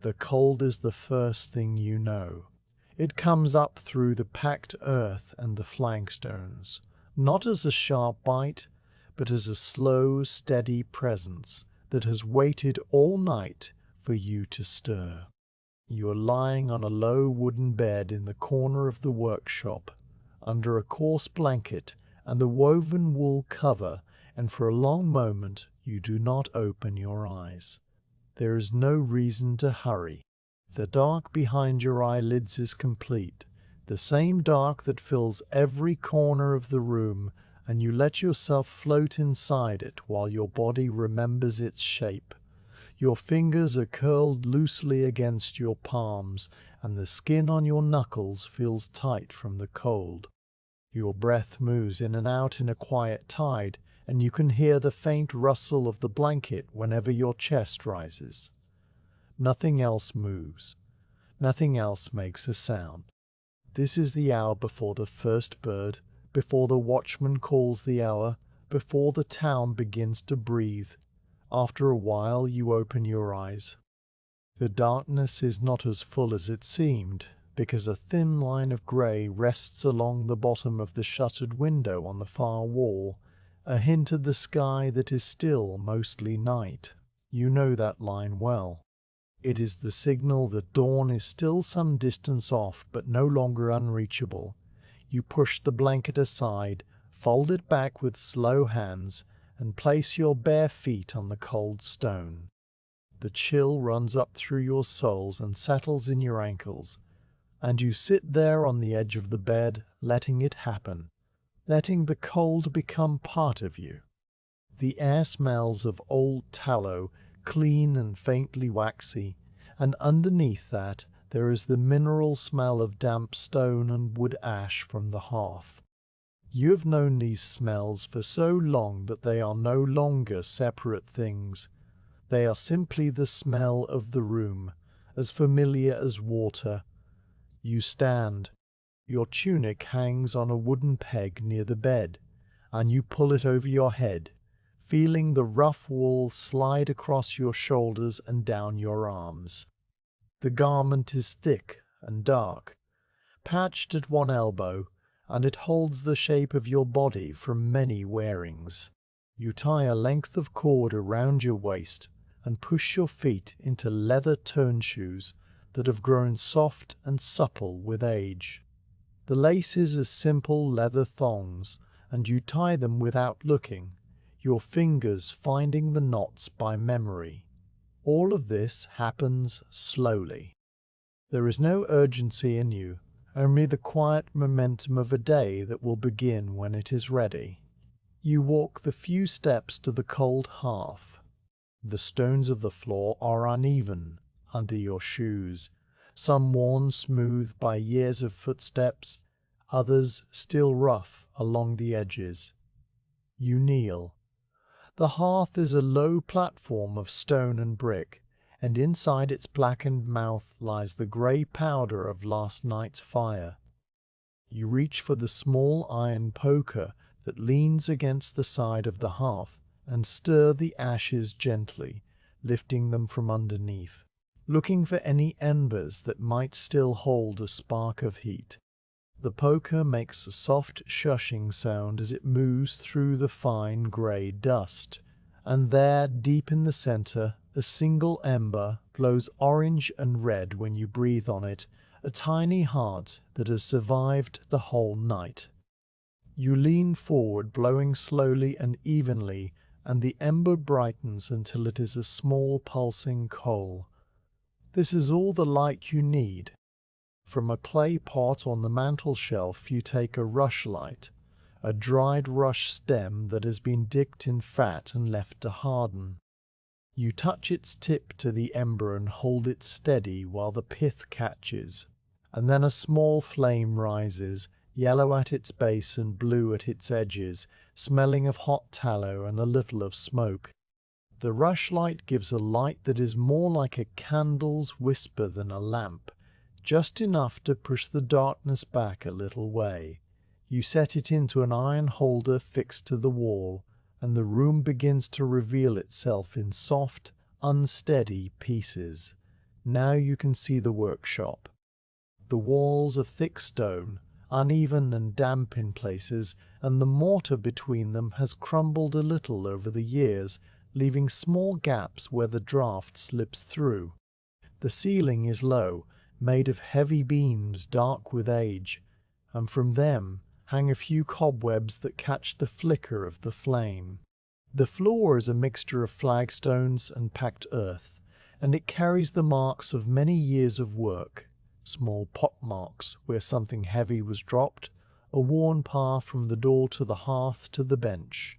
The cold is the first thing you know. It comes up through the packed earth and the flagstones, not as a sharp bite, but as a slow, steady presence that has waited all night for you to stir. You are lying on a low wooden bed in the corner of the workshop, under a coarse blanket and a woven wool cover, and for a long moment you do not open your eyes. There is no reason to hurry. The dark behind your eyelids is complete, the same dark that fills every corner of the room, and you let yourself float inside it while your body remembers its shape. Your fingers are curled loosely against your palms, and the skin on your knuckles feels tight from the cold. Your breath moves in and out in a quiet tide, and you can hear the faint rustle of the blanket whenever your chest rises. Nothing else moves. Nothing else makes a sound. This is the hour before the first bird, before the watchman calls the hour, before the town begins to breathe. After a while you open your eyes. The darkness is not as full as it seemed, because a thin line of grey rests along the bottom of the shuttered window on the far wall, a hint of the sky that is still mostly night. You know that line well. It is the signal that dawn is still some distance off, but no longer unreachable. You push the blanket aside, fold it back with slow hands, and place your bare feet on the cold stone. The chill runs up through your soles and settles in your ankles, and you sit there on the edge of the bed, letting it happen, letting the cold become part of you. The air smells of old tallow, clean and faintly waxy, and underneath that there is the mineral smell of damp stone and wood ash from the hearth. You have known these smells for so long that they are no longer separate things. They are simply the smell of the room, as familiar as water. You stand. Your tunic hangs on a wooden peg near the bed, and you pull it over your head, feeling the rough wool slide across your shoulders and down your arms. The garment is thick and dark, patched at one elbow, and it holds the shape of your body from many wearings. You tie a length of cord around your waist and push your feet into leather turn shoes that have grown soft and supple with age. The laces are simple leather thongs, and you tie them without looking, your fingers finding the knots by memory. All of this happens slowly. There is no urgency in you, only the quiet momentum of a day that will begin when it is ready. You walk the few steps to the cold hearth. The stones of the floor are uneven under your shoes, some worn smooth by years of footsteps, others still rough along the edges. You kneel. The hearth is a low platform of stone and brick, and inside its blackened mouth lies the grey powder of last night's fire. You reach for the small iron poker that leans against the side of the hearth and stir the ashes gently, lifting them from underneath, looking for any embers that might still hold a spark of heat. The poker makes a soft shushing sound as it moves through the fine grey dust, and there, deep in the centre, a single ember glows orange and red when you breathe on it, a tiny heart that has survived the whole night. You lean forward, blowing slowly and evenly, and the ember brightens until it is a small pulsing coal. This is all the light you need. From a clay pot on the mantel-shelf you take a rushlight, a dried rush stem that has been dipped in fat and left to harden. You touch its tip to the ember and hold it steady while the pith catches, and then a small flame rises, yellow at its base and blue at its edges, smelling of hot tallow and a little of smoke. The rushlight gives a light that is more like a candle's whisper than a lamp, just enough to push the darkness back a little way. You set it into an iron holder fixed to the wall, and the room begins to reveal itself in soft, unsteady pieces. Now you can see the workshop. The walls are thick stone, uneven and damp in places, and the mortar between them has crumbled a little over the years, leaving small gaps where the draught slips through. The ceiling is low, made of heavy beams dark with age, and from them hang a few cobwebs that catch the flicker of the flame. The floor is a mixture of flagstones and packed earth, and it carries the marks of many years of work. Small pot marks where something heavy was dropped, a worn path from the door to the hearth to the bench.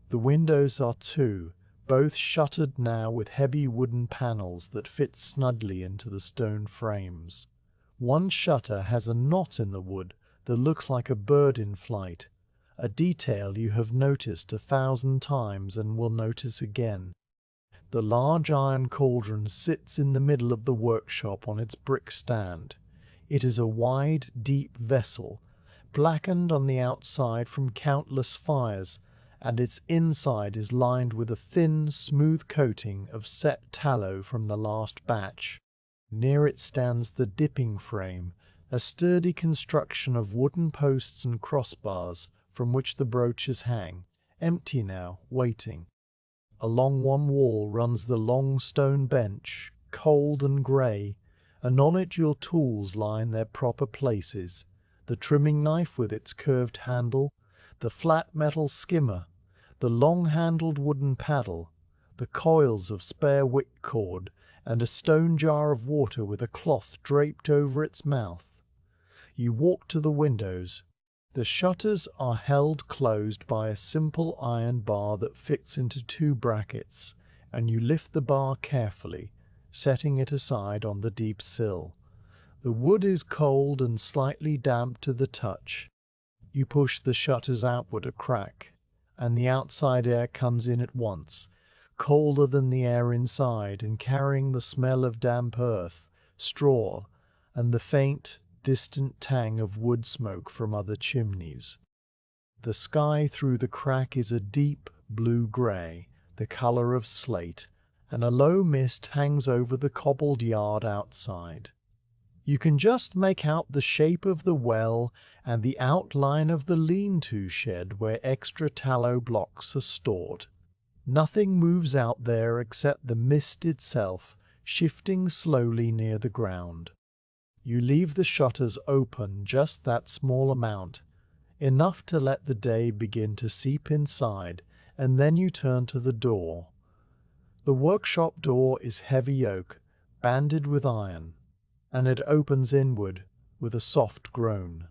The windows are two, both shuttered now with heavy wooden panels that fit snugly into the stone frames. One shutter has a knot in the wood that looks like a bird in flight, a detail you have noticed 1,000 times and will notice again. The large iron cauldron sits in the middle of the workshop on its brick stand. It is a wide, deep vessel, blackened on the outside from countless fires, and its inside is lined with a thin, smooth coating of set tallow from the last batch. Near it stands the dipping frame, a sturdy construction of wooden posts and crossbars from which the brooches hang, empty now, waiting. Along one wall runs the long stone bench, cold and grey, and on it your tools lie in their proper places, the trimming knife with its curved handle, the flat metal skimmer, the long-handled wooden paddle, the coils of spare wick cord, and a stone jar of water with a cloth draped over its mouth. You walk to the windows. The shutters are held closed by a simple iron bar that fits into 2 brackets, and you lift the bar carefully, setting it aside on the deep sill. The wood is cold and slightly damp to the touch. You push the shutters outward a crack, and the outside air comes in at once, colder than the air inside and carrying the smell of damp earth, straw, and the faint, distant tang of wood smoke from other chimneys. The sky through the crack is a deep blue-grey, the colour of slate, and a low mist hangs over the cobbled yard outside. You can just make out the shape of the well and the outline of the lean-to shed where extra tallow blocks are stored. Nothing moves out there except the mist itself, shifting slowly near the ground. You leave the shutters open just that small amount, enough to let the day begin to seep inside, and then you turn to the door. The workshop door is heavy oak, banded with iron, and it opens inward with a soft groan.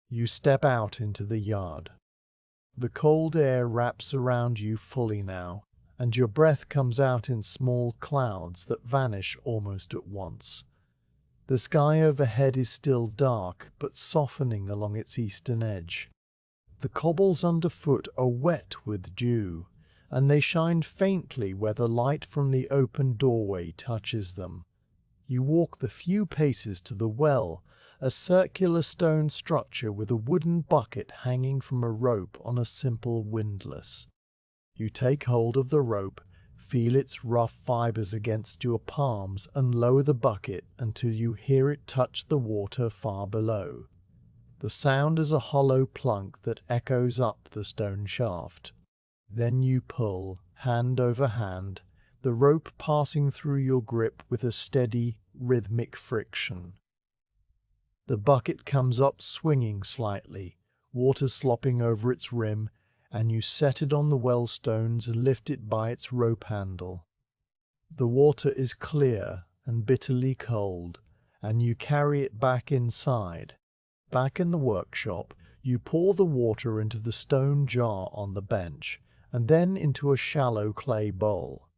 You step out into the yard. The cold air wraps around you fully now, and your breath comes out in small clouds that vanish almost at once. The sky overhead is still dark, but softening along its eastern edge. The cobbles underfoot are wet with dew, and they shine faintly where the light from the open doorway touches them. You walk the few paces to the well, a circular stone structure with a wooden bucket hanging from a rope on a simple windlass. You take hold of the rope, feel its rough fibres against your palms, and lower the bucket until you hear it touch the water far below. The sound is a hollow plunk that echoes up the stone shaft. Then you pull, hand over hand, the rope passing through your grip with a steady, rhythmic friction. The bucket comes up swinging slightly, water slopping over its rim, and you set it on the well stones and lift it by its rope handle. The water is clear and bitterly cold, and you carry it back inside. Back in the workshop, you pour the water into the stone jar on the bench, and then into a shallow clay bowl.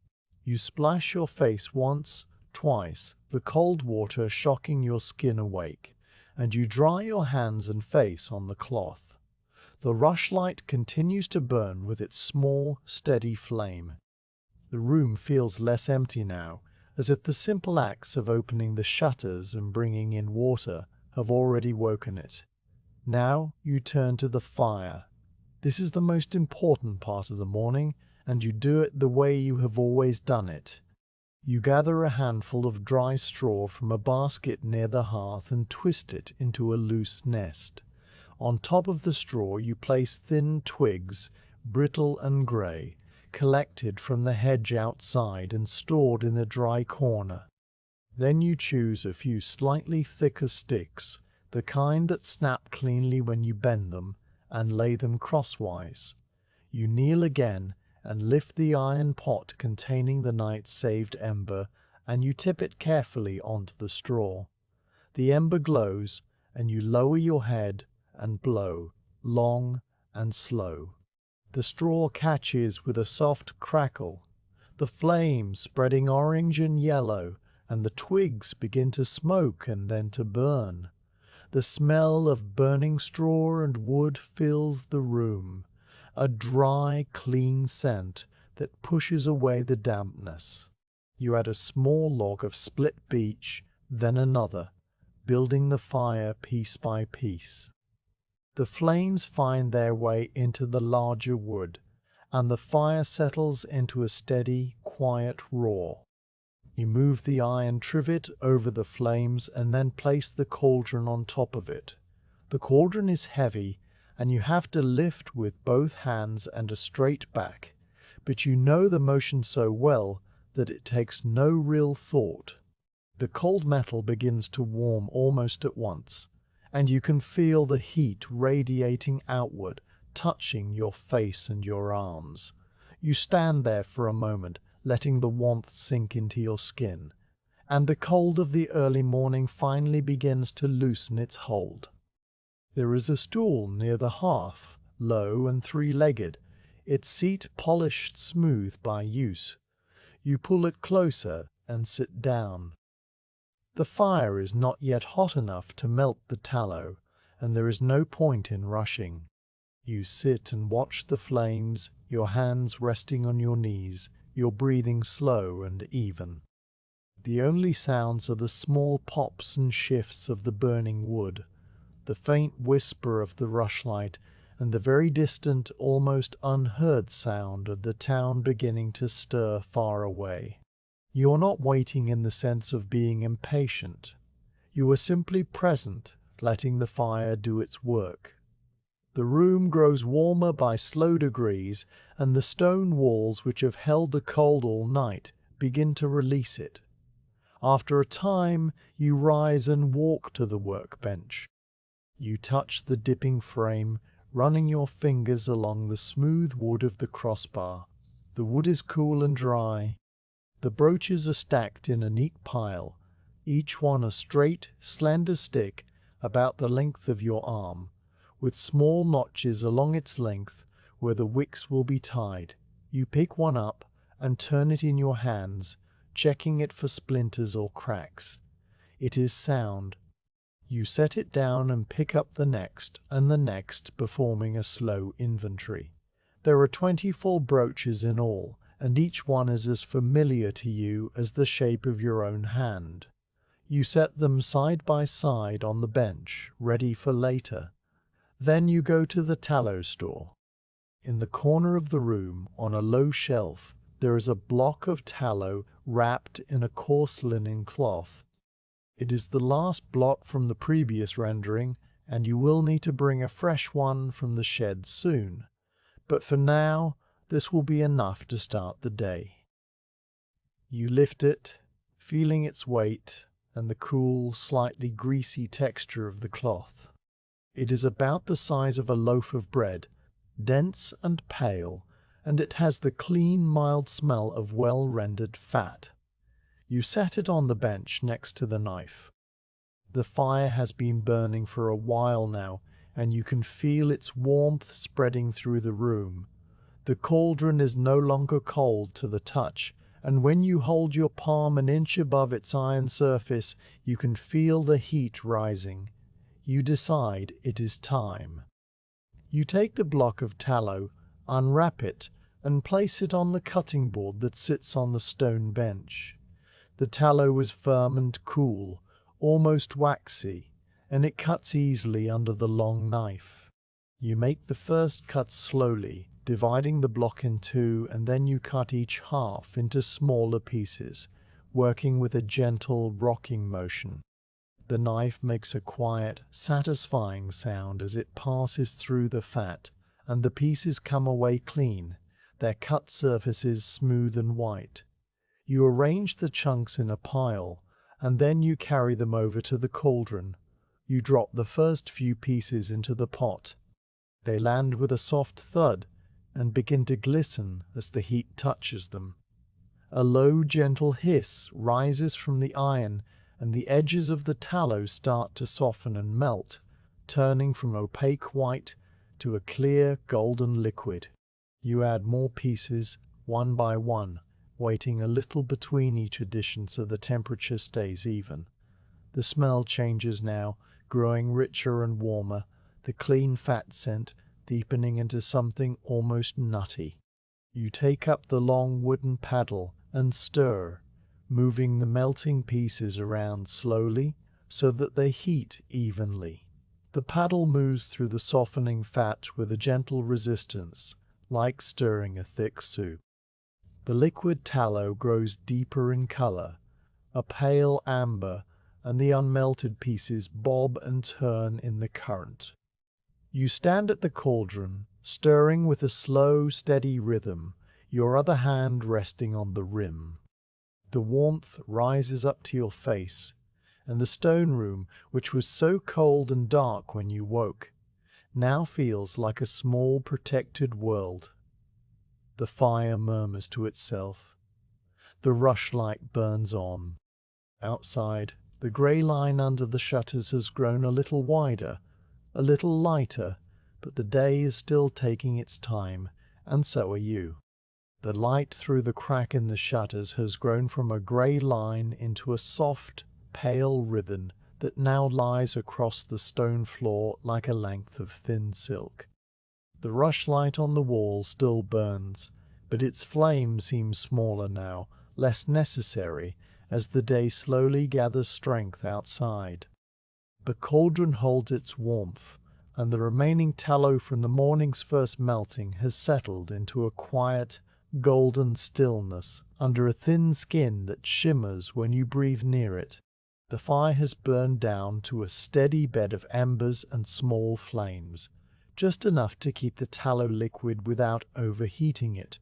You splash your face once, twice, the cold water shocking your skin awake, and you dry your hands and face on the cloth. The rushlight continues to burn with its small, steady flame. The room feels less empty now, as if the simple acts of opening the shutters and bringing in water have already woken it. Now you turn to the fire. This is the most important part of the morning, and you do it the way you have always done it. You gather a handful of dry straw from a basket near the hearth and twist it into a loose nest. On top of the straw you place thin twigs, brittle and grey, collected from the hedge outside and stored in the dry corner. Then you choose a few slightly thicker sticks, the kind that snap cleanly when you bend them, and lay them crosswise. You kneel again and lift the iron pot containing the night's saved ember, and you tip it carefully onto the straw. The ember glows, and you lower your head and blow, long and slow. The straw catches with a soft crackle, the flames spreading orange and yellow, and the twigs begin to smoke and then to burn. The smell of burning straw and wood fills the room, a dry, clean scent that pushes away the dampness. You add a small log of split beech, then another, building the fire piece by piece. The flames find their way into the larger wood, and the fire settles into a steady, quiet roar. You move the iron trivet over the flames and then place the cauldron on top of it. The cauldron is heavy, and you have to lift with both hands and a straight back, but you know the motion so well that it takes no real thought. The cold metal begins to warm almost at once, and you can feel the heat radiating outward, touching your face and your arms. You stand there for a moment, letting the warmth sink into your skin, and the cold of the early morning finally begins to loosen its hold. There is a stool near the hearth, low and three-legged, its seat polished smooth by use. You pull it closer and sit down. The fire is not yet hot enough to melt the tallow, and there is no point in rushing. You sit and watch the flames, your hands resting on your knees, your breathing slow and even. The only sounds are the small pops and shifts of the burning wood, the faint whisper of the rushlight, and the very distant, almost unheard sound of the town beginning to stir far away. You are not waiting in the sense of being impatient. You are simply present, letting the fire do its work. The room grows warmer by slow degrees, and the stone walls which have held the cold all night begin to release it. After a time, you rise and walk to the workbench. You touch the dipping frame, running your fingers along the smooth wood of the crossbar. The wood is cool and dry. The brooches are stacked in a neat pile, each one a straight, slender stick about the length of your arm, with small notches along its length where the wicks will be tied. You pick one up and turn it in your hands, checking it for splinters or cracks. It is sound. You set it down and pick up the next and the next, performing a slow inventory. There are 24 brooches in all, and each one is as familiar to you as the shape of your own hand. You set them side by side on the bench, ready for later. Then you go to the tallow store. In the corner of the room, on a low shelf, there is a block of tallow wrapped in a coarse linen cloth. It is the last block from the previous rendering, and you will need to bring a fresh one from the shed soon. But for now, this will be enough to start the day. You lift it, feeling its weight and the cool, slightly greasy texture of the cloth. It is about the size of a loaf of bread, dense and pale, and it has the clean, mild smell of well-rendered fat. You set it on the bench next to the knife. The fire has been burning for a while now, and you can feel its warmth spreading through the room. The cauldron is no longer cold to the touch, and when you hold your palm an inch above its iron surface, you can feel the heat rising. You decide it is time. You take the block of tallow, unwrap it, and place it on the cutting board that sits on the stone bench. The tallow is firm and cool, almost waxy, and it cuts easily under the long knife. You make the first cut slowly, dividing the block in two, and then you cut each half into smaller pieces, working with a gentle rocking motion. The knife makes a quiet, satisfying sound as it passes through the fat, and the pieces come away clean, their cut surfaces smooth and white. You arrange the chunks in a pile, and then you carry them over to the cauldron. You drop the first few pieces into the pot. They land with a soft thud and begin to glisten as the heat touches them. A low, gentle hiss rises from the iron, and the edges of the tallow start to soften and melt, turning from opaque white to a clear golden liquid. You add more pieces, one by one, waiting a little between each addition so the temperature stays even. The smell changes now, growing richer and warmer, the clean fat scent deepening into something almost nutty. You take up the long wooden paddle and stir, moving the melting pieces around slowly so that they heat evenly. The paddle moves through the softening fat with a gentle resistance, like stirring a thick soup. The liquid tallow grows deeper in color, a pale amber, and the unmelted pieces bob and turn in the current. You stand at the cauldron, stirring with a slow, steady rhythm, your other hand resting on the rim. The warmth rises up to your face, and the stone room, which was so cold and dark when you woke, now feels like a small protected world. The fire murmurs to itself. The rushlight burns on. Outside, the grey line under the shutters has grown a little wider, a little lighter, but the day is still taking its time, and so are you. The light through the crack in the shutters has grown from a grey line into a soft, pale ribbon that now lies across the stone floor like a length of thin silk. The rushlight on the wall still burns, but its flame seems smaller now, less necessary, as the day slowly gathers strength outside. The cauldron holds its warmth, and the remaining tallow from the morning's first melting has settled into a quiet, golden stillness under a thin skin that shimmers when you breathe near it. The fire has burned down to a steady bed of embers and small flames, just enough to keep the tallow liquid without overheating it.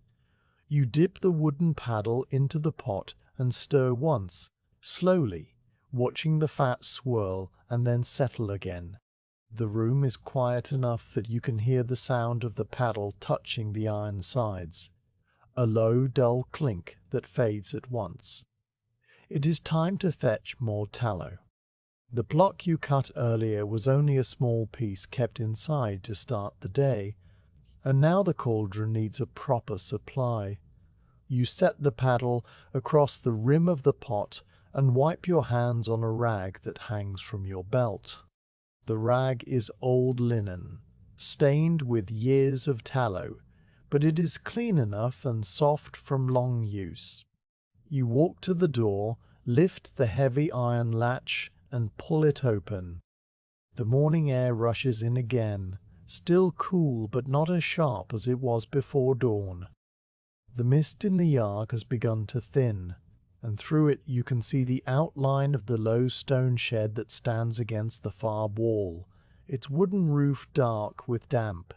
You dip the wooden paddle into the pot and stir once, slowly, watching the fat swirl and then settle again. The room is quiet enough that you can hear the sound of the paddle touching the iron sides, a low, dull clink that fades at once. It is time to fetch more tallow. The block you cut earlier was only a small piece kept inside to start the day, and now the cauldron needs a proper supply. You set the paddle across the rim of the pot and wipe your hands on a rag that hangs from your belt. The rag is old linen, stained with years of tallow, but it is clean enough and soft from long use. You walk to the door, lift the heavy iron latch, and pull it open. The morning air rushes in again, still cool but not as sharp as it was before dawn. The mist in the yard has begun to thin, and through it you can see the outline of the low stone shed that stands against the far wall, its wooden roof dark with damp.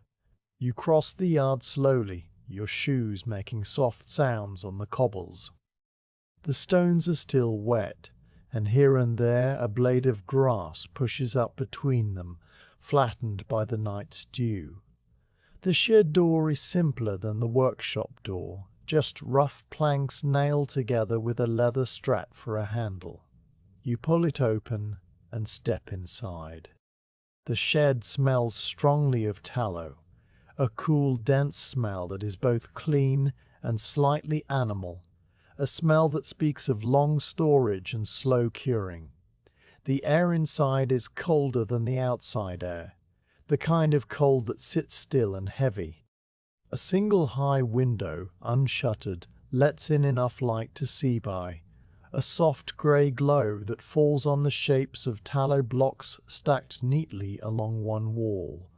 You cross the yard slowly, your shoes making soft sounds on the cobbles. The stones are still wet, and here and there a blade of grass pushes up between them, flattened by the night's dew. The shed door is simpler than the workshop door, just rough planks nailed together with a leather strap for a handle. You pull it open and step inside. The shed smells strongly of tallow, a cool, dense smell that is both clean and slightly animal, a smell that speaks of long storage and slow curing. The air inside is colder than the outside air, the kind of cold that sits still and heavy. A single high window, unshuttered, lets in enough light to see by, a soft grey glow that falls on the shapes of tallow blocks stacked neatly along one wall.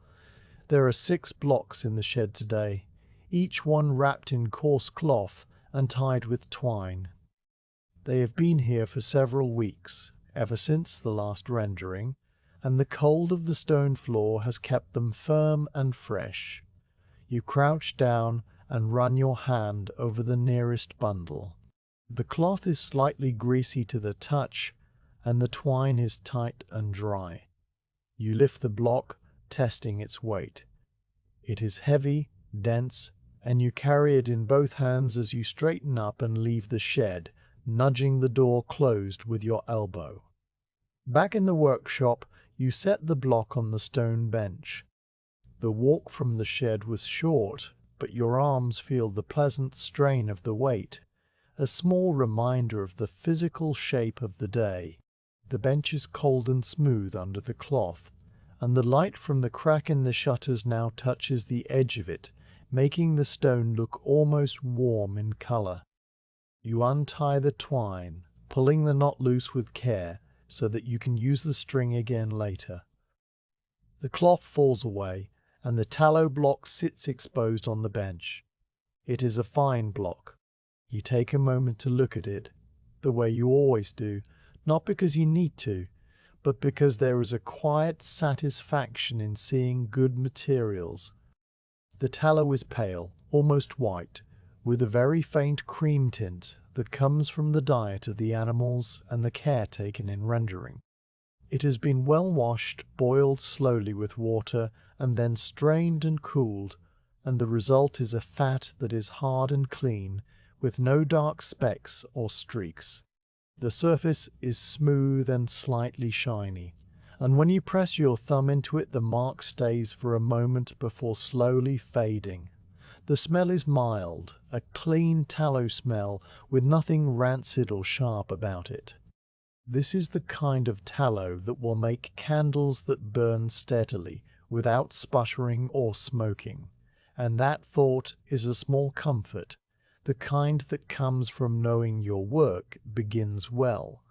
There are 6 blocks in the shed today, each one wrapped in coarse cloth and tied with twine. They have been here for several weeks, ever since the last rendering, and the cold of the stone floor has kept them firm and fresh. You crouch down and run your hand over the nearest bundle. The cloth is slightly greasy to the touch, and the twine is tight and dry. You lift the block, testing its weight. It is heavy, dense, and you carry it in both hands as you straighten up and leave the shed, nudging the door closed with your elbow. Back in the workshop, you set the block on the stone bench. The walk from the shed was short, but your arms feel the pleasant strain of the weight, a small reminder of the physical shape of the day. The bench is cold and smooth under the cloth, and the light from the crack in the shutters now touches the edge of it, making the stone look almost warm in color. You untie the twine, pulling the knot loose with care so that you can use the string again later. The cloth falls away, and the tallow block sits exposed on the bench. It is a fine block. You take a moment to look at it, the way you always do, not because you need to, but because there is a quiet satisfaction in seeing good materials. The tallow is pale, almost white, with a very faint cream tint that comes from the diet of the animals and the care taken in rendering. It has been well washed, boiled slowly with water, and then strained and cooled, and the result is a fat that is hard and clean, with no dark specks or streaks. The surface is smooth and slightly shiny, and when you press your thumb into it, the mark stays for a moment before slowly fading. The smell is mild, a clean tallow smell with nothing rancid or sharp about it. This is the kind of tallow that will make candles that burn steadily, without sputtering or smoking, and that thought is a small comfort, the kind that comes from knowing your work begins well.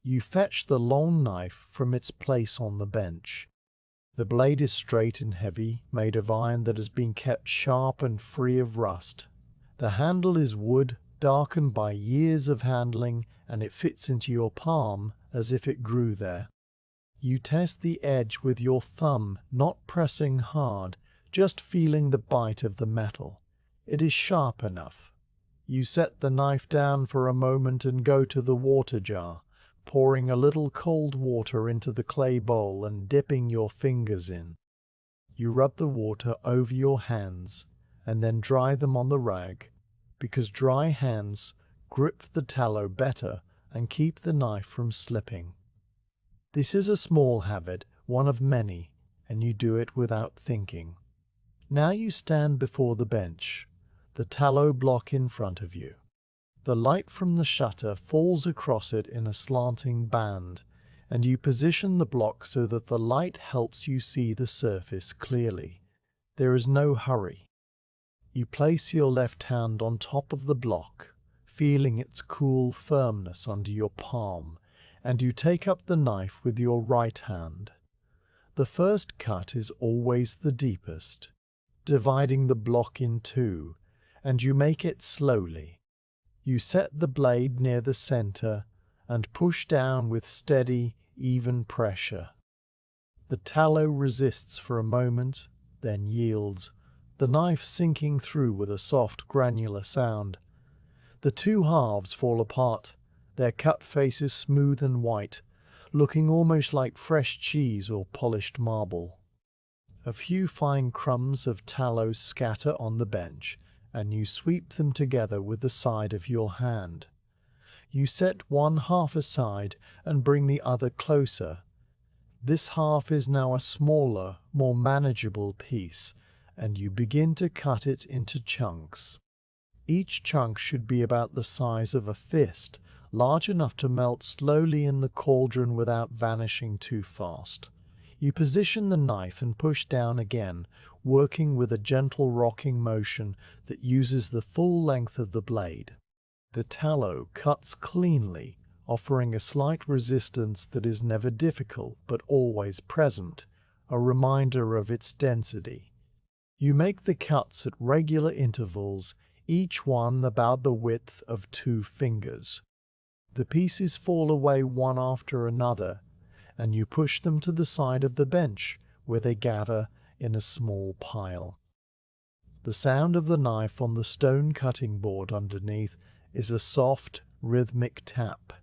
You fetch the long knife from its place on the bench. The blade is straight and heavy, made of iron that has been kept sharp and free of rust. The handle is wood, darkened by years of handling, and it fits into your palm as if it grew there. You test the edge with your thumb, not pressing hard, just feeling the bite of the metal. It is sharp enough. You set the knife down for a moment and go to the water jar, pouring a little cold water into the clay bowl and dipping your fingers in. You rub the water over your hands and then dry them on the rag, because dry hands grip the tallow better and keep the knife from slipping. This is a small habit, one of many, and you do it without thinking. Now you stand before the bench, the tallow block in front of you. The light from the shutter falls across it in a slanting band, and you position the block so that the light helps you see the surface clearly. There is no hurry. You place your left hand on top of the block, feeling its cool firmness under your palm, and you take up the knife with your right hand. The first cut is always the deepest, dividing the block in two, and you make it slowly. You set the blade near the center and push down with steady, even pressure. The tallow resists for a moment, then yields, the knife sinking through with a soft, granular sound. The two halves fall apart, their cut faces smooth and white, looking almost like fresh cheese or polished marble. A few fine crumbs of tallow scatter on the bench, and you sweep them together with the side of your hand. You set one half aside and bring the other closer. This half is now a smaller, more manageable piece, and you begin to cut it into chunks. Each chunk should be about the size of a fist, large enough to melt slowly in the cauldron without vanishing too fast. You position the knife and push down again, working with a gentle rocking motion that uses the full length of the blade. The tallow cuts cleanly, offering a slight resistance that is never difficult but always present, a reminder of its density. You make the cuts at regular intervals, each one about the width of 2 fingers. The pieces fall away one after another, and you push them to the side of the bench, where they gather in a small pile. The sound of the knife on the stone cutting board underneath is a soft, rhythmic tap,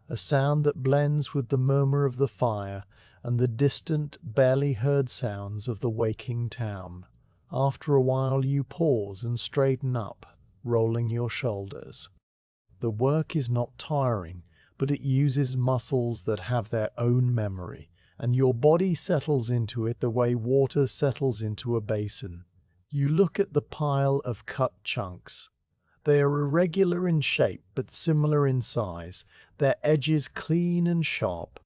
a sound that blends with the murmur of the fire and the distant, barely heard sounds of the waking town. After a while you pause and straighten up, rolling your shoulders. The work is not tiring, but it uses muscles that have their own memory, and your body settles into it the way water settles into a basin. You look at the pile of cut chunks. They are irregular in shape but similar in size, their edges clean and sharp.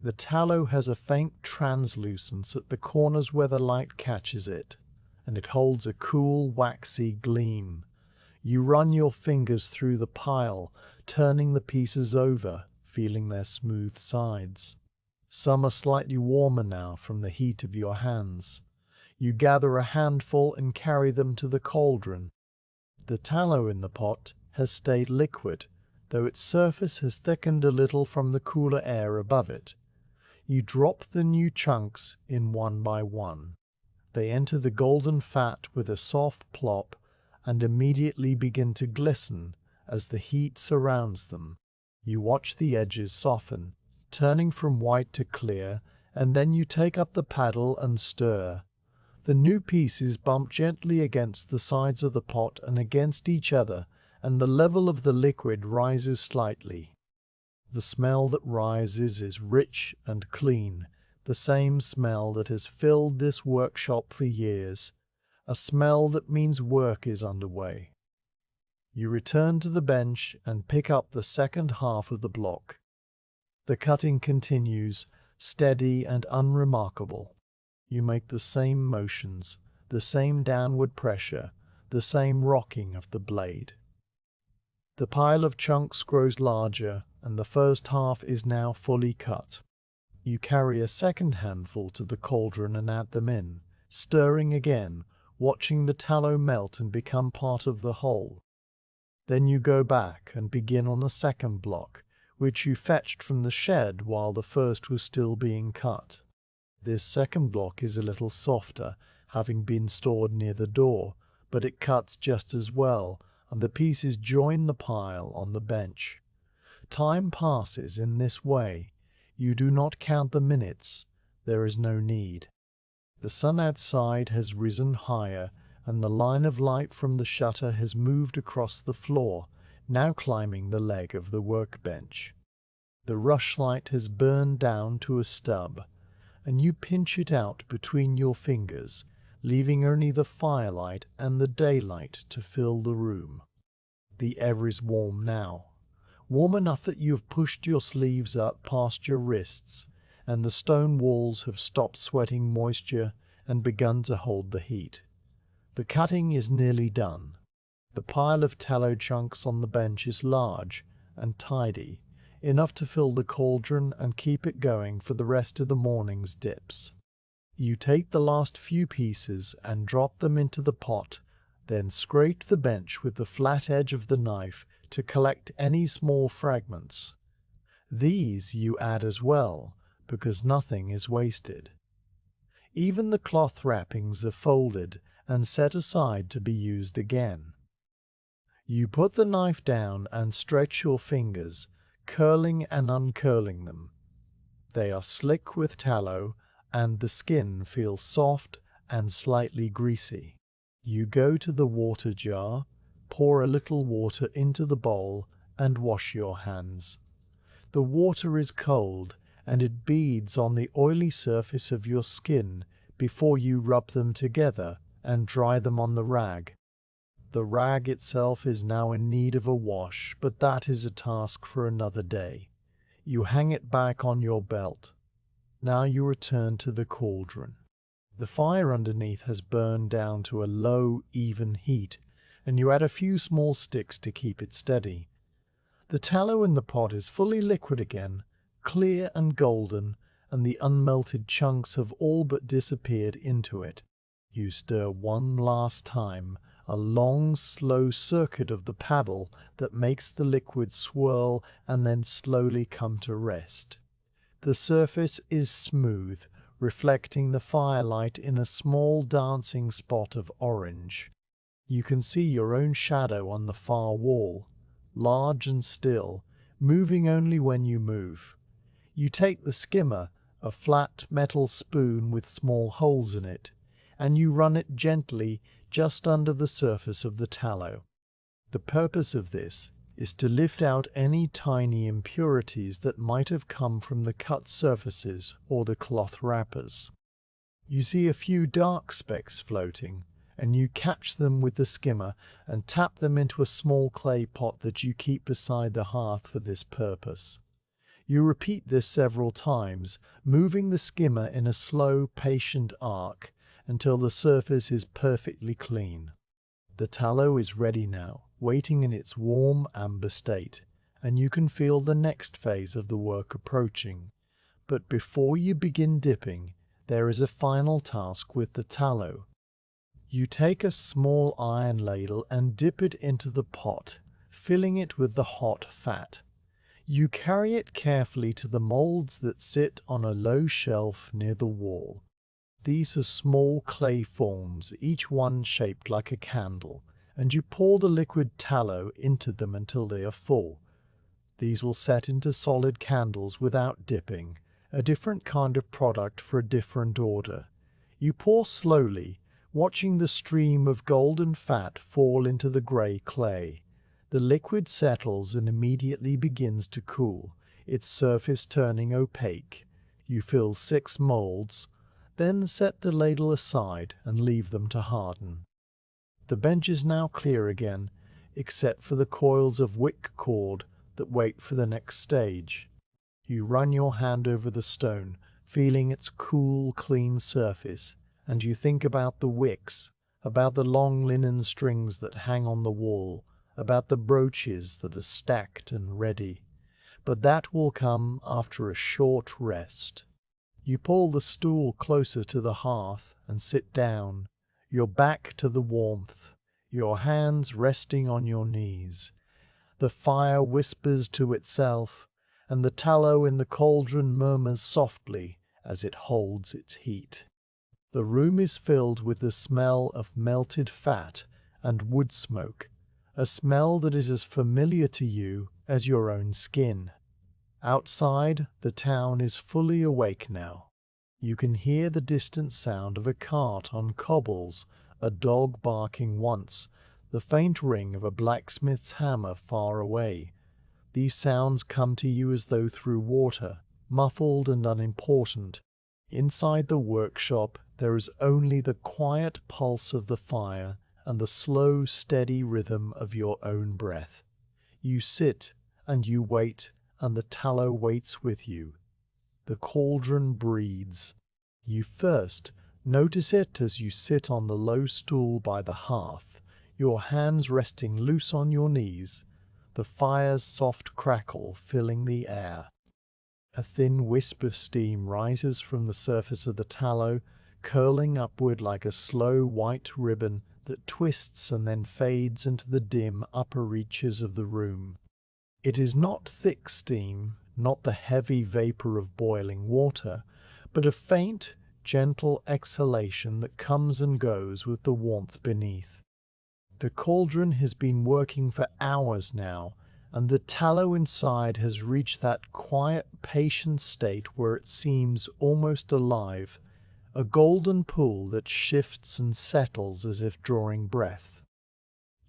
The tallow has a faint translucence at the corners where the light catches it, and it holds a cool, waxy gleam. You run your fingers through the pile, turning the pieces over, feeling their smooth sides. Some are slightly warmer now from the heat of your hands. You gather a handful and carry them to the cauldron. The tallow in the pot has stayed liquid, though its surface has thickened a little from the cooler air above it. You drop the new chunks in one by one. They enter the golden fat with a soft plop and immediately begin to glisten as the heat surrounds them. You watch the edges soften, turning from white to clear, and then you take up the paddle and stir. The new pieces bump gently against the sides of the pot and against each other, and the level of the liquid rises slightly. The smell that rises is rich and clean, the same smell that has filled this workshop for years, a smell that means work is underway. You return to the bench and pick up the second half of the block. The cutting continues, steady and unremarkable. You make the same motions, the same downward pressure, the same rocking of the blade. The pile of chunks grows larger, and the first half is now fully cut. You carry a second handful to the cauldron and add them in, stirring again, watching the tallow melt and become part of the whole. Then you go back and begin on the second block, which you fetched from the shed while the first was still being cut. This second block is a little softer, having been stored near the door, but it cuts just as well, and the pieces join the pile on the bench. Time passes in this way. You do not count the minutes. There is no need. The sun outside has risen higher, and the line of light from the shutter has moved across the floor, now climbing the leg of the workbench. The rushlight has burned down to a stub, and you pinch it out between your fingers, leaving only the firelight and the daylight to fill the room. The air is warm now, warm enough that you have pushed your sleeves up past your wrists, and the stone walls have stopped sweating moisture and begun to hold the heat. The cutting is nearly done. The pile of tallow chunks on the bench is large and tidy, enough to fill the cauldron and keep it going for the rest of the morning's dips. You take the last few pieces and drop them into the pot, then scrape the bench with the flat edge of the knife to collect any small fragments. These you add as well, because nothing is wasted. Even the cloth wrappings are folded and set aside to be used again. You put the knife down and stretch your fingers, curling and uncurling them. They are slick with tallow, and the skin feels soft and slightly greasy. You go to the water jar, pour a little water into the bowl, and wash your hands. The water is cold, and it beads on the oily surface of your skin before you rub them together and dry them on the rag. The rag itself is now in need of a wash, but that is a task for another day. You hang it back on your belt. Now you return to the cauldron. The fire underneath has burned down to a low, even heat, and you add a few small sticks to keep it steady. The tallow in the pot is fully liquid again, clear and golden, and the unmelted chunks have all but disappeared into it. You stir one last time, a long, slow circuit of the paddle that makes the liquid swirl and then slowly come to rest. The surface is smooth, reflecting the firelight in a small dancing spot of orange. You can see your own shadow on the far wall, large and still, moving only when you move. You take the skimmer, a flat metal spoon with small holes in it, and you run it gently just under the surface of the tallow. The purpose of this is to lift out any tiny impurities that might have come from the cut surfaces or the cloth wrappers. You see a few dark specks floating, and you catch them with the skimmer and tap them into a small clay pot that you keep beside the hearth for this purpose. You repeat this several times, moving the skimmer in a slow, patient arc until the surface is perfectly clean. The tallow is ready now, waiting in its warm amber state, and you can feel the next phase of the work approaching. But before you begin dipping, there is a final task with the tallow. You take a small iron ladle and dip it into the pot, filling it with the hot fat. You carry it carefully to the molds that sit on a low shelf near the wall. These are small clay forms, each one shaped like a candle, and you pour the liquid tallow into them until they are full. These will set into solid candles without dipping, a different kind of product for a different order. You pour slowly, watching the stream of golden fat fall into the grey clay. The liquid settles and immediately begins to cool, its surface turning opaque. You fill 6 molds, then set the ladle aside and leave them to harden. The bench is now clear again, except for the coils of wick cord that wait for the next stage. You run your hand over the stone, feeling its cool, clean surface, and you think about the wicks, about the long linen strings that hang on the wall, about the brooches that are stacked and ready. But that will come after a short rest. You pull the stool closer to the hearth and sit down, your back to the warmth, your hands resting on your knees. The fire whispers to itself, and the tallow in the cauldron murmurs softly as it holds its heat. The room is filled with the smell of melted fat and wood smoke, a smell that is as familiar to you as your own skin. Outside, the town is fully awake now. You can hear the distant sound of a cart on cobbles, a dog barking once, the faint ring of a blacksmith's hammer far away. These sounds come to you as though through water, muffled and unimportant. Inside the workshop there is only the quiet pulse of the fire and the slow, steady rhythm of your own breath. You sit and you wait, and the tallow waits with you. The cauldron breathes. You first notice it as you sit on the low stool by the hearth, your hands resting loose on your knees, the fire's soft crackle filling the air. A thin wisp of steam rises from the surface of the tallow, curling upward like a slow white ribbon that twists and then fades into the dim upper reaches of the room. It is not thick steam, not the heavy vapor of boiling water, but a faint, gentle exhalation that comes and goes with the warmth beneath. The cauldron has been working for hours now, and the tallow inside has reached that quiet, patient state where it seems almost alive, a golden pool that shifts and settles as if drawing breath.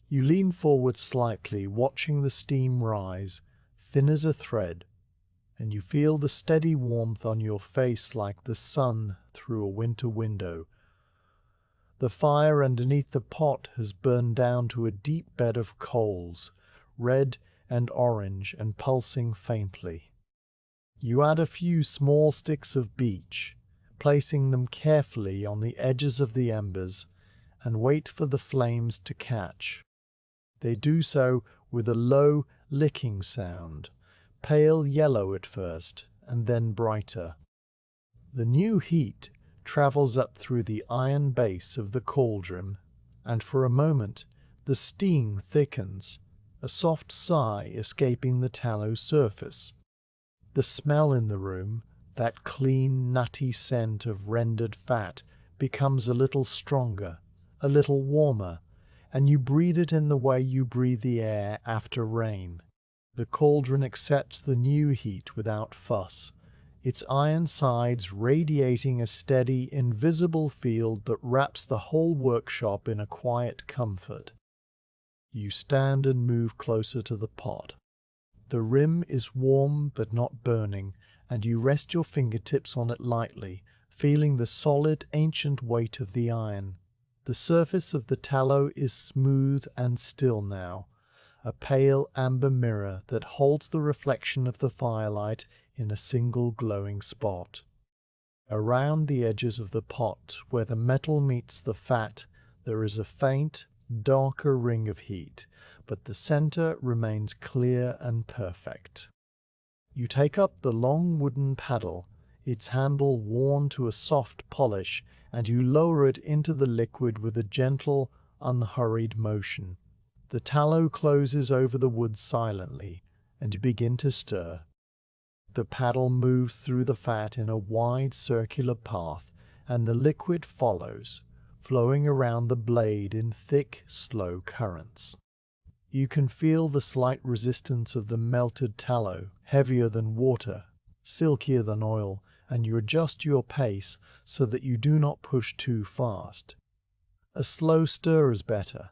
You lean forward slightly, watching the steam rise, thin as a thread, and you feel the steady warmth on your face like the sun through a winter window. The fire underneath the pot has burned down to a deep bed of coals, red and orange and pulsing faintly. You add a few small sticks of beech, placing them carefully on the edges of the embers, and wait for the flames to catch. They do so with a low, licking sound, pale yellow at first, and then brighter. The new heat travels up through the iron base of the cauldron and for a moment the steam thickens, a soft sigh escaping the tallow surface. The smell in the room, that clean, nutty scent of rendered fat, becomes a little stronger, a little warmer, and you breathe it in the way you breathe the air after rain. The cauldron accepts the new heat without fuss, its iron sides radiating a steady, invisible field that wraps the whole workshop in a quiet comfort. You stand and move closer to the pot. The rim is warm but not burning, and you rest your fingertips on it lightly, feeling the solid, ancient weight of the iron. The surface of the tallow is smooth and still now, a pale amber mirror that holds the reflection of the firelight in a single glowing spot. Around the edges of the pot, where the metal meets the fat, there is a faint, darker ring of heat, but the center remains clear and perfect. You take up the long wooden paddle, its handle worn to a soft polish, and you lower it into the liquid with a gentle, unhurried motion. The tallow closes over the wood silently, and you begin to stir. The paddle moves through the fat in a wide circular path, and the liquid follows, flowing around the blade in thick, slow currents. You can feel the slight resistance of the melted tallow, heavier than water, silkier than oil, and you adjust your pace so that you do not push too fast. A slow stir is better,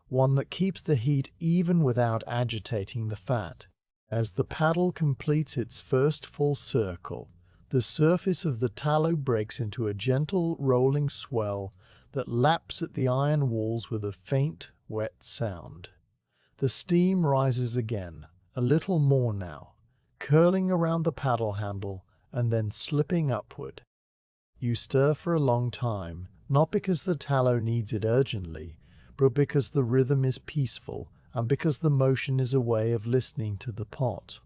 one that keeps the heat even without agitating the fat. As the paddle completes its first full circle, the surface of the tallow breaks into a gentle rolling swell that laps at the iron walls with a faint, wet sound. The steam rises again, a little more now, curling around the paddle handle and then slipping upward. You stir for a long time, not because the tallow needs it urgently, but because the rhythm is peaceful and because the motion is a way of listening to the pot.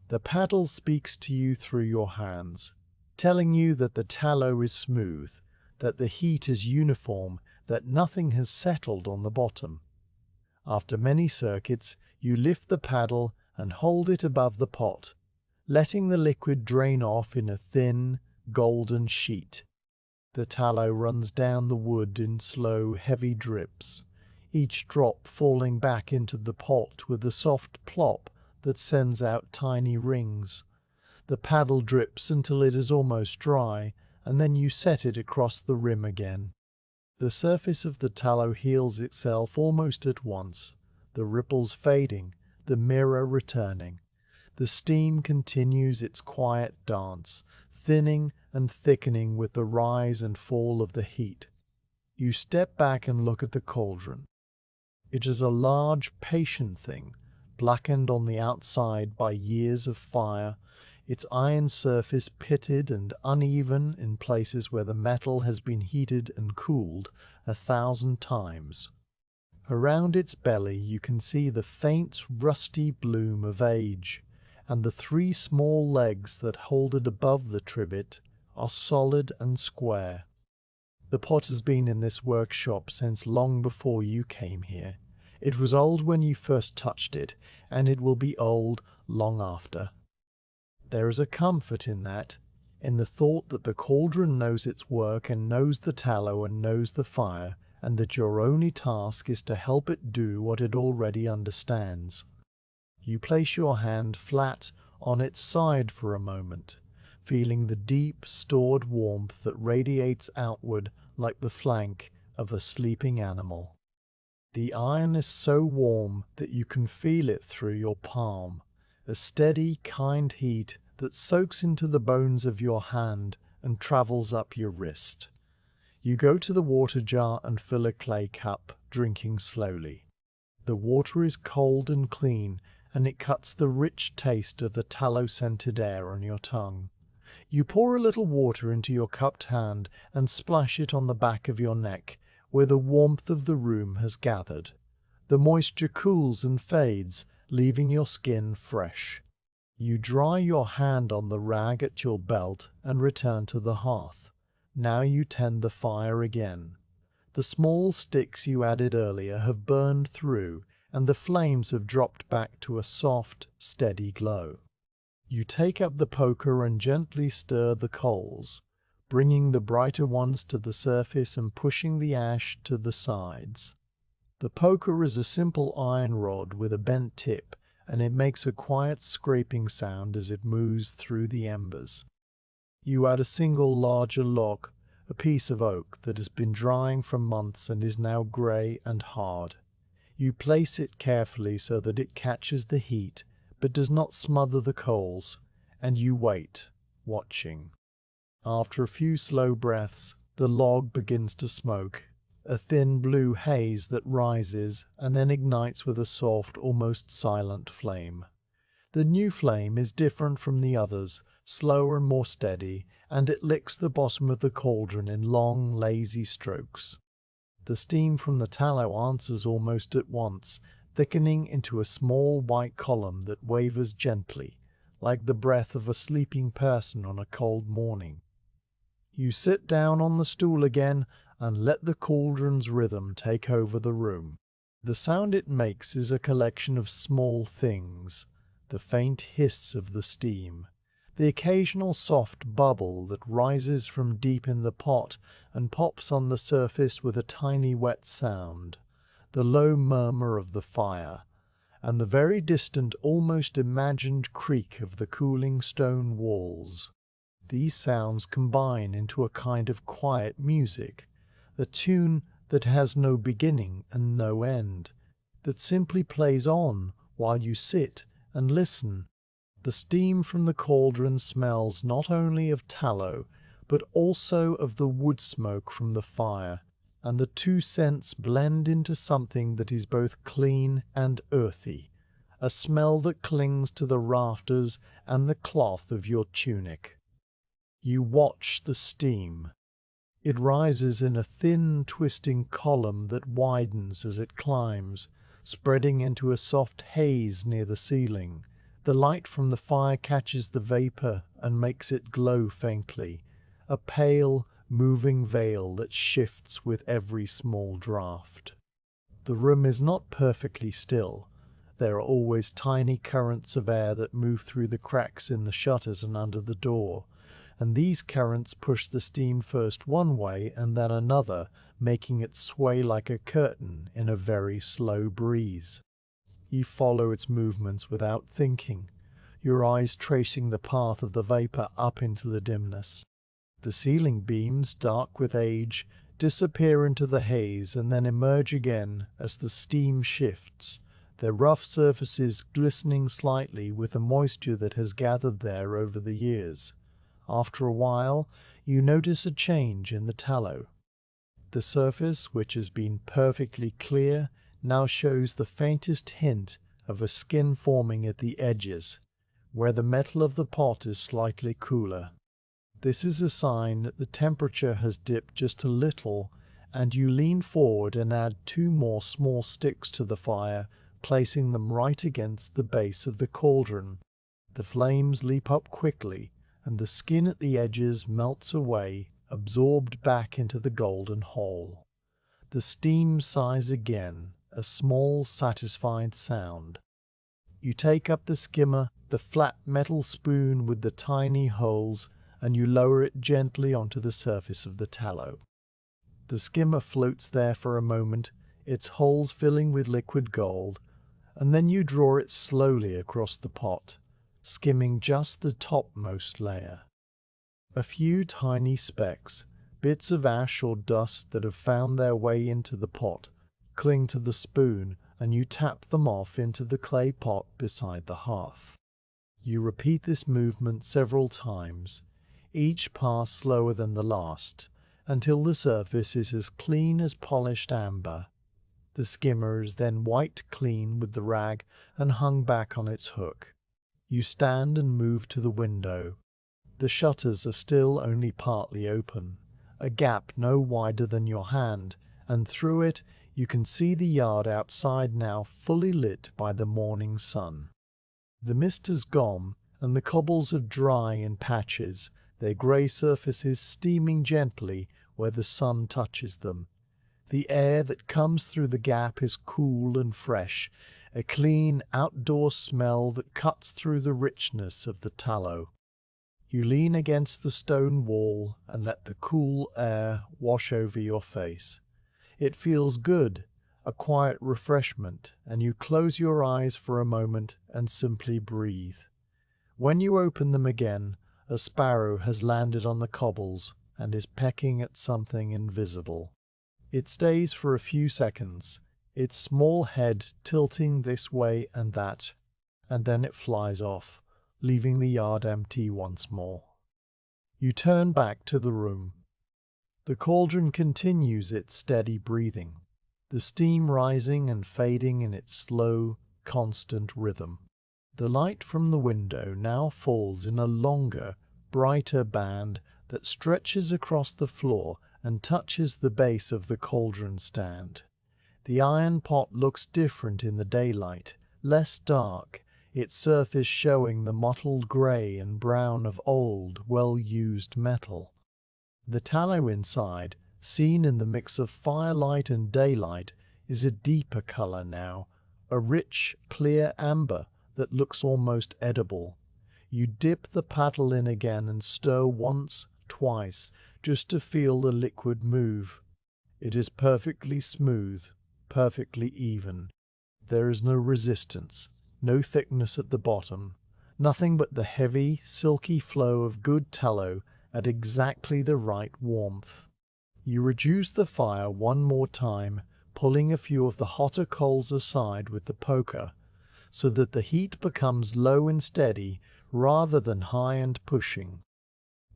The paddle speaks to you through your hands, telling you that the tallow is smooth, that the heat is uniform, that nothing has settled on the bottom. After many circuits, you lift the paddle and hold it above the pot, letting the liquid drain off in a thin, golden sheet. The tallow runs down the wood in slow, heavy drips, each drop falling back into the pot with a soft plop that sends out tiny rings. The paddle drips until it is almost dry, and then you set it across the rim again. The surface of the tallow heals itself almost at once, the ripples fading, the mirror returning. The steam continues its quiet dance, thinning and thickening with the rise and fall of the heat. You step back and look at the cauldron. It is a large, patient thing, blackened on the outside by years of fire, its iron surface pitted and uneven in places where the metal has been heated and cooled 1,000 times. Around its belly you can see the faint, rusty bloom of age, and the 3 small legs that hold it above the trivet are solid and square. The pot has been in this workshop since long before you came here. It was old when you first touched it, and it will be old long after. There is a comfort in that, in the thought that the cauldron knows its work and knows the tallow and knows the fire, and that your only task is to help it do what it already understands. You place your hand flat on its side for a moment, feeling the deep, stored warmth that radiates outward like the flank of a sleeping animal. The iron is so warm that you can feel it through your palm, a steady, kind heat that soaks into the bones of your hand and travels up your wrist. You go to the water jar and fill a clay cup, drinking slowly. The water is cold and clean, and it cuts the rich taste of the tallow-scented air on your tongue. You pour a little water into your cupped hand and splash it on the back of your neck, where the warmth of the room has gathered. The moisture cools and fades, leaving your skin fresh. You dry your hand on the rag at your belt and return to the hearth. Now you tend the fire again. The small sticks you added earlier have burned through, and the flames have dropped back to a soft, steady glow. You take up the poker and gently stir the coals, bringing the brighter ones to the surface and pushing the ash to the sides. The poker is a simple iron rod with a bent tip, and it makes a quiet scraping sound as it moves through the embers. You add a single larger log, a piece of oak that has been drying for months and is now grey and hard. You place it carefully so that it catches the heat but does not smother the coals, and you wait, watching. After a few slow breaths, the log begins to smoke, a thin blue haze that rises and then ignites with a soft, almost silent flame. The new flame is different from the others, slower and more steady, and it licks the bottom of the cauldron in long, lazy strokes. The steam from the tallow answers almost at once, thickening into a small white column that wavers gently, like the breath of a sleeping person on a cold morning. You sit down on the stool again and let the cauldron's rhythm take over the room. The sound it makes is a collection of small things, the faint hiss of the steam, the occasional soft bubble that rises from deep in the pot and pops on the surface with a tiny wet sound, the low murmur of the fire, and the very distant, almost imagined creak of the cooling stone walls. These sounds combine into a kind of quiet music, a tune that has no beginning and no end, that simply plays on while you sit and listen. The steam from the cauldron smells not only of tallow, but also of the wood smoke from the fire, and the two scents blend into something that is both clean and earthy, a smell that clings to the rafters and the cloth of your tunic. You watch the steam. It rises in a thin, twisting column that widens as it climbs, spreading into a soft haze near the ceiling. The light from the fire catches the vapor and makes it glow faintly, a pale, moving veil that shifts with every small draught. The room is not perfectly still. There are always tiny currents of air that move through the cracks in the shutters and under the door, and these currents push the steam first one way and then another, making it sway like a curtain in a very slow breeze. You follow its movements without thinking, your eyes tracing the path of the vapor up into the dimness. The ceiling beams, dark with age, disappear into the haze and then emerge again as the steam shifts, their rough surfaces glistening slightly with the moisture that has gathered there over the years. After a while, you notice a change in the tallow. The surface, which has been perfectly clear, now shows the faintest hint of a skin forming at the edges, where the metal of the pot is slightly cooler. This is a sign that the temperature has dipped just a little, and you lean forward and add 2 more small sticks to the fire, placing them right against the base of the cauldron. The flames leap up quickly, and the skin at the edges melts away, absorbed back into the golden hole. The steam sighs again, a small, satisfied sound. You take up the skimmer, the flat metal spoon with the tiny holes, and you lower it gently onto the surface of the tallow. The skimmer floats there for a moment, its holes filling with liquid gold, and then you draw it slowly across the pot, skimming just the topmost layer. A few tiny specks, bits of ash or dust that have found their way into the pot, cling to the spoon, and you tap them off into the clay pot beside the hearth. You repeat this movement several times, each pass slower than the last, until the surface is as clean as polished amber. The skimmer is then wiped clean with the rag and hung back on its hook. You stand and move to the window. The shutters are still only partly open, a gap no wider than your hand, and through it you can see the yard outside now fully lit by the morning sun. The mist has gone, and the cobbles are dry in patches, their grey surfaces steaming gently where the sun touches them. The air that comes through the gap is cool and fresh, a clean outdoor smell that cuts through the richness of the tallow. You lean against the stone wall and let the cool air wash over your face. It feels good, a quiet refreshment, and you close your eyes for a moment and simply breathe. When you open them again, a sparrow has landed on the cobbles and is pecking at something invisible. It stays for a few seconds, its small head tilting this way and that, and then it flies off, leaving the yard empty once more. You turn back to the room. The cauldron continues its steady breathing, the steam rising and fading in its slow, constant rhythm. The light from the window now falls in a longer, brighter band that stretches across the floor and touches the base of the cauldron stand. The iron pot looks different in the daylight, less dark, its surface showing the mottled grey and brown of old, well-used metal. The tallow inside, seen in the mix of firelight and daylight, is a deeper colour now, a rich, clear amber that looks almost edible. You dip the paddle in again and stir once, twice, just to feel the liquid move. It is perfectly smooth, perfectly even. There is no resistance, no thickness at the bottom, nothing but the heavy, silky flow of good tallow at exactly the right warmth. You reduce the fire one more time, pulling a few of the hotter coals aside with the poker, so that the heat becomes low and steady rather than high and pushing.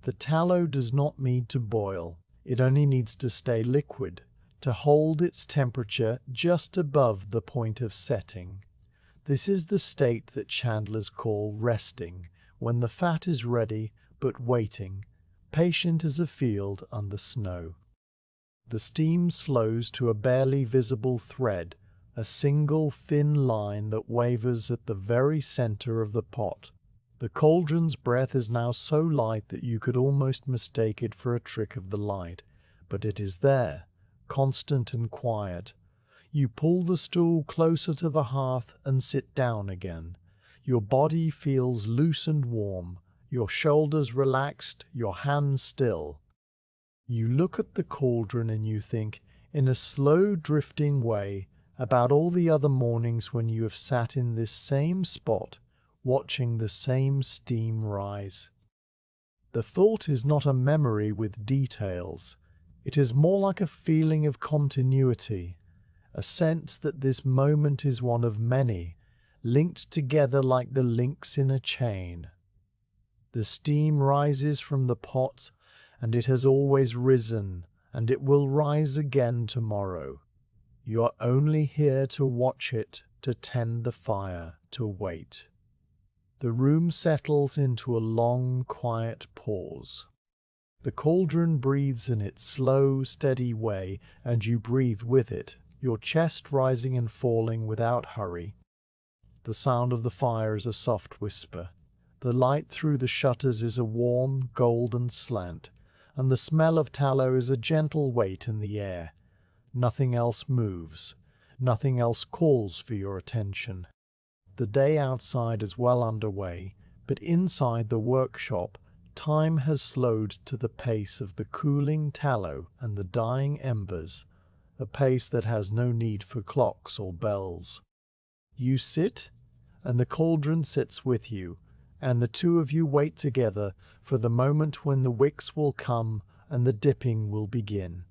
The tallow does not need to boil, it only needs to stay liquid, to hold its temperature just above the point of setting. This is the state that chandlers call resting, when the fat is ready but waiting, patient as a field under snow. The steam slows to a barely visible thread, a single thin line that wavers at the very center of the pot. The cauldron's breath is now so light that you could almost mistake it for a trick of the light, but it is there, constant and quiet. You pull the stool closer to the hearth and sit down again. Your body feels loose and warm, your shoulders relaxed, your hands still. You look at the cauldron and you think, in a slow drifting way, about all the other mornings when you have sat in this same spot, watching the same steam rise. The thought is not a memory with details. It is more like a feeling of continuity, a sense that this moment is one of many, linked together like the links in a chain. The steam rises from the pot, and it has always risen, and it will rise again tomorrow. You are only here to watch it, to tend the fire, to wait. The room settles into a long, quiet pause. The cauldron breathes in its slow, steady way, and you breathe with it, your chest rising and falling without hurry. The sound of the fire is a soft whisper. The light through the shutters is a warm, golden slant, and the smell of tallow is a gentle weight in the air. Nothing else moves. Nothing else calls for your attention. The day outside is well underway, but inside the workshop, time has slowed to the pace of the cooling tallow and the dying embers, a pace that has no need for clocks or bells. You sit, and the cauldron sits with you, and the two of you wait together for the moment when the wicks will come and the dipping will begin.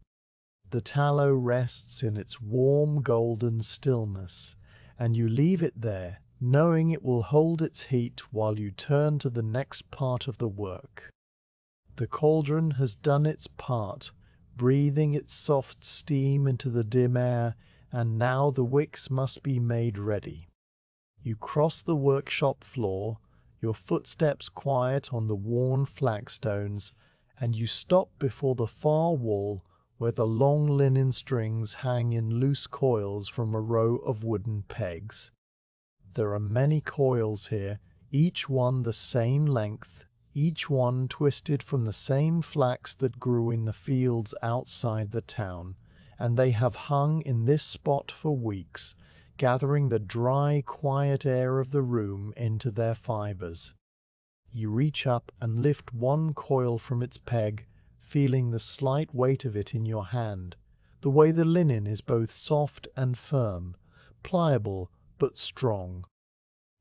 The tallow rests in its warm golden stillness, and you leave it there, knowing it will hold its heat while you turn to the next part of the work. The cauldron has done its part, breathing its soft steam into the dim air, and now the wicks must be made ready. You cross the workshop floor, your footsteps quiet on the worn flagstones, and you stop before the far wall where the long linen strings hang in loose coils from a row of wooden pegs. There are many coils here, each one the same length, each one twisted from the same flax that grew in the fields outside the town, and they have hung in this spot for weeks, gathering the dry, quiet air of the room into their fibers. You reach up and lift one coil from its peg, feeling the slight weight of it in your hand, the way the linen is both soft and firm, pliable but strong.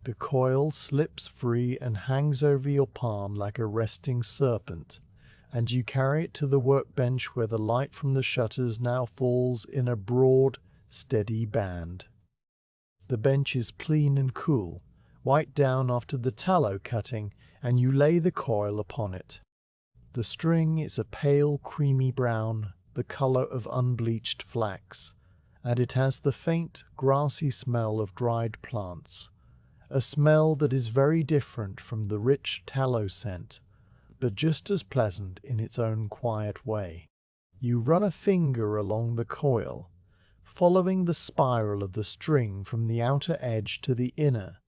The coil slips free and hangs over your palm like a resting serpent, and you carry it to the workbench where the light from the shutters now falls in a broad, steady band. The bench is clean and cool, wiped down after the tallow cutting, and you lay the coil upon it. The string is a pale creamy brown, the color of unbleached flax, and it has the faint grassy smell of dried plants, a smell that is very different from the rich tallow scent, but just as pleasant in its own quiet way. You run a finger along the coil, following the spiral of the string from the outer edge to the inner,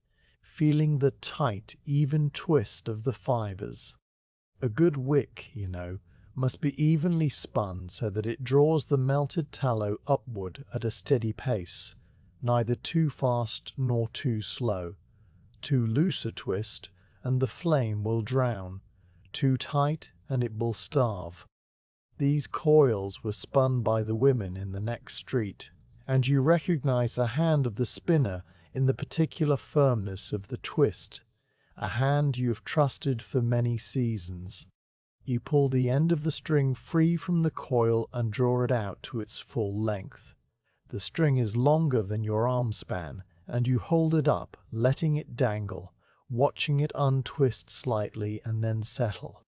feeling the tight, even twist of the fibers. A good wick, you know, must be evenly spun so that it draws the melted tallow upward at a steady pace, neither too fast nor too slow. Too loose a twist, and the flame will drown. Too tight, and it will starve. These coils were spun by the women in the next street, and you recognize the hand of the spinner in the particular firmness of the twist, a hand you have trusted for many seasons. You pull the end of the string free from the coil and draw it out to its full length. The string is longer than your arm span, and you hold it up, letting it dangle, watching it untwist slightly and then settle.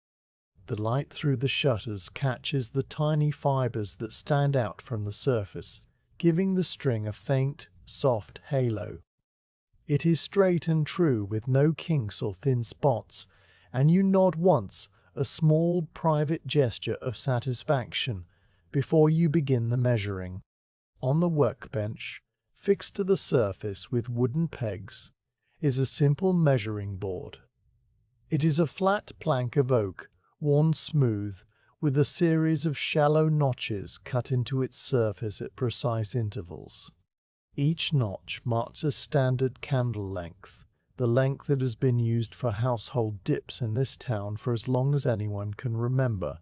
The light through the shutters catches the tiny fibers that stand out from the surface, giving the string a faint, soft halo. It is straight and true, with no kinks or thin spots, and you nod once, a small private gesture of satisfaction, before you begin the measuring. On the workbench, fixed to the surface with wooden pegs, is a simple measuring board. It is a flat plank of oak, worn smooth, with a series of shallow notches cut into its surface at precise intervals. Each notch marks a standard candle length, the length that has been used for household dips in this town for as long as anyone can remember.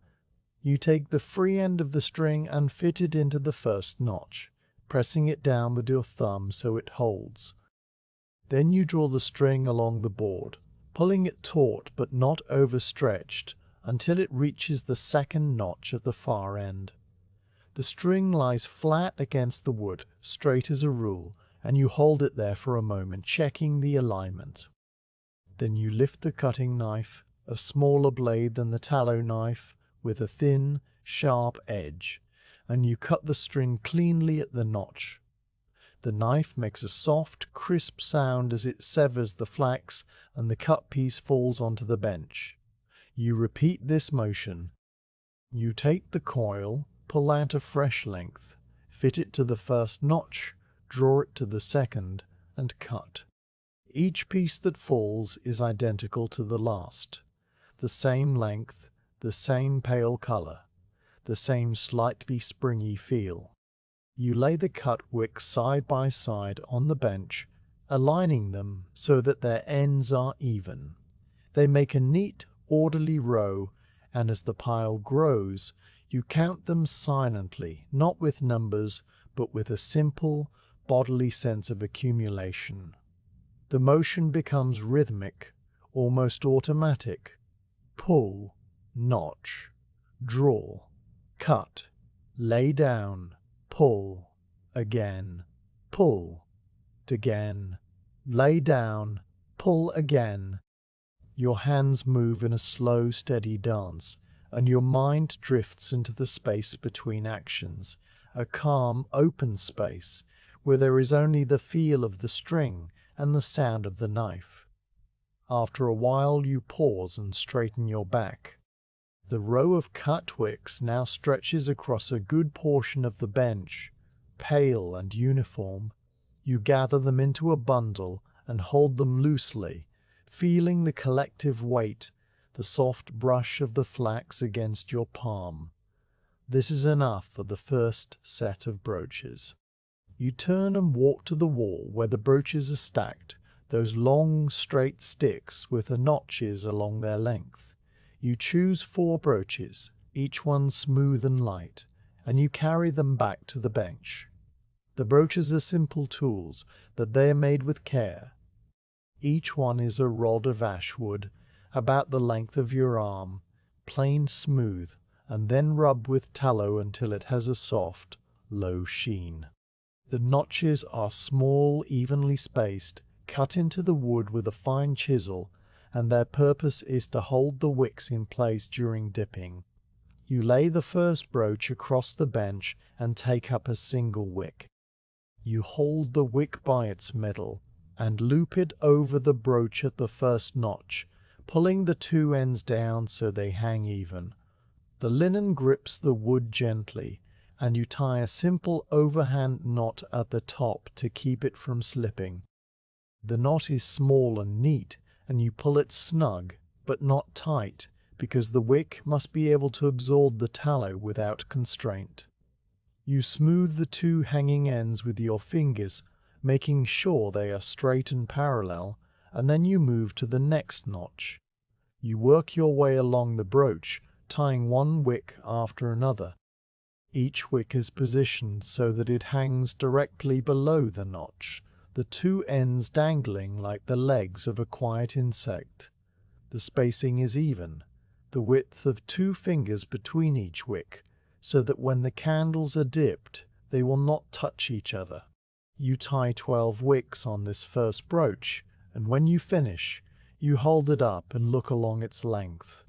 You take the free end of the string and fit it into the first notch, pressing it down with your thumb so it holds. Then you draw the string along the board, pulling it taut but not overstretched, until it reaches the second notch at the far end. The string lies flat against the wood, straight as a rule, and you hold it there for a moment, checking the alignment. Then you lift the cutting knife, a smaller blade than the tallow knife, with a thin, sharp edge, and you cut the string cleanly at the notch. The knife makes a soft, crisp sound as it severs the flax, and the cut piece falls onto the bench. You repeat this motion. You take the coil, pull out a fresh length, fit it to the first notch, draw it to the second, and cut. Each piece that falls is identical to the last. The same length, the same pale color, the same slightly springy feel. You lay the cut wicks side by side on the bench, aligning them so that their ends are even. They make a neat, orderly row, and as the pile grows, you count them silently, not with numbers, but with a simple, bodily sense of accumulation. The motion becomes rhythmic, almost automatic. Pull, notch, draw, cut, lay down, pull, again, pull, again, lay down, pull again. Your hands move in a slow, steady dance, and your mind drifts into the space between actions, a calm, open space, where there is only the feel of the string and the sound of the knife. After a while you pause and straighten your back. The row of cut wicks now stretches across a good portion of the bench, pale and uniform. You gather them into a bundle and hold them loosely, feeling the collective weight, the soft brush of the flax against your palm. This is enough for the first set of brooches. You turn and walk to the wall where the brooches are stacked, those long straight sticks with the notches along their length. You choose 4 brooches, each one smooth and light, and you carry them back to the bench. The brooches are simple tools, but they are made with care. Each one is a rod of ash wood, about the length of your arm, plain smooth, and then rubbed with tallow until it has a soft, low sheen. The notches are small, evenly spaced, cut into the wood with a fine chisel, and their purpose is to hold the wicks in place during dipping. You lay the first brooch across the bench and take up a single wick. You hold the wick by its middle and loop it over the brooch at the first notch, pulling the 2 ends down so they hang even. The linen grips the wood gently, and you tie a simple overhand knot at the top to keep it from slipping. The knot is small and neat, and you pull it snug, but not tight, because the wick must be able to absorb the tallow without constraint. You smooth the 2 hanging ends with your fingers, making sure they are straight and parallel, and then you move to the next notch. You work your way along the brooch, tying one wick after another. Each wick is positioned so that it hangs directly below the notch, the 2 ends dangling like the legs of a quiet insect. The spacing is even, the width of 2 fingers between each wick, so that when the candles are dipped, they will not touch each other. You tie 12 wicks on this first brooch, and when you finish, you hold it up and look along its length.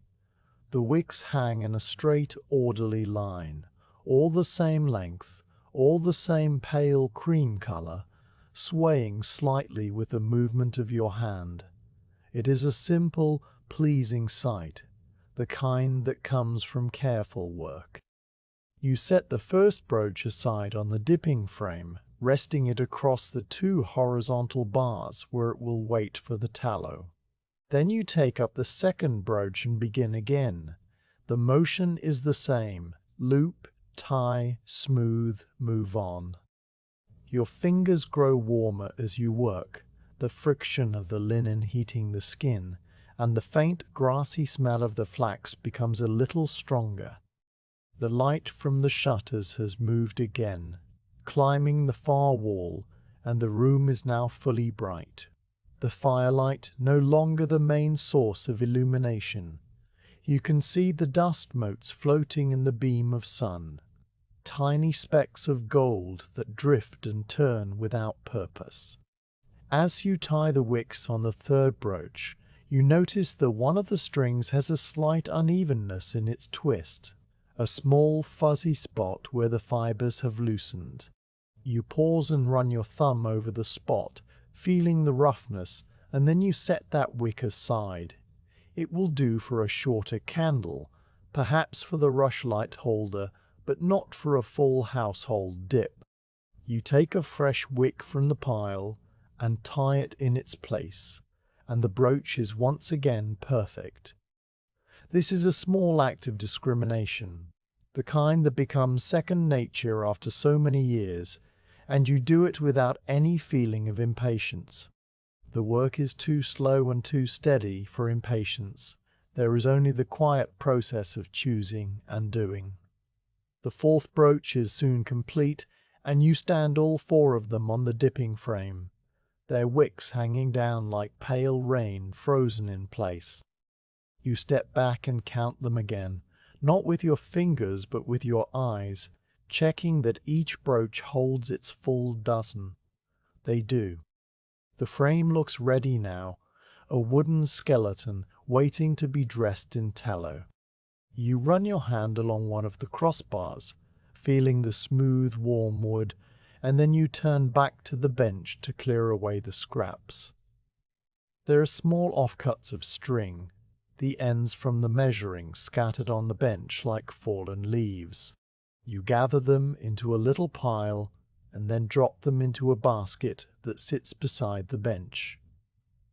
The wicks hang in a straight, orderly line, all the same length, all the same pale cream color, swaying slightly with the movement of your hand. It is a simple, pleasing sight, the kind that comes from careful work. You set the first brooch aside on the dipping frame, resting it across the 2 horizontal bars where it will wait for the tallow. Then you take up the second brooch and begin again. The motion is the same: loop, tie, smooth, move on. Your fingers grow warmer as you work, the friction of the linen heating the skin, and the faint grassy smell of the flax becomes a little stronger. The light from the shutters has moved again, climbing the far wall, and the room is now fully bright. The firelight no longer the main source of illumination. You can see the dust motes floating in the beam of sun, tiny specks of gold that drift and turn without purpose. As you tie the wicks on the third brooch, you notice that one of the strings has a slight unevenness in its twist, a small fuzzy spot where the fibers have loosened. You pause and run your thumb over the spot, feeling the roughness, and then you set that wick aside. It will do for a shorter candle, perhaps for the rushlight holder, but not for a full household dip. You take a fresh wick from the pile and tie it in its place, and the brooch is once again perfect. This is a small act of discrimination, the kind that becomes second nature after so many years, and you do it without any feeling of impatience. The work is too slow and too steady for impatience. There is only the quiet process of choosing and doing. The fourth brooch is soon complete, and you stand all 4 of them on the dipping frame, their wicks hanging down like pale rain frozen in place. You step back and count them again, not with your fingers but with your eyes, checking that each brooch holds its full dozen. They do. The frame looks ready now, a wooden skeleton waiting to be dressed in tallow. You run your hand along one of the crossbars, feeling the smooth, warm wood, and then you turn back to the bench to clear away the scraps. There are small offcuts of string, the ends from the measuring scattered on the bench like fallen leaves. You gather them into a little pile and then drop them into a basket that sits beside the bench.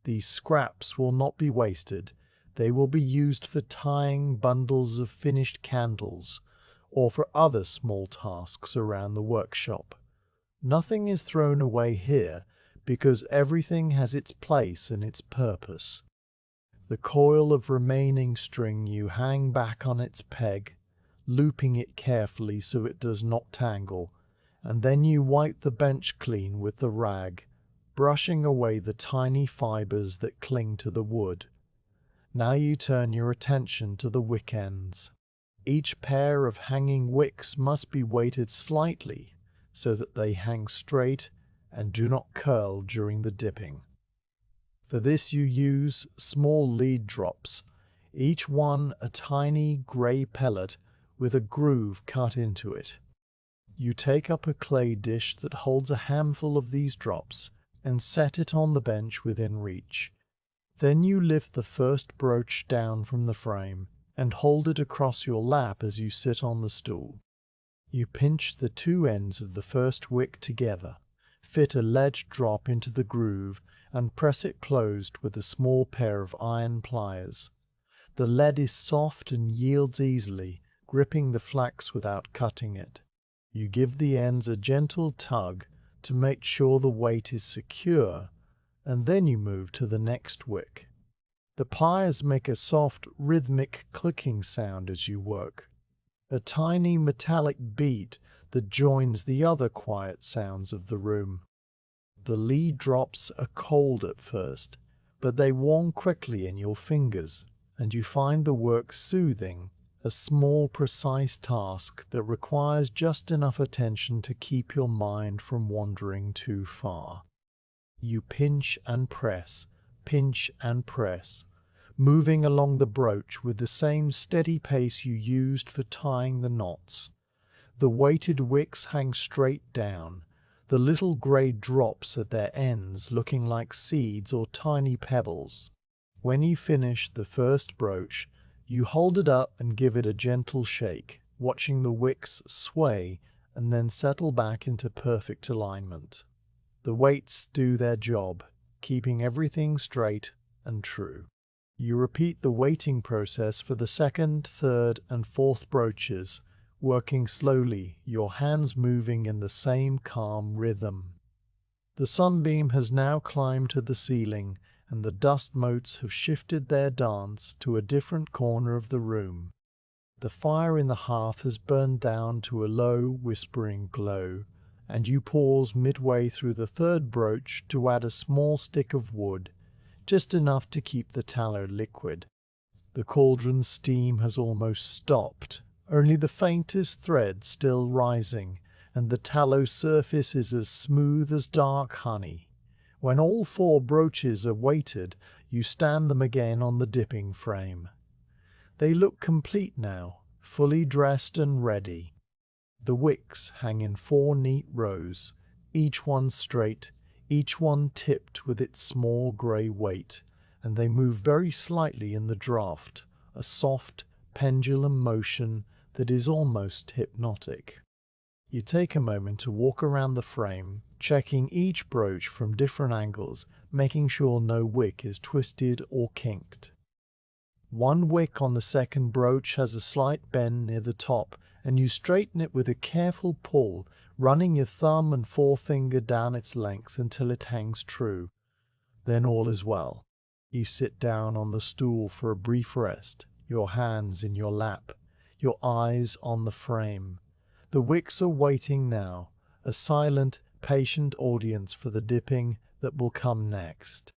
These scraps will not be wasted. They will be used for tying bundles of finished candles, or for other small tasks around the workshop. Nothing is thrown away here because everything has its place and its purpose. The coil of remaining string you hang back on its peg, looping it carefully so it does not tangle, and then you wipe the bench clean with the rag, brushing away the tiny fibers that cling to the wood. Now you turn your attention to the wick ends. Each pair of hanging wicks must be weighted slightly so that they hang straight and do not curl during the dipping. For this you use small lead drops, each one a tiny grey pellet with a groove cut into it. You take up a clay dish that holds a handful of these drops and set it on the bench within reach. Then you lift the first brooch down from the frame and hold it across your lap as you sit on the stool. You pinch the two ends of the first wick together, fit a lead drop into the groove, and press it closed with a small pair of iron pliers. The lead is soft and yields easily, gripping the flax without cutting it. You give the ends a gentle tug to make sure the weight is secure, and then you move to the next wick. The pliers make a soft, rhythmic clicking sound as you work, a tiny metallic beat that joins the other quiet sounds of the room. The lead drops are cold at first, but they warm quickly in your fingers, and you find the work soothing, a small, precise task that requires just enough attention to keep your mind from wandering too far. You pinch and press, moving along the brooch with the same steady pace you used for tying the knots. The weighted wicks hang straight down, the little grey drops at their ends looking like seeds or tiny pebbles. When you finish the first brooch, you hold it up and give it a gentle shake, watching the wicks sway and then settle back into perfect alignment. The weights do their job, keeping everything straight and true. You repeat the weighting process for the second, third, and fourth brooches, working slowly, your hands moving in the same calm rhythm. The sunbeam has now climbed to the ceiling, and the dust motes have shifted their dance to a different corner of the room. The fire in the hearth has burned down to a low, whispering glow, and you pause midway through the third brooch to add a small stick of wood, just enough to keep the tallow liquid. The cauldron's steam has almost stopped, only the faintest thread still rising, and the tallow surface is as smooth as dark honey. When all four brooches are weighted, you stand them again on the dipping frame. They look complete now, fully dressed and ready. The wicks hang in 4 neat rows, each one straight, each one tipped with its small grey weight, and they move very slightly in the draught, a soft, pendulum motion that is almost hypnotic. You take a moment to walk around the frame, checking each brooch from different angles, making sure no wick is twisted or kinked. One wick on the second brooch has a slight bend near the top, and you straighten it with a careful pull, running your thumb and forefinger down its length until it hangs true. Then all is well. You sit down on the stool for a brief rest, your hands in your lap, your eyes on the frame. The wicks are waiting now, a silent, patient audience for the dipping that will come next.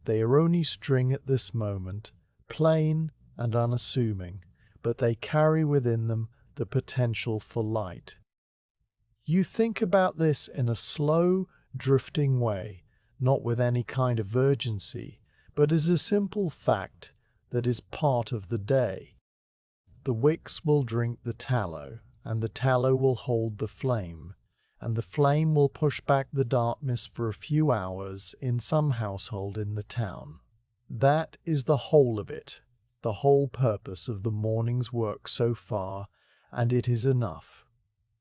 They are only string at this moment, plain and unassuming, but they carry within them the potential for light. You think about this in a slow, drifting way, not with any kind of urgency, but as a simple fact that is part of the day. The wicks will drink the tallow, and the tallow will hold the flame, and the flame will push back the darkness for a few hours in some household in the town. That is the whole of it, the whole purpose of the morning's work so far, and it is enough.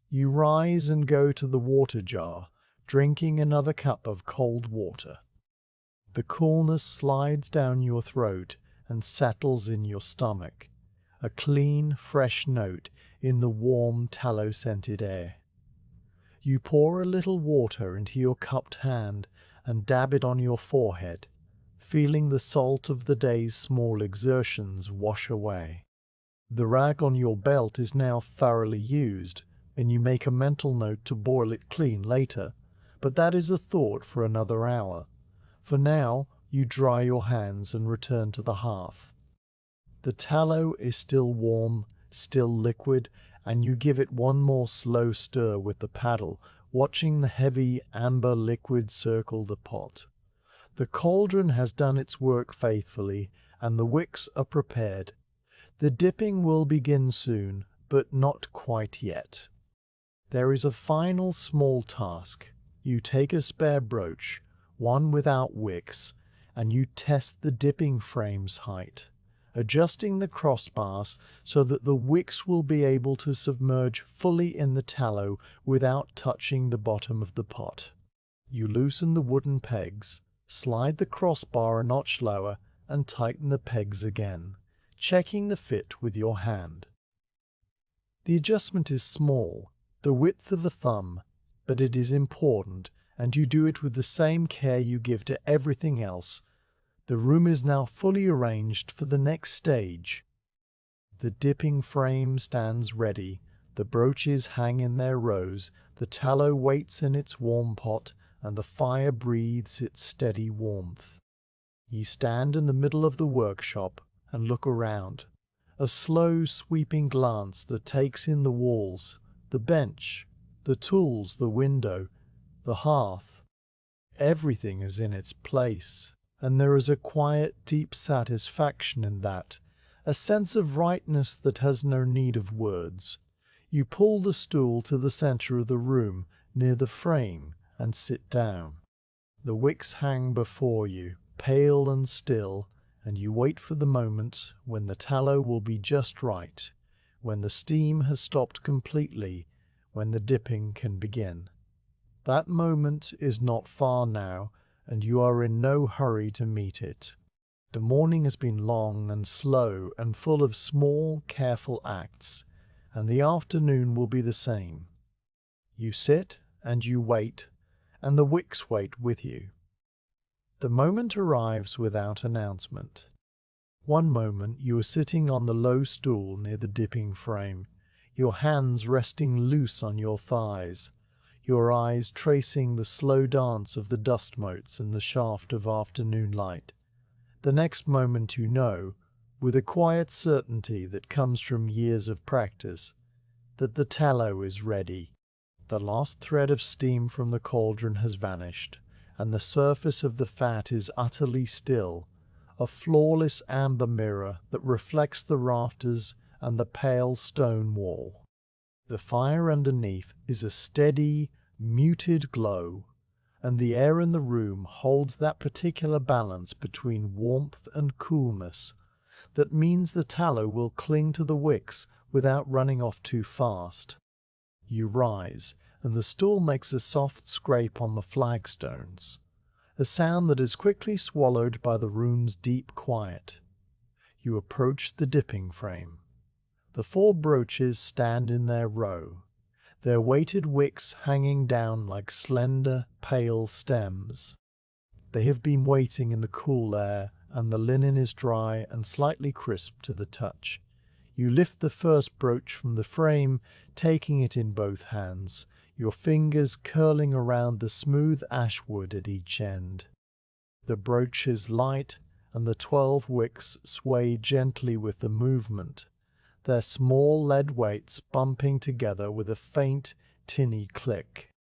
You rise and go to the water jar, drinking another cup of cold water. The coolness slides down your throat and settles in your stomach. A clean, fresh note in the warm tallow-scented air. You pour a little water into your cupped hand and dab it on your forehead, feeling the salt of the day's small exertions wash away. The rag on your belt is now thoroughly used, and you make a mental note to boil it clean later, but that is a thought for another hour. For now, you dry your hands and return to the hearth. The tallow is still warm, still liquid, and you give it one more slow stir with the paddle, watching the heavy amber liquid circle the pot. The cauldron has done its work faithfully, and the wicks are prepared. The dipping will begin soon, but not quite yet. There is a final small task. You take a spare brooch, one without wicks, and you test the dipping frame's height, adjusting the crossbars so that the wicks will be able to submerge fully in the tallow without touching the bottom of the pot. You loosen the wooden pegs, slide the crossbar a notch lower, and tighten the pegs again, checking the fit with your hand. The adjustment is small, the width of a thumb, but it is important, and you do it with the same care you give to everything else. The room is now fully arranged for the next stage. The dipping frame stands ready, the brooches hang in their rows, the tallow waits in its warm pot, and the fire breathes its steady warmth. Ye stand in the middle of the workshop and look around, a slow sweeping glance that takes in the walls, the bench, the tools, the window, the hearth. Everything is in its place, and there is a quiet, deep satisfaction in that, a sense of rightness that has no need of words. You pull the stool to the center of the room, near the frame, and sit down. The wicks hang before you, pale and still, and you wait for the moment when the tallow will be just right, when the steam has stopped completely, when the dipping can begin. That moment is not far now, and you are in no hurry to meet it. The morning has been long and slow and full of small, careful acts, and the afternoon will be the same. You sit and you wait, and the wicks wait with you. The moment arrives without announcement. One moment you are sitting on the low stool near the dipping frame, your hands resting loose on your thighs, your eyes tracing the slow dance of the dust motes in the shaft of afternoon light. The next moment you know, with a quiet certainty that comes from years of practice, that the tallow is ready. The last thread of steam from the cauldron has vanished, and the surface of the fat is utterly still, a flawless amber mirror that reflects the rafters and the pale stone wall. The fire underneath is a steady, muted glow, and the air in the room holds that particular balance between warmth and coolness that means the tallow will cling to the wicks without running off too fast. You rise, and the stool makes a soft scrape on the flagstones, a sound that is quickly swallowed by the room's deep quiet. You approach the dipping frame. The 4 brooches stand in their row, their weighted wicks hanging down like slender, pale stems. They have been waiting in the cool air, and the linen is dry and slightly crisp to the touch. You lift the first brooch from the frame, taking it in both hands, your fingers curling around the smooth ash wood at each end. The brooch is light, and the 12 wicks sway gently with the movement, their small lead weights bumping together with a faint, tinny click.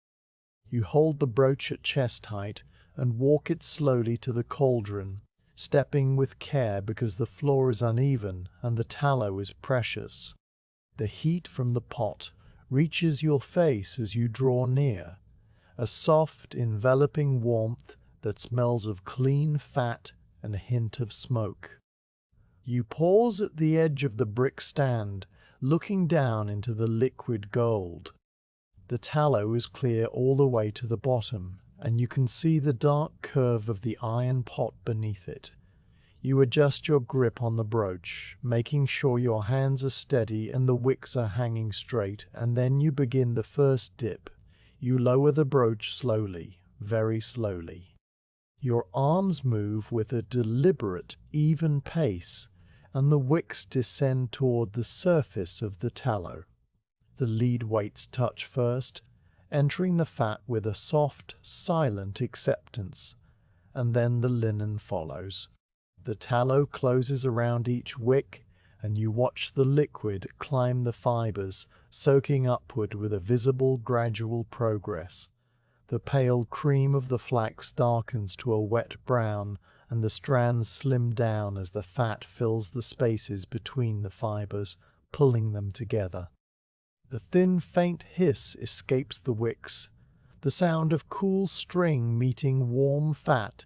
You hold the brooch at chest height and walk it slowly to the cauldron, stepping with care because the floor is uneven and the tallow is precious. The heat from the pot reaches your face as you draw near, a soft, enveloping warmth that smells of clean fat and a hint of smoke. You pause at the edge of the brick stand, looking down into the liquid gold. The tallow is clear all the way to the bottom, and you can see the dark curve of the iron pot beneath it. You adjust your grip on the brooch, making sure your hands are steady and the wicks are hanging straight, and then you begin the first dip. You lower the brooch slowly, very slowly. Your arms move with a deliberate, even pace, and the wicks descend toward the surface of the tallow. The lead weights touch first, entering the fat with a soft, silent acceptance, and then the linen follows. The tallow closes around each wick, and you watch the liquid climb the fibers, soaking upward with a visible, gradual progress. The pale cream of the flax darkens to a wet brown, and the strands slim down as the fat fills the spaces between the fibers, pulling them together. The thin, faint hiss escapes the wicks, the sound of cool string meeting warm fat,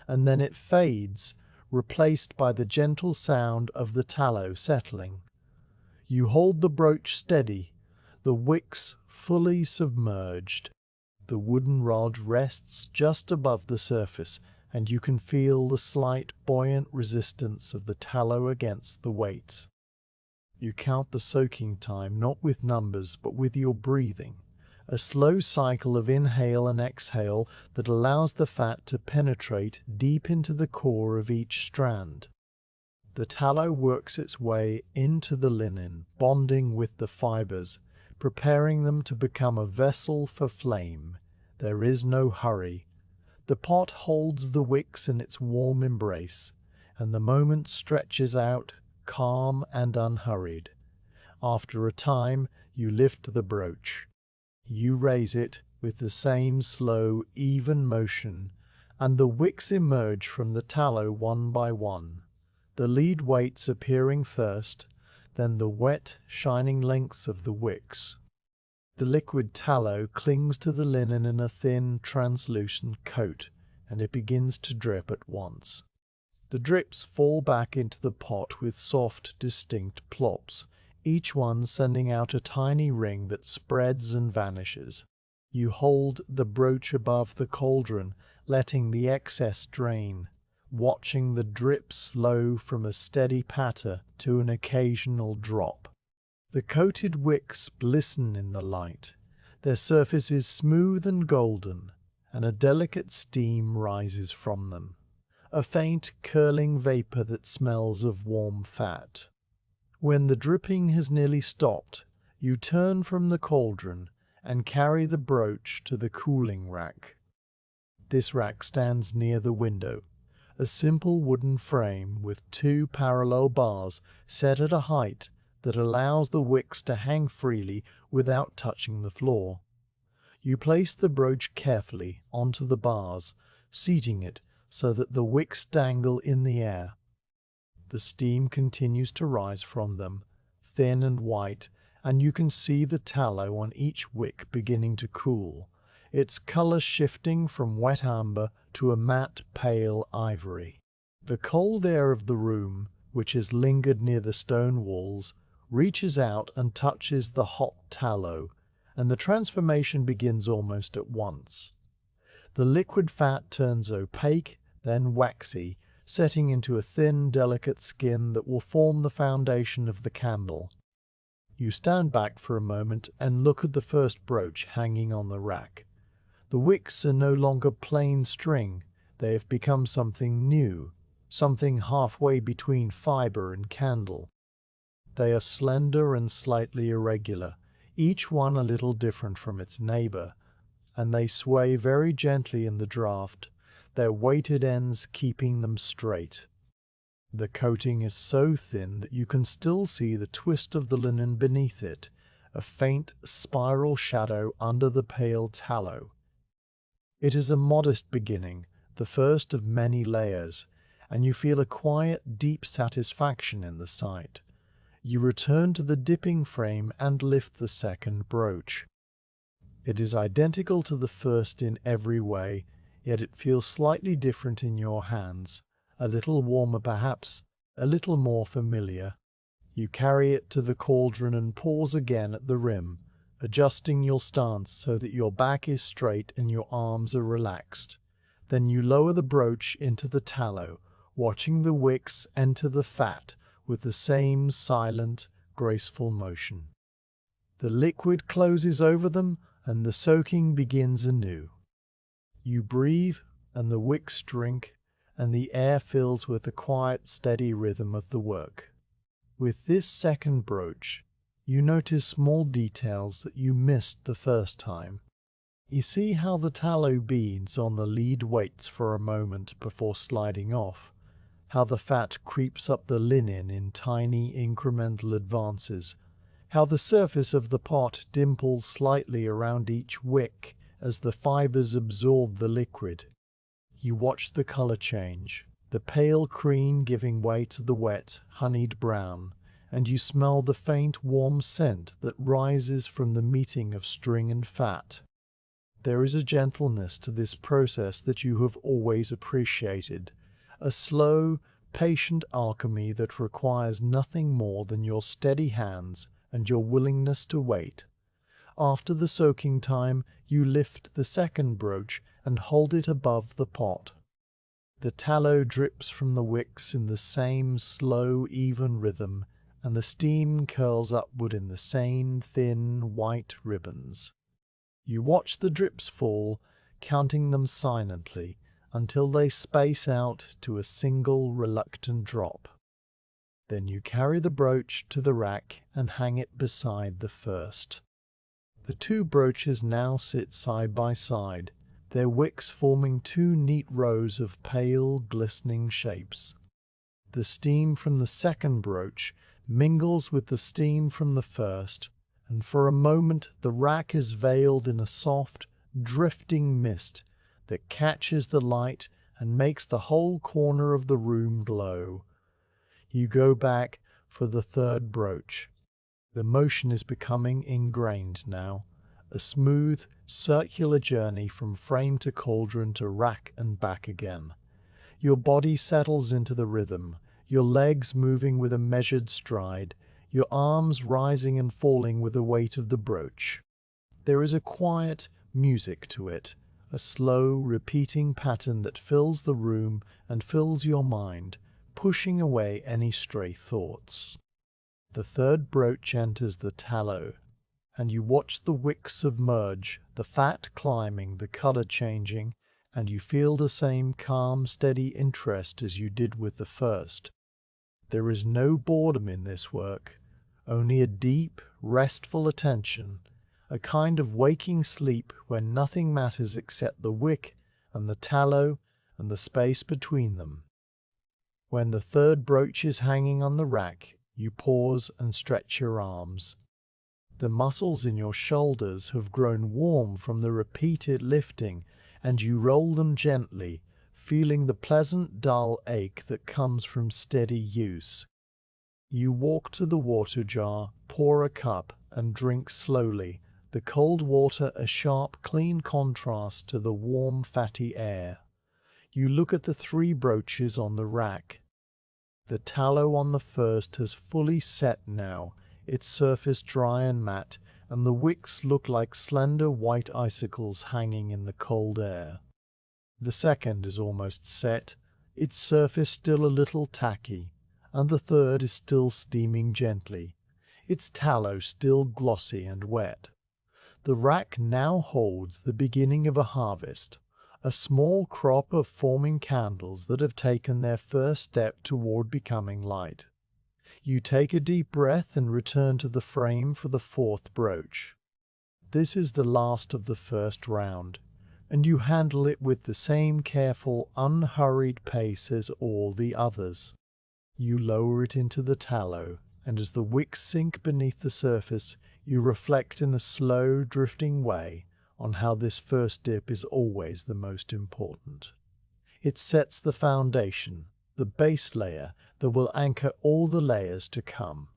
and then it fades, replaced by the gentle sound of the tallow settling. You hold the brooch steady, the wicks fully submerged. The wooden rod rests just above the surface, and you can feel the slight buoyant resistance of the tallow against the weights. You count the soaking time not with numbers but with your breathing, a slow cycle of inhale and exhale that allows the fat to penetrate deep into the core of each strand. The tallow works its way into the linen, bonding with the fibers, preparing them to become a vessel for flame. There is no hurry. The pot holds the wicks in its warm embrace, and the moment stretches out, calm and unhurried. After a time, you lift the brooch. You raise it with the same slow, even motion, and the wicks emerge from the tallow one by one, the lead weights appearing first, then the wet, shining lengths of the wicks. The liquid tallow clings to the linen in a thin, translucent coat, and it begins to drip at once. The drips fall back into the pot with soft, distinct plops, each one sending out a tiny ring that spreads and vanishes. You hold the brooch above the cauldron, letting the excess drain, watching the drip slow from a steady patter to an occasional drop. The coated wicks glisten in the light. Their surface is smooth and golden, and a delicate steam rises from them, a faint curling vapor that smells of warm fat. When the dripping has nearly stopped, you turn from the cauldron and carry the brooch to the cooling rack. This rack stands near the window, a simple wooden frame with two parallel bars set at a height that allows the wicks to hang freely without touching the floor. You place the brooch carefully onto the bars, seating it so that the wicks dangle in the air. The steam continues to rise from them, thin and white, and you can see the tallow on each wick beginning to cool, its color shifting from wet amber to a matte pale ivory. The cold air of the room, which has lingered near the stone walls, reaches out and touches the hot tallow, and the transformation begins almost at once. The liquid fat turns opaque, then waxy, setting into a thin, delicate skin that will form the foundation of the candle. You stand back for a moment and look at the first brooch hanging on the rack. The wicks are no longer plain string. They have become something new, something halfway between fiber and candle. They are slender and slightly irregular, each one a little different from its neighbor, and they sway very gently in the draft, their weighted ends keeping them straight. The coating is so thin that you can still see the twist of the linen beneath it, a faint spiral shadow under the pale tallow. It is a modest beginning, the first of many layers, and you feel a quiet, deep satisfaction in the sight. You return to the dipping frame and lift the second brooch. It is identical to the first in every way, yet it feels slightly different in your hands, a little warmer perhaps, a little more familiar. You carry it to the cauldron and pause again at the rim, adjusting your stance so that your back is straight and your arms are relaxed. Then you lower the brooch into the tallow, watching the wicks enter the fat with the same silent, graceful motion. The liquid closes over them and the soaking begins anew. You breathe and the wicks drink, and the air fills with the quiet, steady rhythm of the work. With this second broach, you notice small details that you missed the first time. You see how the tallow beads on the lead waits for a moment before sliding off, how the fat creeps up the linen in tiny incremental advances, how the surface of the pot dimples slightly around each wick as the fibers absorb the liquid. You watch the color change, the pale cream giving way to the wet, honeyed brown, and you smell the faint, warm scent that rises from the meeting of string and fat. There is a gentleness to this process that you have always appreciated, a slow, patient alchemy that requires nothing more than your steady hands and your willingness to wait. After the soaking time, you lift the second broach and hold it above the pot. The tallow drips from the wicks in the same slow, even rhythm, and the steam curls upward in the same thin, white ribbons. You watch the drips fall, counting them silently, until they space out to a single reluctant drop. Then you carry the brooch to the rack and hang it beside the first. The two brooches now sit side by side, their wicks forming two neat rows of pale, glistening shapes. The steam from the second brooch mingles with the steam from the first, and for a moment the rack is veiled in a soft, drifting mist that catches the light and makes the whole corner of the room glow. You go back for the third brooch. The motion is becoming ingrained now, a smooth, circular journey from frame to cauldron to rack and back again. Your body settles into the rhythm, your legs moving with a measured stride, your arms rising and falling with the weight of the brooch. There is a quiet music to it, a slow, repeating pattern that fills the room and fills your mind, pushing away any stray thoughts. The third brooch enters the tallow, and you watch the wick submerge, the fat climbing, the color changing, and you feel the same calm, steady interest as you did with the first. There is no boredom in this work, only a deep, restful attention, a kind of waking sleep where nothing matters except the wick and the tallow and the space between them. When the third brooch is hanging on the rack, you pause and stretch your arms. The muscles in your shoulders have grown warm from the repeated lifting, and you roll them gently, feeling the pleasant dull ache that comes from steady use. You walk to the water jar, pour a cup, and drink slowly, the cold water a sharp, clean contrast to the warm, fatty air. You look at the three brooches on the rack. The tallow on the first has fully set now, its surface dry and matte, and the wicks look like slender white icicles hanging in the cold air. The second is almost set, its surface still a little tacky, and the third is still steaming gently, its tallow still glossy and wet. The rack now holds the beginning of a harvest, a small crop of forming candles that have taken their first step toward becoming light. You take a deep breath and return to the frame for the fourth brooch. This is the last of the first round, and you handle it with the same careful, unhurried pace as all the others. You lower it into the tallow, and as the wicks sink beneath the surface, you reflect in a slow, drifting way on how this first dip is always the most important. It sets the foundation, the base layer that will anchor all the layers to come.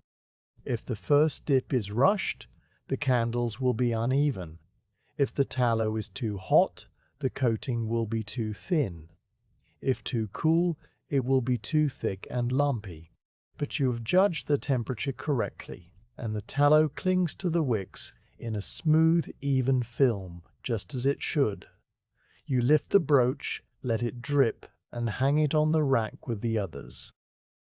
If the first dip is rushed, the candles will be uneven. If the tallow is too hot, the coating will be too thin. If too cool, it will be too thick and lumpy. But you have judged the temperature correctly, and the tallow clings to the wicks in a smooth, even film, just as it should. You lift the brooch, let it drip, and hang it on the rack with the others.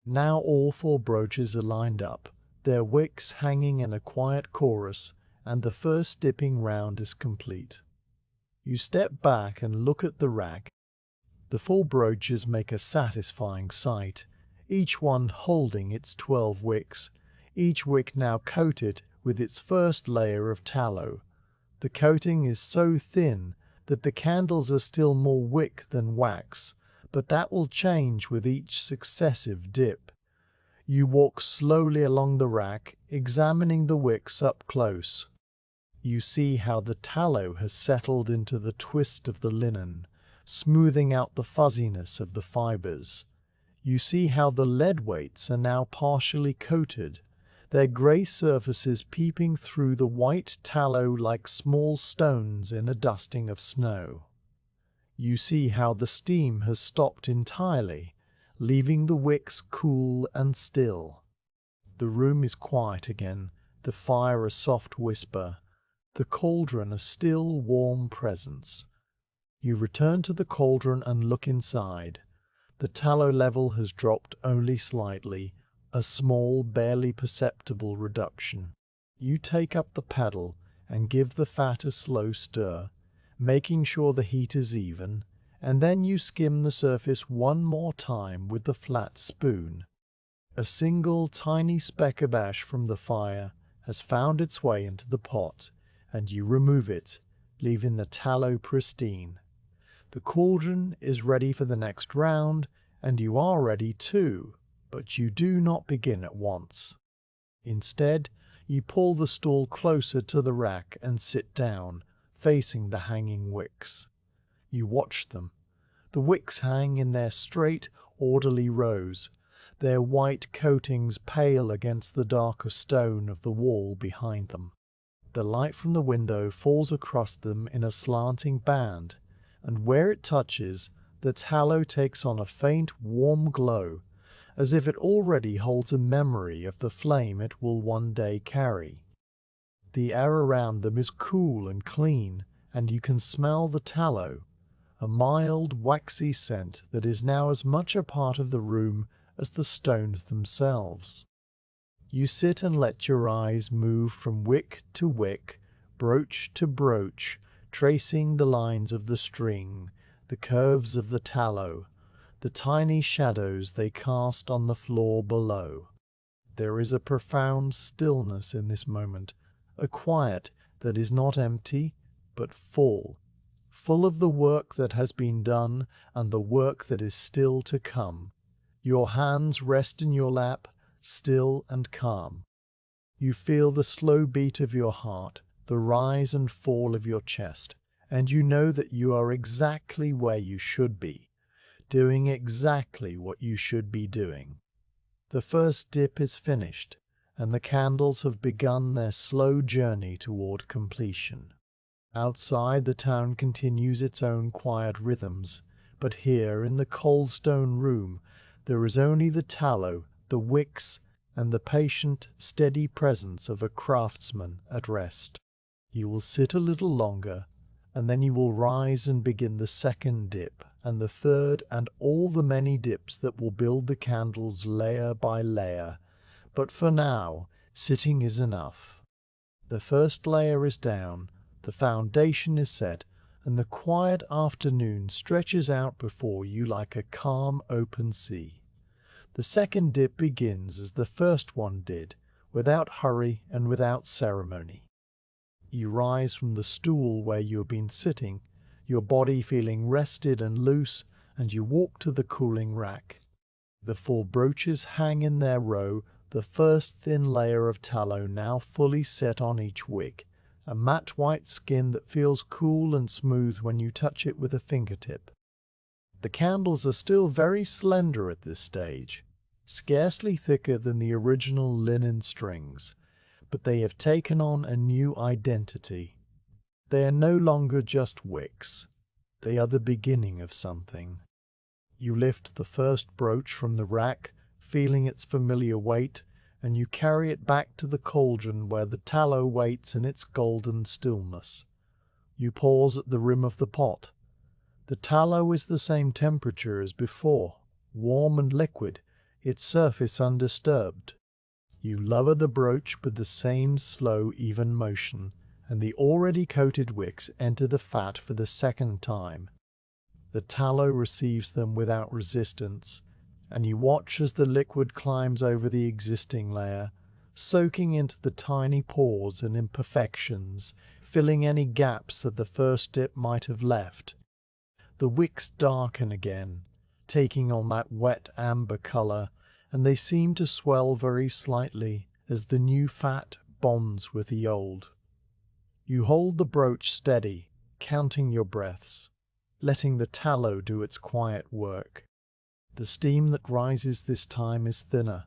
Now all 4 brooches are lined up, their wicks hanging in a quiet chorus, and the first dipping round is complete. You step back and look at the rack. The 4 brooches make a satisfying sight, each one holding its 12 wicks, each wick now coated with its first layer of tallow. The coating is so thin that the candles are still more wick than wax, but that will change with each successive dip. You walk slowly along the rack, examining the wicks up close. You see how the tallow has settled into the twist of the linen, smoothing out the fuzziness of the fibers. You see how the lead weights are now partially coated, their grey surfaces peeping through the white tallow like small stones in a dusting of snow. You see how the steam has stopped entirely, leaving the wicks cool and still. The room is quiet again, the fire a soft whisper, the cauldron a still, warm presence. You return to the cauldron and look inside. The tallow level has dropped only slightly, a small, barely perceptible reduction. You take up the paddle and give the fat a slow stir, making sure the heat is even, and then you skim the surface one more time with the flat spoon. A single tiny speck of ash from the fire has found its way into the pot, and you remove it, leaving the tallow pristine. The cauldron is ready for the next round, and you are ready too, but you do not begin at once. Instead, you pull the stool closer to the rack and sit down, facing the hanging wicks. You watch them. The wicks hang in their straight, orderly rows, their white coatings pale against the darker stone of the wall behind them. The light from the window falls across them in a slanting band, and where it touches, the tallow takes on a faint, warm glow, as if it already holds a memory of the flame it will one day carry. The air around them is cool and clean, and you can smell the tallow, a mild, waxy scent that is now as much a part of the room as the stones themselves. You sit and let your eyes move from wick to wick, brooch to brooch, tracing the lines of the string, the curves of the tallow, the tiny shadows they cast on the floor below. There is a profound stillness in this moment, a quiet that is not empty, but full of the work that has been done and the work that is still to come. Your hands rest in your lap, still and calm. You feel the slow beat of your heart, the rise and fall of your chest, and you know that you are exactly where you should be, doing exactly what you should be doing. The first dip is finished, and the candles have begun their slow journey toward completion. Outside, the town continues its own quiet rhythms, but here in the cold stone room there is only the tallow, the wicks, and the patient, steady presence of a craftsman at rest. You will sit a little longer, and then you will rise and begin the second dip, and the third, and all the many dips that will build the candles layer by layer. But for now, sitting is enough. The first layer is down, the foundation is set, and the quiet afternoon stretches out before you like a calm open sea. The second dip begins as the first one did, without hurry and without ceremony. You rise from the stool where you have been sitting, your body feeling rested and loose, and you walk to the cooling rack. The 4 brooches hang in their row, the first thin layer of tallow now fully set on each wick, a matte white skin that feels cool and smooth when you touch it with a fingertip. The candles are still very slender at this stage, scarcely thicker than the original linen strings, but they have taken on a new identity. They are no longer just wicks. They are the beginning of something. You lift the first brooch from the rack, feeling its familiar weight, and you carry it back to the cauldron where the tallow waits in its golden stillness. You pause at the rim of the pot. The tallow is the same temperature as before, warm and liquid, its surface undisturbed. You lower the broach with the same slow, even motion, and the already coated wicks enter the fat for the second time. The tallow receives them without resistance, and you watch as the liquid climbs over the existing layer, soaking into the tiny pores and imperfections, filling any gaps that the first dip might have left. The wicks darken again, taking on that wet amber color, and they seem to swell very slightly as the new fat bonds with the old. You hold the broach steady, counting your breaths, letting the tallow do its quiet work. The steam that rises this time is thinner,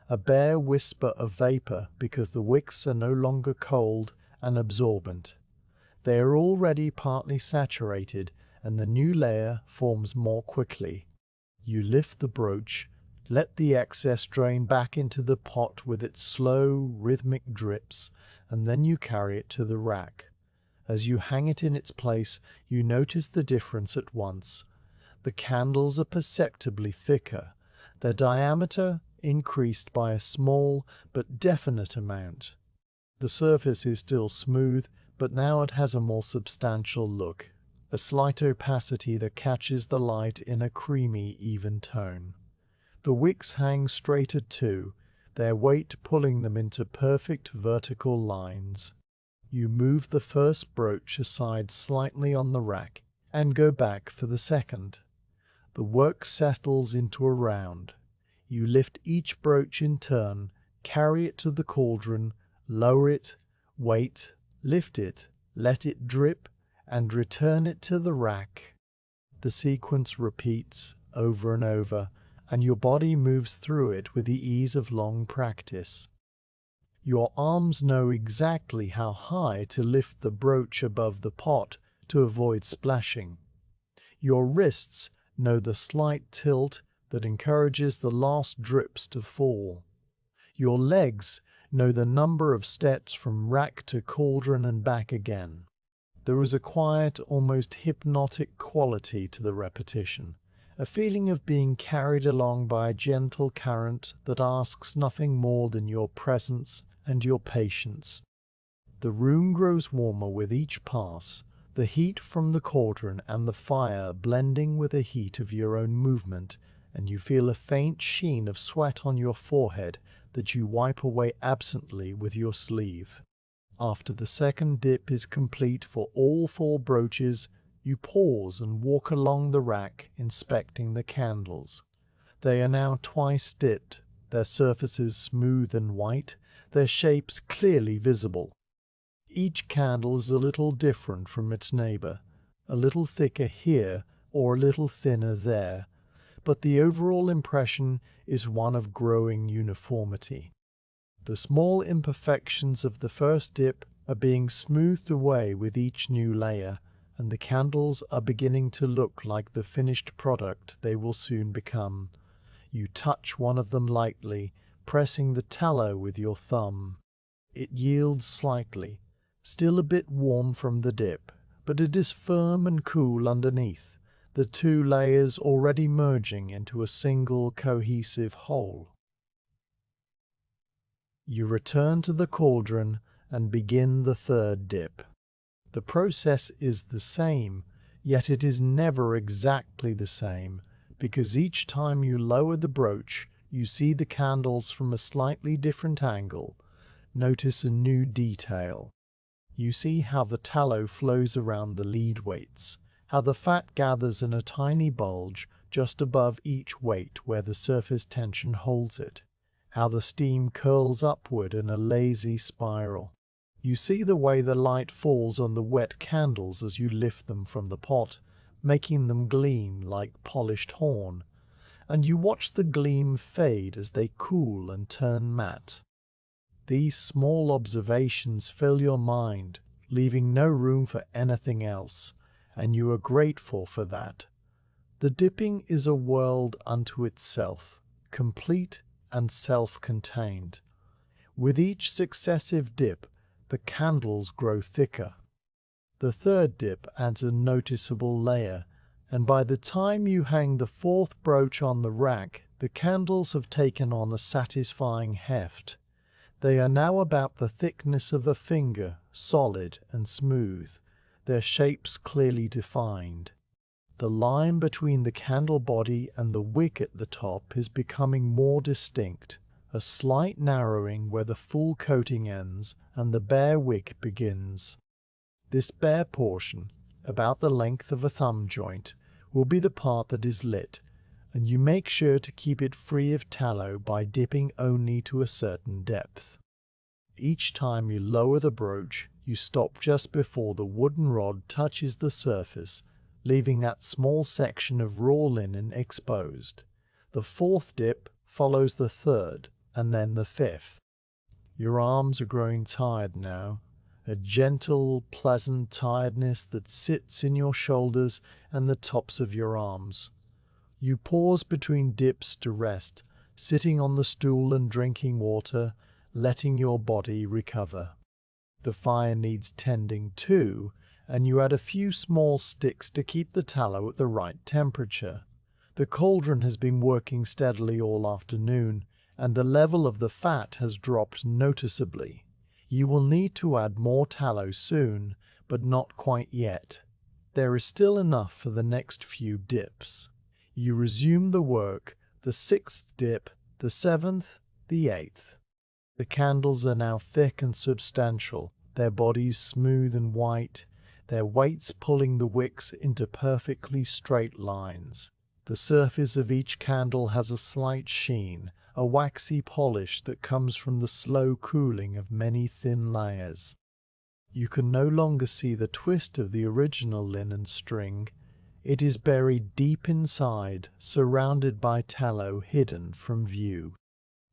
a bare whisper of vapor because the wicks are no longer cold and absorbent. They are already partly saturated, and the new layer forms more quickly. You lift the broach, let the excess drain back into the pot with its slow, rhythmic drips, and then you carry it to the rack. As you hang it in its place, you notice the difference at once. The candles are perceptibly thicker, their diameter increased by a small but definite amount. The surface is still smooth, but now it has a more substantial look, a slight opacity that catches the light in a creamy, even tone. The wicks hang straighter too, their weight pulling them into perfect vertical lines. You move the first broach aside slightly on the rack and go back for the second. The work settles into a round. You lift each broach in turn, carry it to the cauldron, lower it, wait, lift it, let it drip, and return it to the rack. The sequence repeats over and over, and your body moves through it with the ease of long practice. Your arms know exactly how high to lift the broach above the pot to avoid splashing. Your wrists know the slight tilt that encourages the last drips to fall. Your legs know the number of steps from rack to cauldron and back again. There is a quiet, almost hypnotic quality to the repetition, a feeling of being carried along by a gentle current that asks nothing more than your presence and your patience. The room grows warmer with each pass, the heat from the cauldron and the fire blending with the heat of your own movement, and you feel a faint sheen of sweat on your forehead that you wipe away absently with your sleeve. After the second dip is complete for all 4 broaches, you pause and walk along the rack, inspecting the candles. They are now twice dipped, their surfaces smooth and white, their shapes clearly visible. Each candle is a little different from its neighbor, a little thicker here or a little thinner there, but the overall impression is one of growing uniformity. The small imperfections of the first dip are being smoothed away with each new layer, and the candles are beginning to look like the finished product they will soon become. You touch one of them lightly, pressing the tallow with your thumb. It yields slightly, still a bit warm from the dip, but it is firm and cool underneath, the 2 layers already merging into a single cohesive whole. You return to the cauldron and begin the third dip. The process is the same, yet it is never exactly the same, because each time you lower the broach, you see the candles from a slightly different angle, notice a new detail. You see how the tallow flows around the lead weights, how the fat gathers in a tiny bulge just above each weight where the surface tension holds it, how the steam curls upward in a lazy spiral. You see the way the light falls on the wet candles as you lift them from the pot, making them gleam like polished horn, and you watch the gleam fade as they cool and turn matte. These small observations fill your mind, leaving no room for anything else, and you are grateful for that. The dipping is a world unto itself, complete and self-contained. With each successive dip, the candles grow thicker. The third dip adds a noticeable layer, and by the time you hang the fourth brooch on the rack, the candles have taken on a satisfying heft. They are now about the thickness of a finger, solid and smooth, their shapes clearly defined. The line between the candle body and the wick at the top is becoming more distinct, a slight narrowing where the full coating ends and the bare wick begins. This bare portion, about the length of a thumb joint, will be the part that is lit, and you make sure to keep it free of tallow by dipping only to a certain depth. Each time you lower the brooch, you stop just before the wooden rod touches the surface, leaving that small section of raw linen exposed. The fourth dip follows the third, and then the fifth. Your arms are growing tired now, a gentle, pleasant tiredness that sits in your shoulders and the tops of your arms. You pause between dips to rest, sitting on the stool and drinking water, letting your body recover. The fire needs tending too, and you add a few small sticks to keep the tallow at the right temperature. The cauldron has been working steadily all afternoon, and the level of the fat has dropped noticeably. You will need to add more tallow soon, but not quite yet. There is still enough for the next few dips. You resume the work, the sixth dip, the seventh, the eighth. The candles are now thick and substantial, their bodies smooth and white, their weights pulling the wicks into perfectly straight lines. The surface of each candle has a slight sheen, a waxy polish that comes from the slow cooling of many thin layers. You can no longer see the twist of the original linen string. It is buried deep inside, surrounded by tallow hidden from view.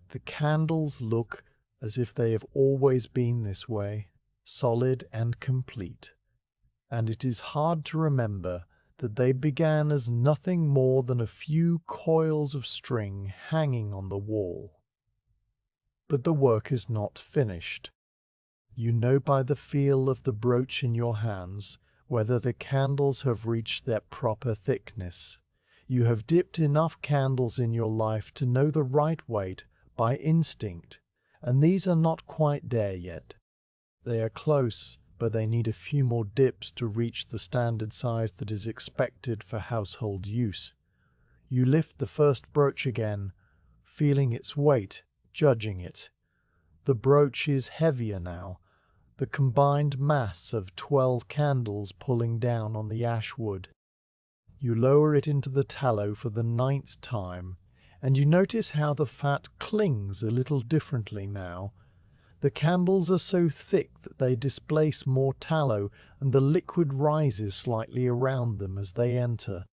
The candles look as if they have always been this way, solid and complete. And it is hard to remember that they began as nothing more than a few coils of string hanging on the wall. But the work is not finished. You know by the feel of the brooch in your hands whether the candles have reached their proper thickness. You have dipped enough candles in your life to know the right weight by instinct, and these are not quite there yet. They are close, but they need a few more dips to reach the standard size that is expected for household use. You lift the first brooch again, feeling its weight, judging it. The brooch is heavier now, the combined mass of 12 candles pulling down on the ash wood. You lower it into the tallow for the 9th time, and you notice how the fat clings a little differently now. The candles are so thick that they displace more tallow, and the liquid rises slightly around them as they enter.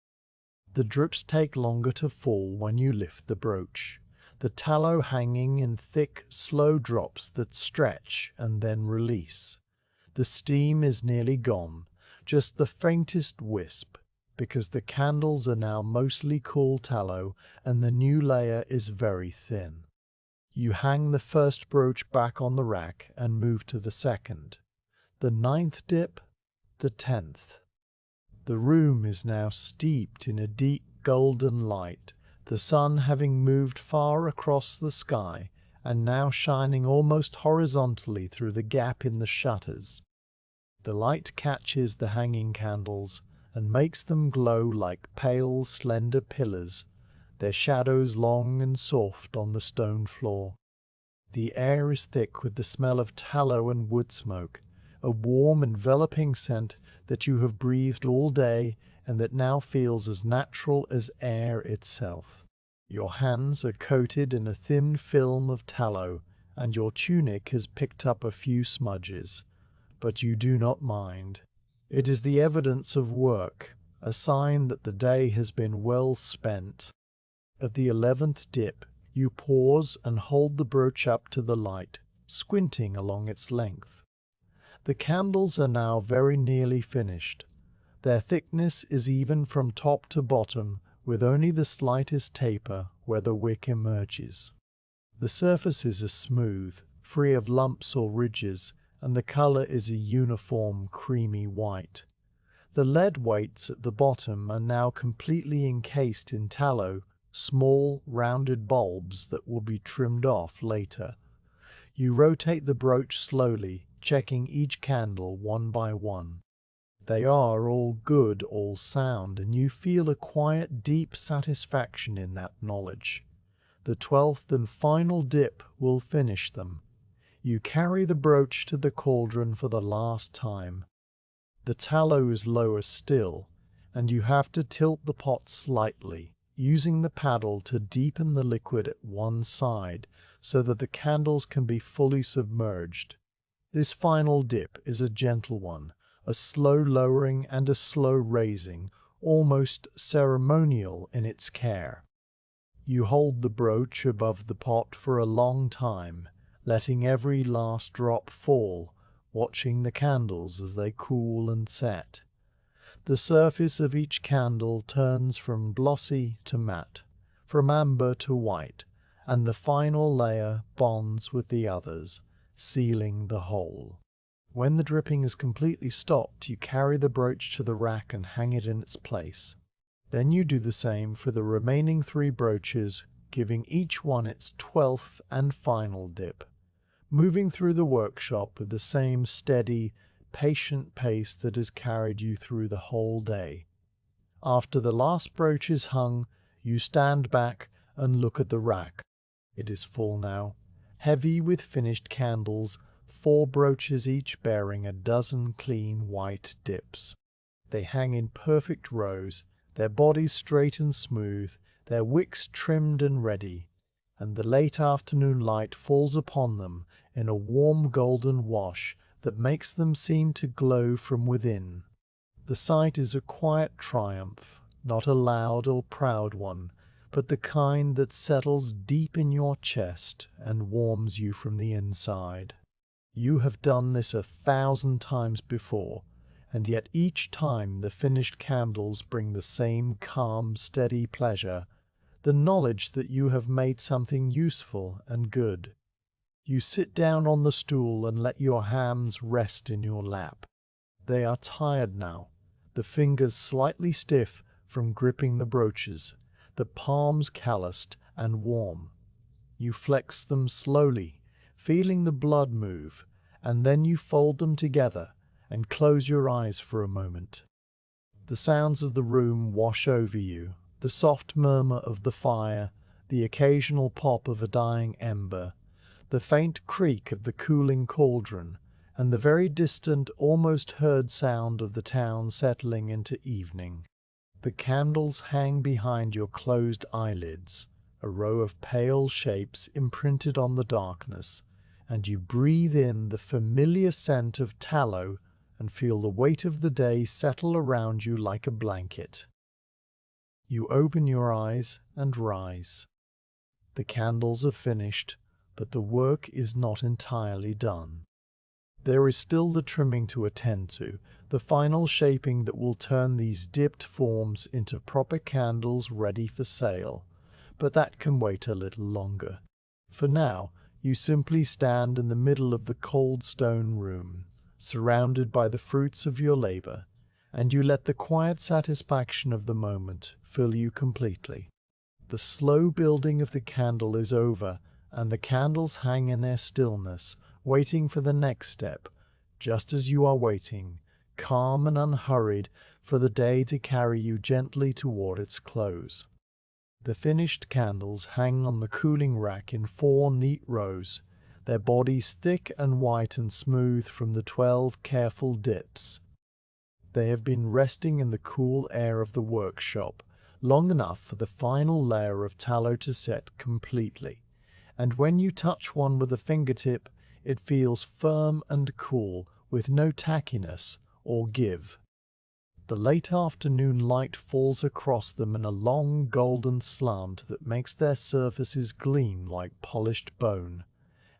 The drips take longer to fall when you lift the brooch, the tallow hanging in thick, slow drops that stretch and then release. The steam is nearly gone, just the faintest wisp, because the candles are now mostly cool tallow and the new layer is very thin. You hang the first brooch back on the rack and move to the second, the 9th dip, the 10th. The room is now steeped in a deep golden light, the sun having moved far across the sky and now shining almost horizontally through the gap in the shutters. The light catches the hanging candles and makes them glow like pale, slender pillars, their shadows long and soft on the stone floor. The air is thick with the smell of tallow and wood smoke, a warm, enveloping scent that you have breathed all day and that now feels as natural as air itself. Your hands are coated in a thin film of tallow, and your tunic has picked up a few smudges, but you do not mind. It is the evidence of work, a sign that the day has been well spent. At the 11th dip, you pause and hold the brooch up to the light, squinting along its length. The candles are now very nearly finished. Their thickness is even from top to bottom, with only the slightest taper where the wick emerges. The surfaces are smooth, free of lumps or ridges, and the color is a uniform creamy white. The lead weights at the bottom are now completely encased in tallow, small, rounded bulbs that will be trimmed off later. You rotate the brooch slowly, checking each candle one by one. They are all good, all sound, and you feel a quiet, deep satisfaction in that knowledge. The 12th and final dip will finish them. You carry the brooch to the cauldron for the last time. The tallow is lower still, and you have to tilt the pot slightly, using the paddle to deepen the liquid at one side so that the candles can be fully submerged. This final dip is a gentle one, a slow lowering and a slow raising, almost ceremonial in its care. You hold the brooch above the pot for a long time, letting every last drop fall, watching the candles as they cool and set. The surface of each candle turns from glossy to matte, from amber to white, and the final layer bonds with the others, sealing the whole. When the dripping is completely stopped, you carry the brooch to the rack and hang it in its place. Then you do the same for the remaining 3 brooches, giving each one its 12th and final dip, moving through the workshop with the same steady, patient pace that has carried you through the whole day. After the last brooch is hung, you stand back and look at the rack. It is full now, heavy with finished candles, 4 brooches each bearing a dozen clean white dips. They hang in perfect rows, their bodies straight and smooth, their wicks trimmed and ready, and the late afternoon light falls upon them in a warm golden wash that makes them seem to glow from within. The sight is a quiet triumph, not a loud or proud one, but the kind that settles deep in your chest and warms you from the inside. You have done this 1,000 times before, and yet each time the finished candles bring the same calm, steady pleasure, the knowledge that you have made something useful and good. You sit down on the stool and let your hands rest in your lap. They are tired now, the fingers slightly stiff from gripping the brooches, the palms calloused and warm. You flex them slowly, feeling the blood move, and then you fold them together and close your eyes for a moment. The sounds of the room wash over you, the soft murmur of the fire, the occasional pop of a dying ember, the faint creak of the cooling cauldron, and the very distant, almost heard sound of the town settling into evening. The candles hang behind your closed eyelids, a row of pale shapes imprinted on the darkness, and you breathe in the familiar scent of tallow and feel the weight of the day settle around you like a blanket. You open your eyes and rise. The candles are finished, but the work is not entirely done. There is still the trimming to attend to, the final shaping that will turn these dipped forms into proper candles ready for sale, but that can wait a little longer. For now, you simply stand in the middle of the cold stone room, surrounded by the fruits of your labor, and you let the quiet satisfaction of the moment fill you completely. The slow building of the candle is over, and the candles hang in their stillness, waiting for the next step, just as you are waiting, calm and unhurried, for the day to carry you gently toward its close. The finished candles hang on the cooling rack in 4 neat rows, their bodies thick and white and smooth from the 12 careful dips. They have been resting in the cool air of the workshop long enough for the final layer of tallow to set completely, and when you touch one with a fingertip, it feels firm and cool, with no tackiness or give. The late afternoon light falls across them in a long golden slant that makes their surfaces gleam like polished bone,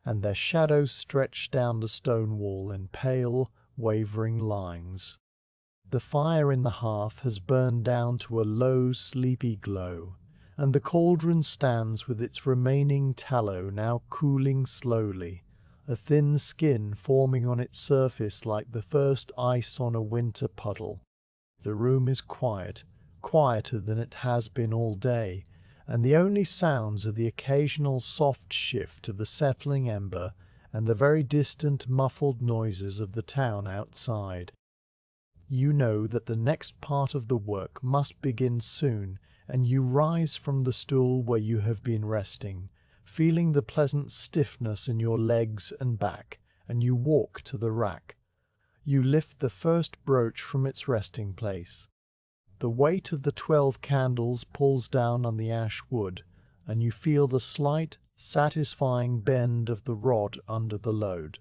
and their shadows stretch down the stone wall in pale, wavering lines. The fire in the hearth has burned down to a low, sleepy glow, and the cauldron stands with its remaining tallow now cooling slowly, a thin skin forming on its surface like the first ice on a winter puddle. The room is quiet, quieter than it has been all day, and the only sounds are the occasional soft shift of the settling ember and the very distant muffled noises of the town outside. You know that the next part of the work must begin soon, and you rise from the stool where you have been resting, feeling the pleasant stiffness in your legs and back, and you walk to the rack. You lift the first brooch from its resting place. The weight of the 12 candles pulls down on the ash wood, and you feel the slight, satisfying bend of the rod under the load.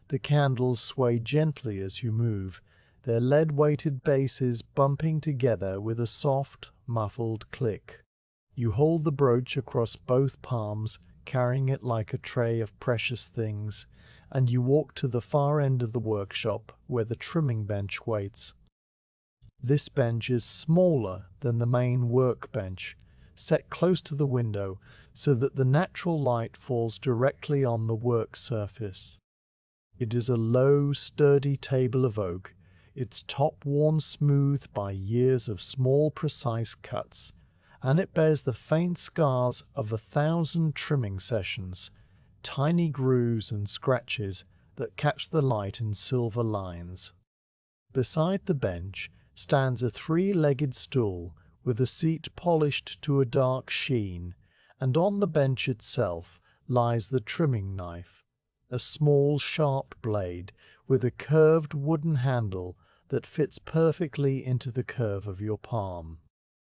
The candles sway gently as you move, their lead-weighted bases bumping together with a soft, muffled click. You hold the brooch across both palms, carrying it like a tray of precious things, and you walk to the far end of the workshop where the trimming bench waits. This bench is smaller than the main workbench, set close to the window so that the natural light falls directly on the work surface. It is a low, sturdy table of oak, its top worn smooth by years of small, precise cuts, and it bears the faint scars of 1,000 trimming sessions, tiny grooves and scratches that catch the light in silver lines. Beside the bench stands a 3-legged stool with a seat polished to a dark sheen, and on the bench itself lies the trimming knife, a small sharp blade with a curved wooden handle that fits perfectly into the curve of your palm.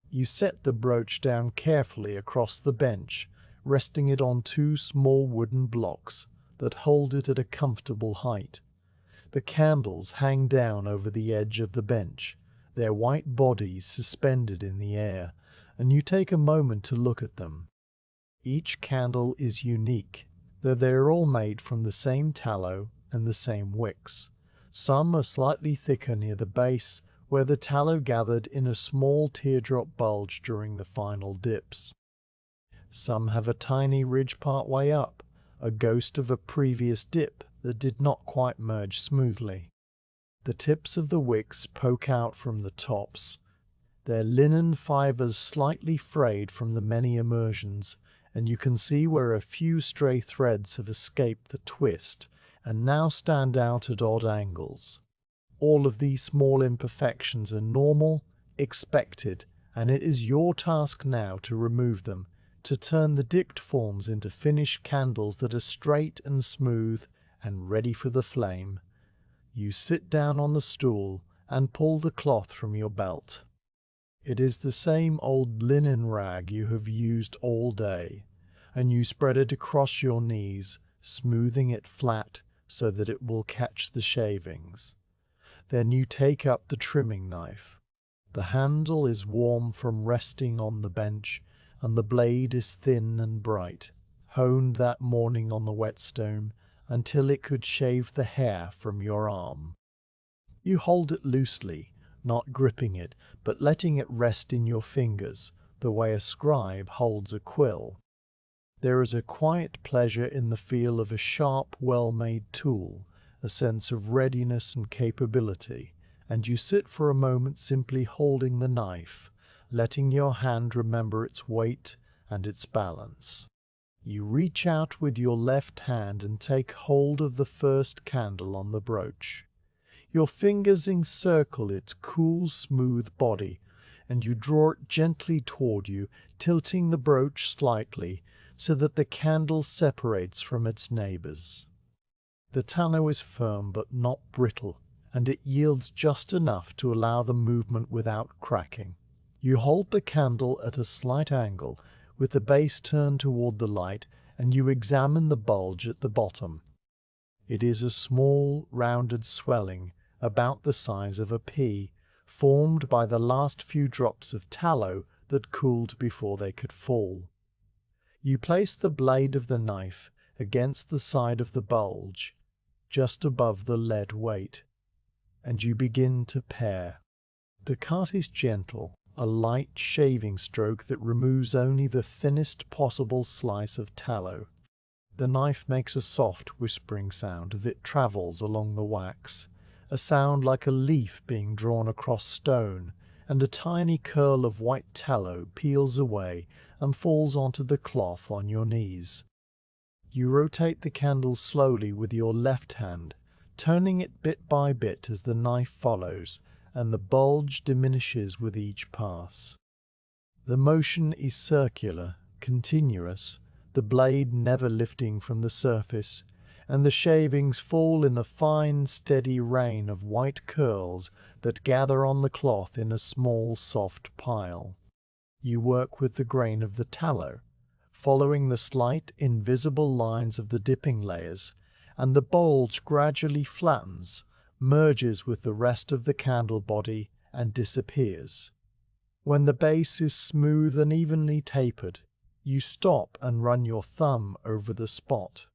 You set the brooch down carefully across the bench, resting it on 2 small wooden blocks that hold it at a comfortable height. The candles hang down over the edge of the bench, their white bodies suspended in the air, and you take a moment to look at them. Each candle is unique, though they are all made from the same tallow and the same wicks. Some are slightly thicker near the base, where the tallow gathered in a small teardrop bulge during the final dips. Some have a tiny ridge part way up, a ghost of a previous dip that did not quite merge smoothly. The tips of the wicks poke out from the tops, their linen fibers slightly frayed from the many immersions, and you can see where a few stray threads have escaped the twist and now stand out at odd angles. All of these small imperfections are normal, expected, and it is your task now to remove them, to turn the dipped forms into finished candles that are straight and smooth and ready for the flame. You sit down on the stool and pull the cloth from your belt. It is the same old linen rag you have used all day, and you spread it across your knees, smoothing it flat so that it will catch the shavings. Then you take up the trimming knife. The handle is warm from resting on the bench, and the blade is thin and bright, honed that morning on the whetstone until it could shave the hair from your arm. You hold it loosely, not gripping it, but letting it rest in your fingers, the way a scribe holds a quill. There is a quiet pleasure in the feel of a sharp, well-made tool, a sense of readiness and capability, and you sit for a moment simply holding the knife, letting your hand remember its weight and its balance. You reach out with your left hand and take hold of the first candle on the brooch. Your fingers encircle its cool, smooth body, and you draw it gently toward you, tilting the brooch slightly so that the candle separates from its neighbors. The tallow is firm but not brittle, and it yields just enough to allow the movement without cracking. You hold the candle at a slight angle, with the base turned toward the light, and you examine the bulge at the bottom. It is a small, rounded swelling, about the size of a pea, formed by the last few drops of tallow that cooled before they could fall. You place the blade of the knife against the side of the bulge, just above the lead weight, and you begin to pare. The cut is gentle, a light shaving stroke that removes only the thinnest possible slice of tallow. The knife makes a soft whispering sound as it travels along the wax, a sound like a leaf being drawn across stone, and a tiny curl of white tallow peels away and falls onto the cloth on your knees. You rotate the candle slowly with your left hand, turning it bit by bit as the knife follows, and the bulge diminishes with each pass. The motion is circular, continuous, the blade never lifting from the surface, and the shavings fall in a fine, steady rain of white curls that gather on the cloth in a small, soft pile. You work with the grain of the tallow, following the slight, invisible lines of the dipping layers, and the bulge gradually flattens, merges with the rest of the candle body, and disappears. When the base is smooth and evenly tapered, you stop and run your thumb over the spot.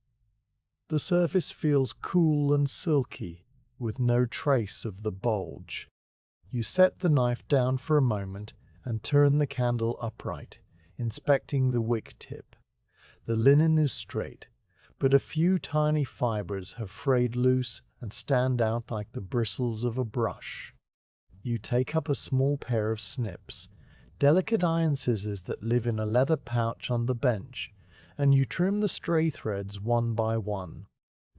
The surface feels cool and silky, with no trace of the bulge. You set the knife down for a moment and turn the candle upright, inspecting the wick tip. The linen is straight, but a few tiny fibers have frayed loose and stand out like the bristles of a brush. You take up a small pair of snips, delicate iron scissors that live in a leather pouch on the bench, and you trim the stray threads one by one.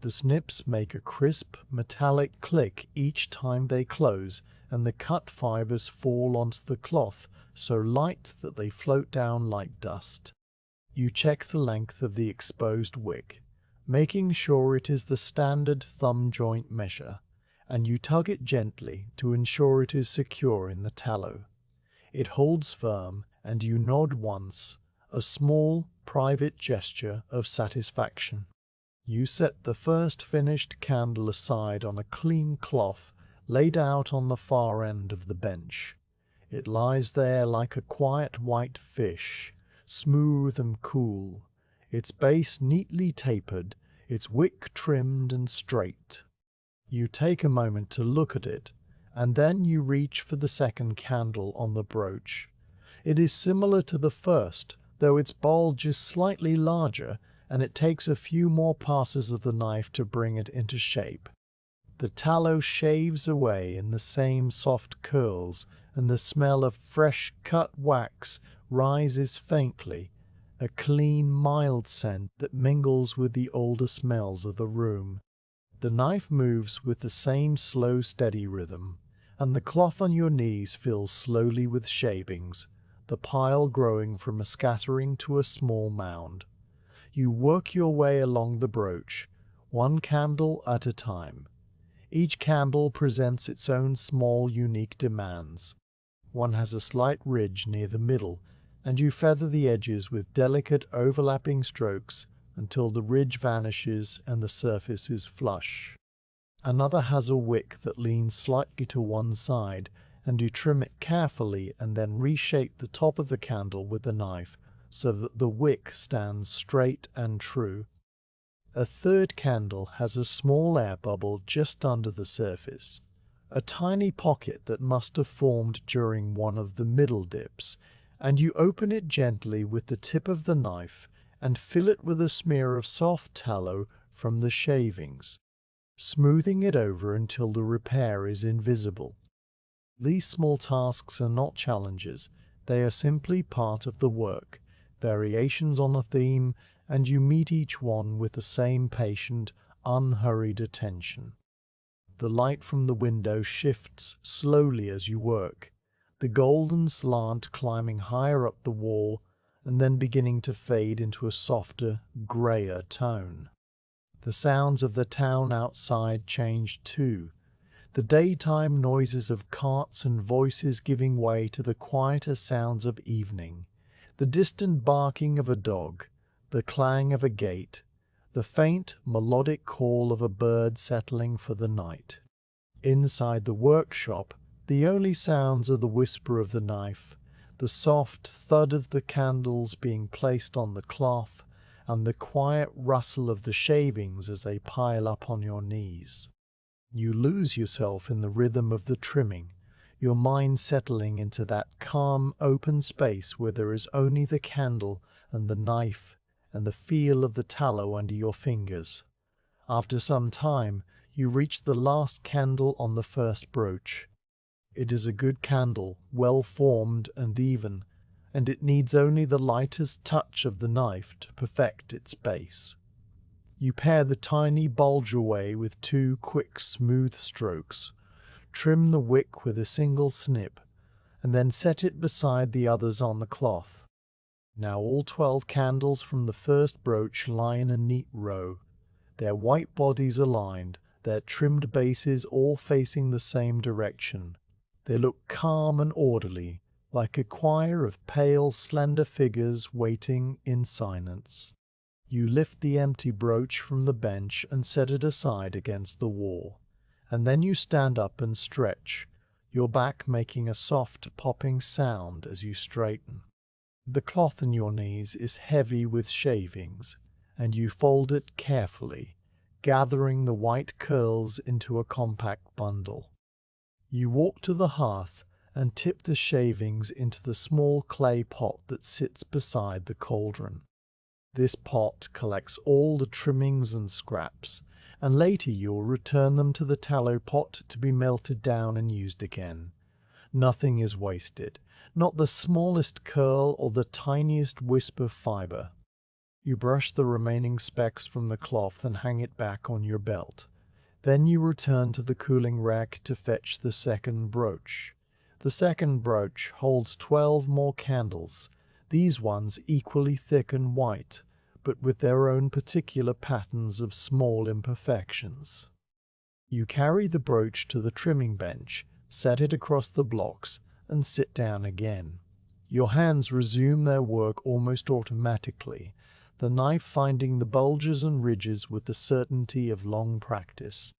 The snips make a crisp, metallic click each time they close, and the cut fibers fall onto the cloth so light that they float down like dust. You check the length of the exposed wick, making sure it is the standard thumb joint measure, and you tug it gently to ensure it is secure in the tallow. It holds firm, and you nod once, a small, private gesture of satisfaction. You set the first finished candle aside on a clean cloth laid out on the far end of the bench. It lies there like a quiet white fish, smooth and cool, its base neatly tapered, its wick trimmed and straight. You take a moment to look at it, and then you reach for the second candle on the brooch. It is similar to the first, though its bulge is slightly larger, and it takes a few more passes of the knife to bring it into shape. The tallow shaves away in the same soft curls, and the smell of fresh cut wax rises faintly, a clean, mild scent that mingles with the older smells of the room. The knife moves with the same slow, steady rhythm, and the cloth on your knees fills slowly with shavings, the pile growing from a scattering to a small mound. You work your way along the brooch, one candle at a time. Each candle presents its own small, unique demands. One has a slight ridge near the middle, and you feather the edges with delicate overlapping strokes until the ridge vanishes and the surface is flush. Another has a wick that leans slightly to one side, and you trim it carefully and then reshape the top of the candle with the knife so that the wick stands straight and true. A third candle has a small air bubble just under the surface, a tiny pocket that must have formed during one of the middle dips, and you open it gently with the tip of the knife and fill it with a smear of soft tallow from the shavings, smoothing it over until the repair is invisible. These small tasks are not challenges, they are simply part of the work, variations on a theme, and you meet each one with the same patient, unhurried attention. The light from the window shifts slowly as you work, the golden slant climbing higher up the wall and then beginning to fade into a softer, grayer tone. The sounds of the town outside change too, the daytime noises of carts and voices giving way to the quieter sounds of evening, the distant barking of a dog, the clang of a gate, the faint, melodic call of a bird settling for the night. Inside the workshop, the only sounds are the whisper of the knife, the soft thud of the candles being placed on the cloth, and the quiet rustle of the shavings as they pile up on your knees. You lose yourself in the rhythm of the trimming, your mind settling into that calm, open space where there is only the candle and the knife and the feel of the tallow under your fingers. After some time, you reach the last candle on the first brooch. It is a good candle, well formed and even, and it needs only the lightest touch of the knife to perfect its base. You pare the tiny bulge away with 2 quick, smooth strokes, trim the wick with a single snip, and then set it beside the others on the cloth. Now all 12 candles from the first brooch lie in a neat row, their white bodies aligned, their trimmed bases all facing the same direction. They look calm and orderly, like a choir of pale, slender figures waiting in silence. You lift the empty brooch from the bench and set it aside against the wall, and then you stand up and stretch, your back making a soft popping sound as you straighten. The cloth on your knees is heavy with shavings, and you fold it carefully, gathering the white curls into a compact bundle. You walk to the hearth and tip the shavings into the small clay pot that sits beside the cauldron. This pot collects all the trimmings and scraps, and later you'll return them to the tallow pot to be melted down and used again. Nothing is wasted, not the smallest curl or the tiniest wisp of fiber. You brush the remaining specks from the cloth and hang it back on your belt. Then you return to the cooling rack to fetch the second brooch. The second brooch holds 12 more candles, these ones equally thick and white, but with their own particular patterns of small imperfections. You carry the brooch to the trimming bench, set it across the blocks, and sit down again. Your hands resume their work almost automatically, the knife finding the bulges and ridges with the certainty of long practice.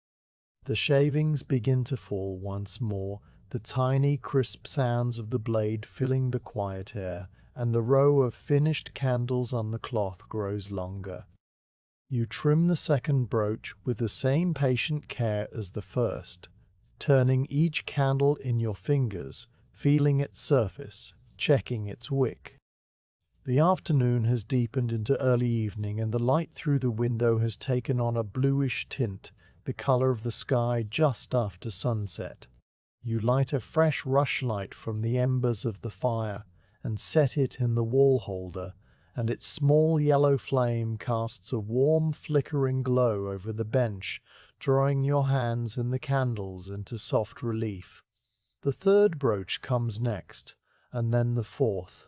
The shavings begin to fall once more, the tiny crisp sounds of the blade filling the quiet air, and the row of finished candles on the cloth grows longer. You trim the second brooch with the same patient care as the first, turning each candle in your fingers, feeling its surface, checking its wick. The afternoon has deepened into early evening, and the light through the window has taken on a bluish tint, the color of the sky just after sunset. You light a fresh rushlight from the embers of the fire and set it in the wall holder, and its small yellow flame casts a warm flickering glow over the bench, drawing your hands and the candles into soft relief. The third brooch comes next, and then the fourth.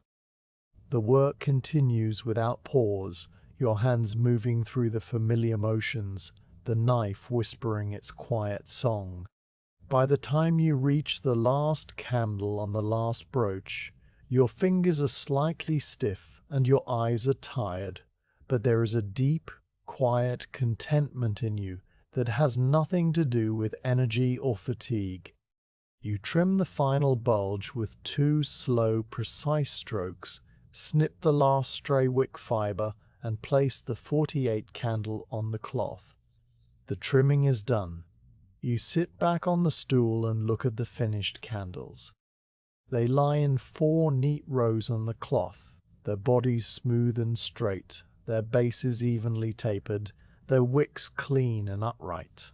The work continues without pause, your hands moving through the familiar motions, the knife whispering its quiet song. By the time you reach the last candle on the last brooch, your fingers are slightly stiff and your eyes are tired, but there is a deep, quiet contentment in you that has nothing to do with energy or fatigue. You trim the final bulge with 2 slow, precise strokes, snip the last stray wick fiber, and place the 48th candle on the cloth. The trimming is done. You sit back on the stool and look at the finished candles. They lie in 4 neat rows on the cloth, their bodies smooth and straight, their bases evenly tapered, their wicks clean and upright.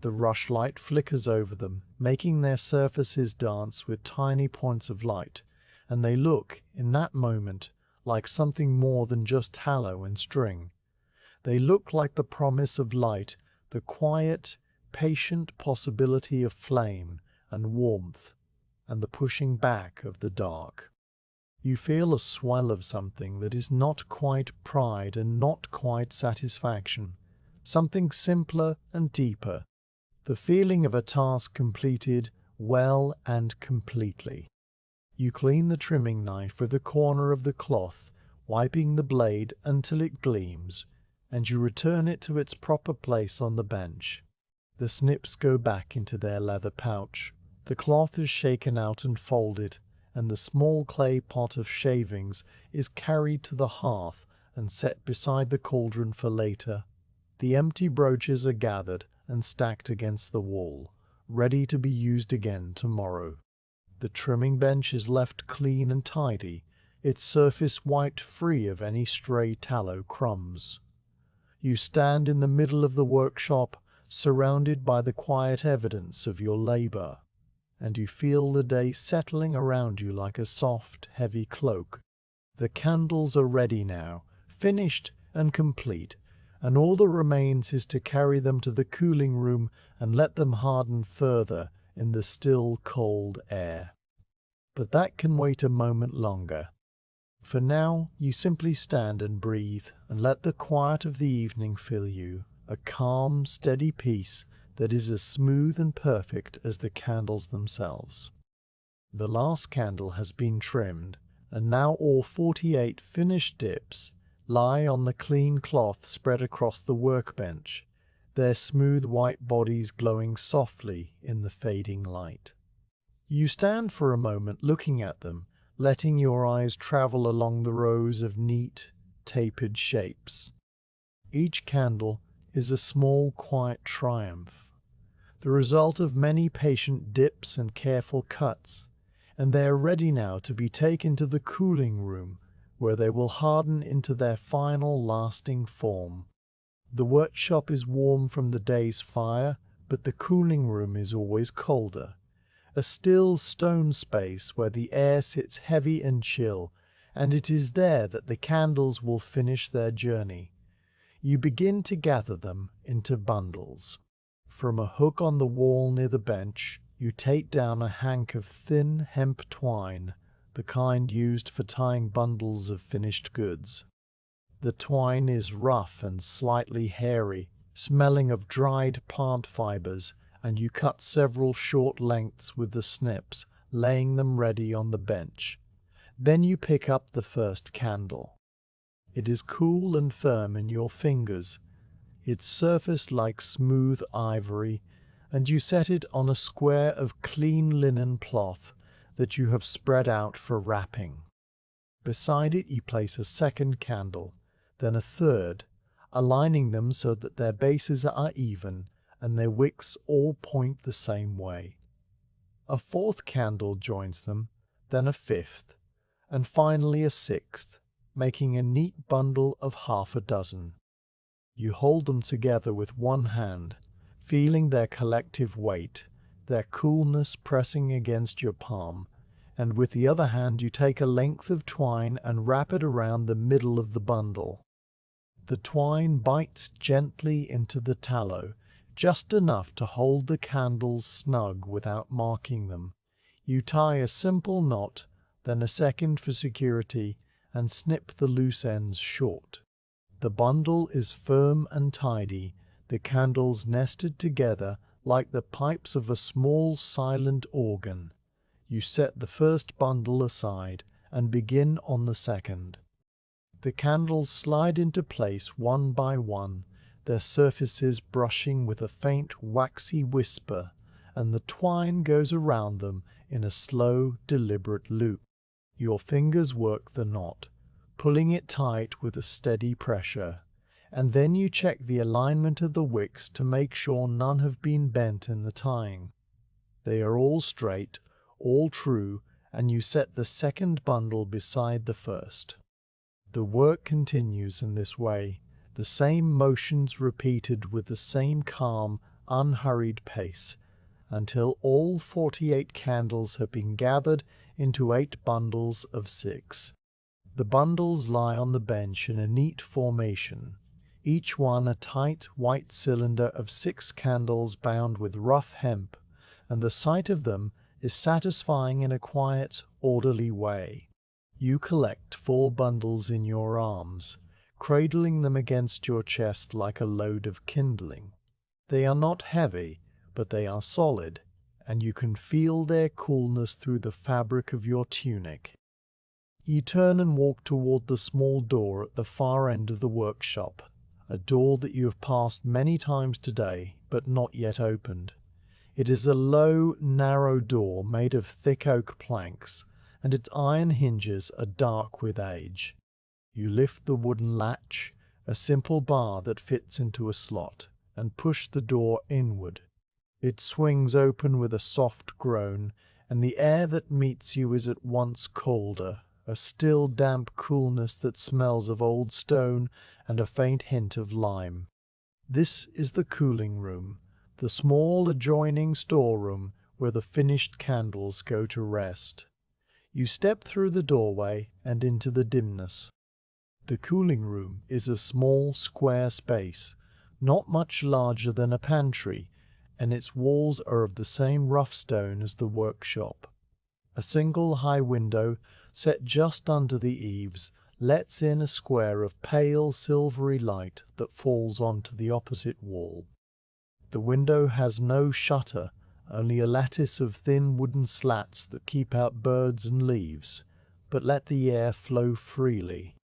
The rushlight flickers over them, making their surfaces dance with tiny points of light, and they look, in that moment, like something more than just tallow and string. They look like the promise of light, the quiet, patient possibility of flame and warmth, and the pushing back of the dark. You feel a swell of something that is not quite pride and not quite satisfaction, something simpler and deeper, the feeling of a task completed well and completely. You clean the trimming knife with the corner of the cloth, wiping the blade until it gleams, and you return it to its proper place on the bench. The snips go back into their leather pouch. The cloth is shaken out and folded, and the small clay pot of shavings is carried to the hearth and set beside the cauldron for later. The empty brooches are gathered and stacked against the wall, ready to be used again tomorrow. The trimming bench is left clean and tidy, its surface wiped free of any stray tallow crumbs. You stand in the middle of the workshop, surrounded by the quiet evidence of your labor, and you feel the day settling around you like a soft, heavy cloak. The candles are ready now, finished and complete, and all that remains is to carry them to the cooling room and let them harden further in the still, cold air. But that can wait a moment longer. For now, you simply stand and breathe and let the quiet of the evening fill you, a calm, steady peace that is as smooth and perfect as the candles themselves. The last candle has been trimmed, and now all 48 finished dips lie on the clean cloth spread across the workbench, their smooth white bodies glowing softly in the fading light. You stand for a moment looking at them, letting your eyes travel along the rows of neat, tapered shapes. Each candle is a small, quiet triumph, the result of many patient dips and careful cuts, and they are ready now to be taken to the cooling room, where they will harden into their final lasting form. The workshop is warm from the day's fire, but the cooling room is always colder. A still stone space where the air sits heavy and chill, and it is there that the candles will finish their journey. You begin to gather them into bundles. From a hook on the wall near the bench, you take down a hank of thin hemp twine, the kind used for tying bundles of finished goods. The twine is rough and slightly hairy, smelling of dried plant fibers, and you cut several short lengths with the snips, laying them ready on the bench. Then you pick up the first candle. It is cool and firm in your fingers, its surface like smooth ivory, and you set it on a square of clean linen cloth that you have spread out for wrapping. Beside it you place a second candle, then a third, aligning them so that their bases are even and their wicks all point the same way. A fourth candle joins them, then a fifth, and finally a sixth, making a neat bundle of half a dozen. You hold them together with one hand, feeling their collective weight, their coolness pressing against your palm, and with the other hand you take a length of twine and wrap it around the middle of the bundle. The twine bites gently into the tallow, just enough to hold the candles snug without marking them. You tie a simple knot, then a second for security, and snip the loose ends short. The bundle is firm and tidy, the candles nested together like the pipes of a small silent organ. You set the first bundle aside and begin on the second. The candles slide into place one by one, their surfaces brushing with a faint waxy whisper, and the twine goes around them in a slow, deliberate loop. Your fingers work the knot, pulling it tight with a steady pressure, and then you check the alignment of the wicks to make sure none have been bent in the tying. They are all straight, all true, and you set the second bundle beside the first. The work continues in this way, the same motions repeated with the same calm, unhurried pace, until all 48 candles have been gathered into 8 bundles of 6. The bundles lie on the bench in a neat formation, each one a tight white cylinder of 6 candles bound with rough hemp, and the sight of them is satisfying in a quiet, orderly way. You collect 4 bundles in your arms, cradling them against your chest like a load of kindling. They are not heavy, but they are solid, and you can feel their coolness through the fabric of your tunic. You turn and walk toward the small door at the far end of the workshop, a door that you have passed many times today, but not yet opened. It is a low, narrow door made of thick oak planks, and its iron hinges are dark with age. You lift the wooden latch, a simple bar that fits into a slot, and push the door inward. It swings open with a soft groan, and the air that meets you is at once colder, a still damp coolness that smells of old stone and a faint hint of lime. This is the cooling room, the small adjoining storeroom where the finished candles go to rest. You step through the doorway and into the dimness. The cooling room is a small square space, not much larger than a pantry, and its walls are of the same rough stone as the workshop. A single high window, set just under the eaves, lets in a square of pale silvery light that falls onto the opposite wall. The window has no shutter, only a lattice of thin wooden slats that keep out birds and leaves, but let the air flow freely.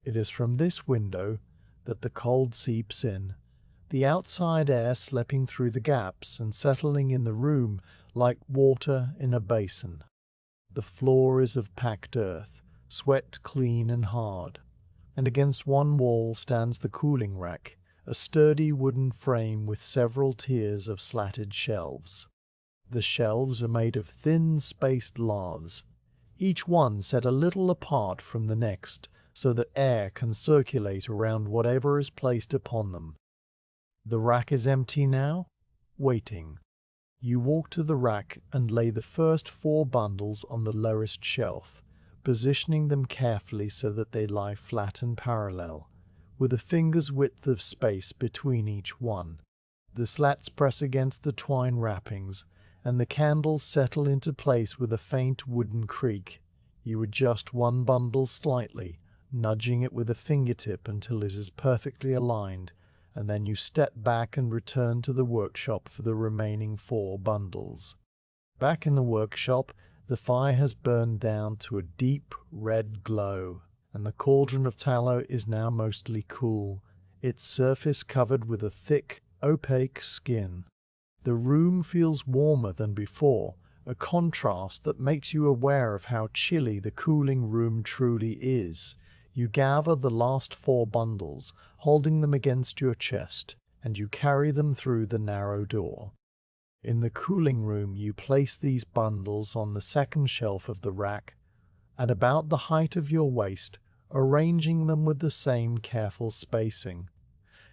It is from this window that the cold seeps in, the outside air slipping through the gaps and settling in the room like water in a basin. The floor is of packed earth, swept clean and hard, and against one wall stands the cooling rack, a sturdy wooden frame with several tiers of slatted shelves. The shelves are made of thin spaced laths, each one set a little apart from the next, so that air can circulate around whatever is placed upon them. The rack is empty now, waiting. You walk to the rack and lay the first 4 bundles on the lowest shelf, positioning them carefully so that they lie flat and parallel, with a finger's width of space between each one. The slats press against the twine wrappings, and the candles settle into place with a faint wooden creak. You adjust one bundle slightly, nudging it with a fingertip until it is perfectly aligned, and then you step back and return to the workshop for the remaining 4 bundles. Back in the workshop, the fire has burned down to a deep red glow, and the cauldron of tallow is now mostly cool, its surface covered with a thick, opaque skin. The room feels warmer than before, a contrast that makes you aware of how chilly the cooling room truly is. You gather the last 4 bundles, holding them against your chest, and you carry them through the narrow door. In the cooling room you place these bundles on the second shelf of the rack, at about the height of your waist, arranging them with the same careful spacing.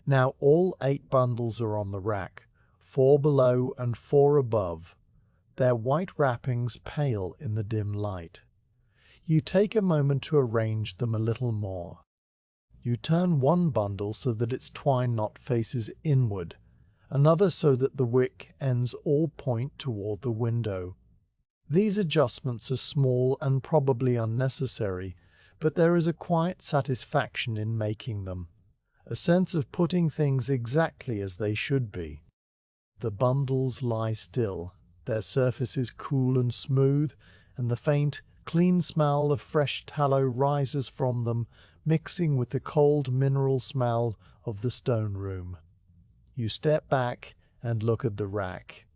Now all 8 bundles are on the rack, 4 below and 4 above, their white wrappings pale in the dim light. You take a moment to arrange them a little more. You turn one bundle so that its twine knot faces inward, another so that the wick ends all point toward the window. These adjustments are small and probably unnecessary, but there is a quiet satisfaction in making them, a sense of putting things exactly as they should be. The bundles lie still, their surfaces cool and smooth, and the faint, clean smell of fresh tallow rises from them, mixing with the cold mineral smell of the stone room. You step back and look at the rack.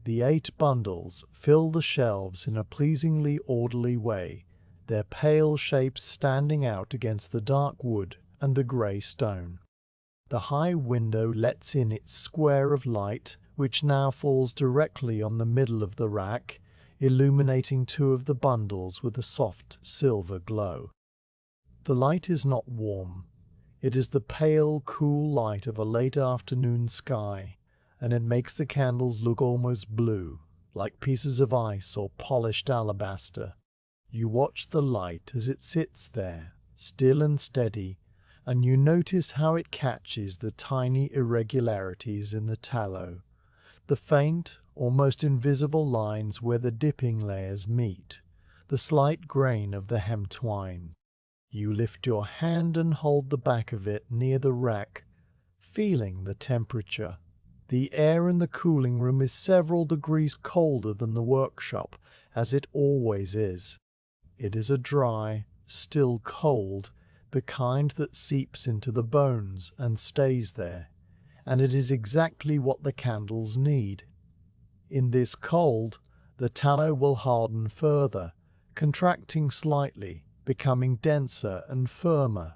The 8 bundles fill the shelves in a pleasingly orderly way, their pale shapes standing out against the dark wood and the grey stone. The high window lets in its square of light, which now falls directly on the middle of the rack, illuminating 2 of the bundles with a soft silver glow. The light is not warm. It is the pale, cool light of a late afternoon sky, and it makes the candles look almost blue, like pieces of ice or polished alabaster. You watch the light as it sits there, still and steady, and you notice how it catches the tiny irregularities in the tallow, the faint, almost invisible lines where the dipping layers meet, the slight grain of the hemp twine. You lift your hand and hold the back of it near the rack, feeling the temperature. The air in the cooling room is several degrees colder than the workshop, as it always is. It is a dry, still cold, the kind that seeps into the bones and stays there, and it is exactly what the candles need. In this cold, the tallow will harden further, contracting slightly, becoming denser and firmer.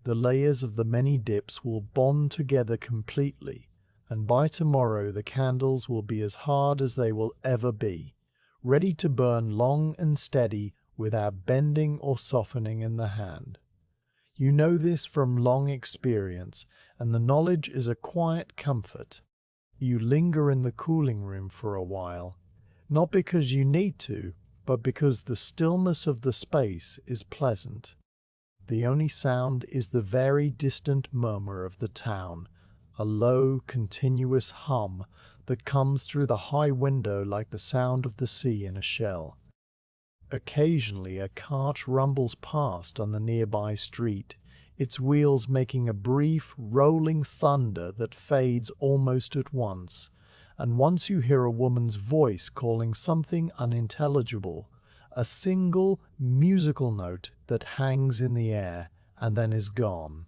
The layers of the many dips will bond together completely, and by tomorrow the candles will be as hard as they will ever be, ready to burn long and steady without bending or softening in the hand. You know this from long experience, and the knowledge is a quiet comfort. You linger in the cooling room for a while, not because you need to, but because the stillness of the space is pleasant. The only sound is the very distant murmur of the town, a low, continuous hum that comes through the high window like the sound of the sea in a shell. Occasionally a cart rumbles past on the nearby street, its wheels making a brief, rolling thunder that fades almost at once, and once you hear a woman's voice calling something unintelligible, a single musical note that hangs in the air and then is gone.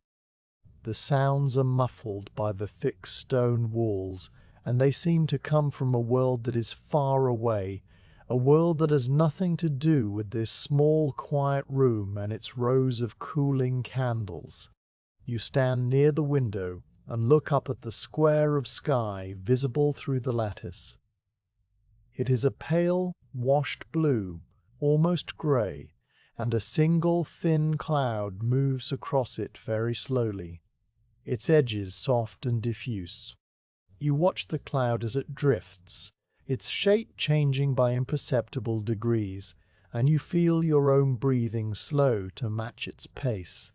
The sounds are muffled by the thick stone walls, and they seem to come from a world that is far away, a world that has nothing to do with this small, quiet room and its rows of cooling candles. You stand near the window and look up at the square of sky visible through the lattice. It is a pale, washed blue, almost grey, and a single thin cloud moves across it very slowly, its edges soft and diffuse. You watch the cloud as it drifts, its shape changing by imperceptible degrees, and you feel your own breathing slow to match its pace.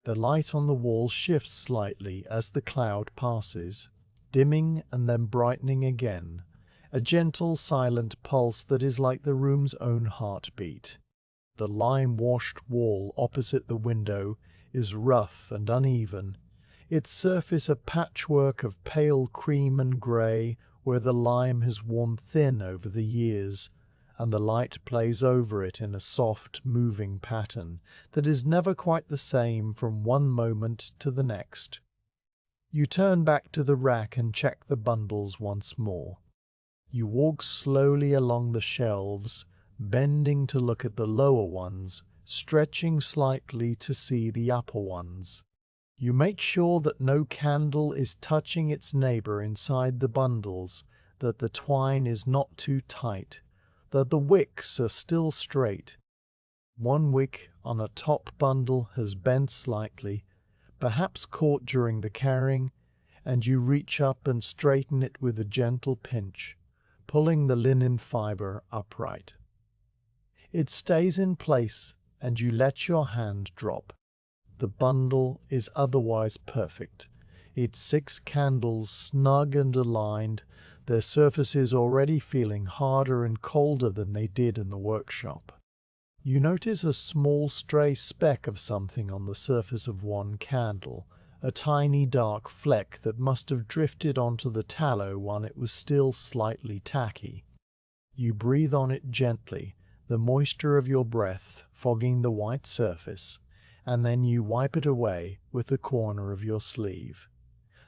The light on the wall shifts slightly as the cloud passes, dimming and then brightening again, a gentle, silent pulse that is like the room's own heartbeat. The lime-washed wall opposite the window is rough and uneven, its surface a patchwork of pale cream and grey where the lime has worn thin over the years, and the light plays over it in a soft, moving pattern that is never quite the same from one moment to the next. You turn back to the rack and check the bundles once more. You walk slowly along the shelves, bending to look at the lower ones, stretching slightly to see the upper ones. You make sure that no candle is touching its neighbor inside the bundles, that the twine is not too tight, that the wicks are still straight. One wick on a top bundle has bent slightly, perhaps caught during the carrying, and you reach up and straighten it with a gentle pinch, pulling the linen fiber upright. It stays in place, and you let your hand drop. The bundle is otherwise perfect, its 6 candles snug and aligned, their surfaces already feeling harder and colder than they did in the workshop. You notice a small stray speck of something on the surface of one candle, a tiny dark fleck that must have drifted onto the tallow when it was still slightly tacky. You breathe on it gently, the moisture of your breath fogging the white surface, and then you wipe it away with the corner of your sleeve.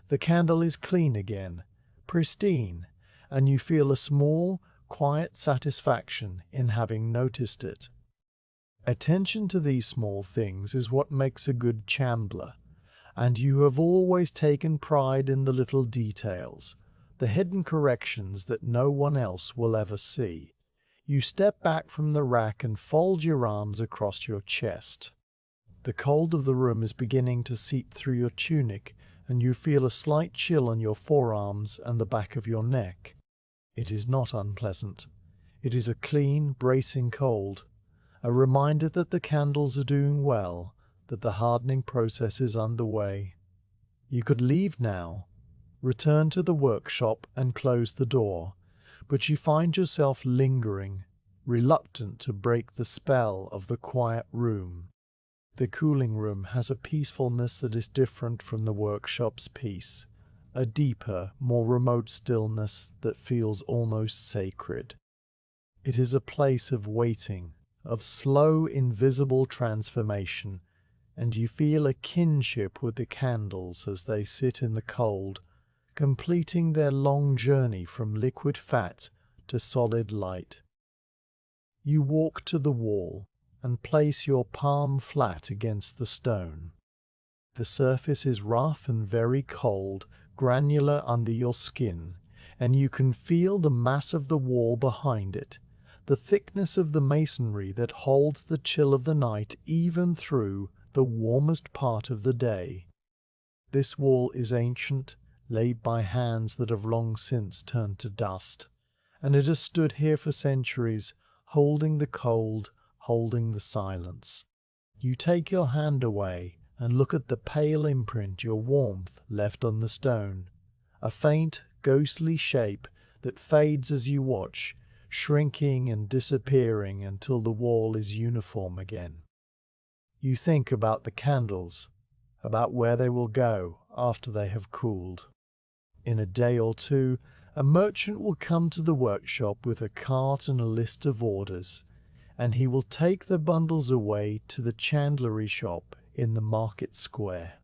The candle is clean again, pristine, and you feel a small, quiet satisfaction in having noticed it. Attention to these small things is what makes a good Chandler, and you have always taken pride in the little details, the hidden corrections that no one else will ever see. You step back from the rack and fold your arms across your chest. The cold of the room is beginning to seep through your tunic, and you feel a slight chill on your forearms and the back of your neck. It is not unpleasant. It is a clean, bracing cold, a reminder that the candles are doing well, that the hardening process is underway. You could leave now, return to the workshop and close the door, but you find yourself lingering, reluctant to break the spell of the quiet room. The cooling room has a peacefulness that is different from the workshop's peace, a deeper, more remote stillness that feels almost sacred. It is a place of waiting, of slow, invisible transformation, and you feel a kinship with the candles as they sit in the cold, completing their long journey from liquid fat to solid light. You walk to the wall and place your palm flat against the stone. The surface is rough and very cold, granular under your skin, and you can feel the mass of the wall behind it, the thickness of the masonry that holds the chill of the night even through the warmest part of the day. This wall is ancient, laid by hands that have long since turned to dust, and it has stood here for centuries, holding the cold, holding the silence. You take your hand away and look at the pale imprint your warmth left on the stone, a faint, ghostly shape that fades as you watch, shrinking and disappearing until the wall is uniform again. You think about the candles, about where they will go after they have cooled. In a day or two, a merchant will come to the workshop with a cart and a list of orders, and he will take the bundles away to the chandlery shop in the market square.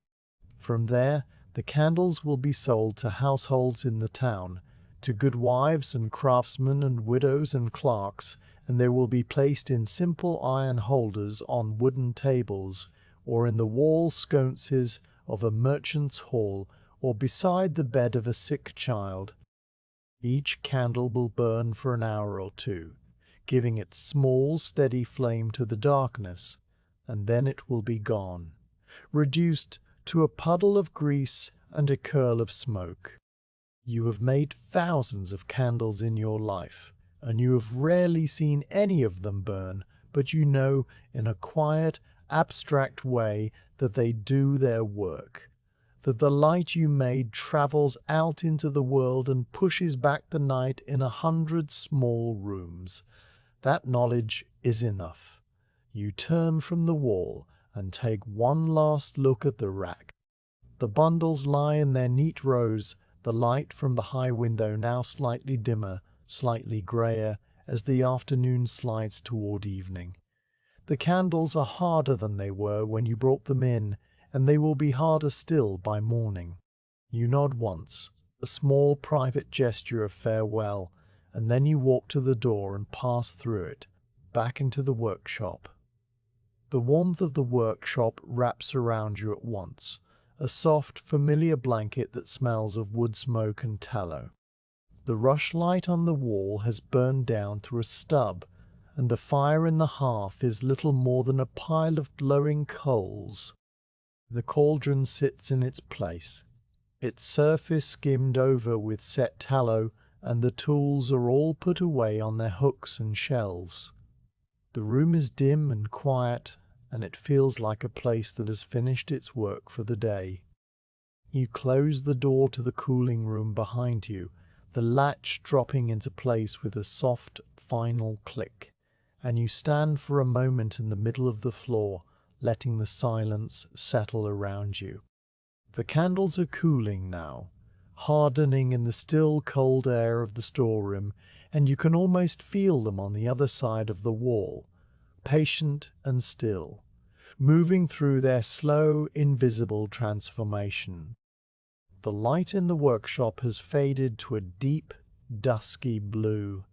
From there, the candles will be sold to households in the town, to good wives and craftsmen and widows and clerks, and they will be placed in simple iron holders on wooden tables, or in the wall sconces of a merchant's hall, or beside the bed of a sick child. Each candle will burn for an hour or two, giving its small, steady flame to the darkness, and then it will be gone, reduced to a puddle of grease and a curl of smoke. You have made thousands of candles in your life, and you have rarely seen any of them burn, but you know in a quiet, abstract way that they do their work, that the light you made travels out into the world and pushes back the night in 100 small rooms. That knowledge is enough. You turn from the wall and take one last look at the rack. The bundles lie in their neat rows, the light from the high window now slightly dimmer, slightly greyer, as the afternoon slides toward evening. The candles are harder than they were when you brought them in, and they will be harder still by morning. You nod once, a small private gesture of farewell, and then you walk to the door and pass through it, back into the workshop. The warmth of the workshop wraps around you at once, a soft, familiar blanket that smells of wood smoke and tallow. The rushlight on the wall has burned down to a stub, and the fire in the hearth is little more than a pile of glowing coals. The cauldron sits in its place, its surface skimmed over with set tallow, and the tools are all put away on their hooks and shelves. The room is dim and quiet, and it feels like a place that has finished its work for the day. You close the door to the cooling room behind you, the latch dropping into place with a soft, final click, and you stand for a moment in the middle of the floor, letting the silence settle around you. The candles are cooling now, hardening in the still cold air of the storeroom, and you can almost feel them on the other side of the wall, patient and still, moving through their slow, invisible transformation. The light in the workshop has faded to a deep, dusky blue,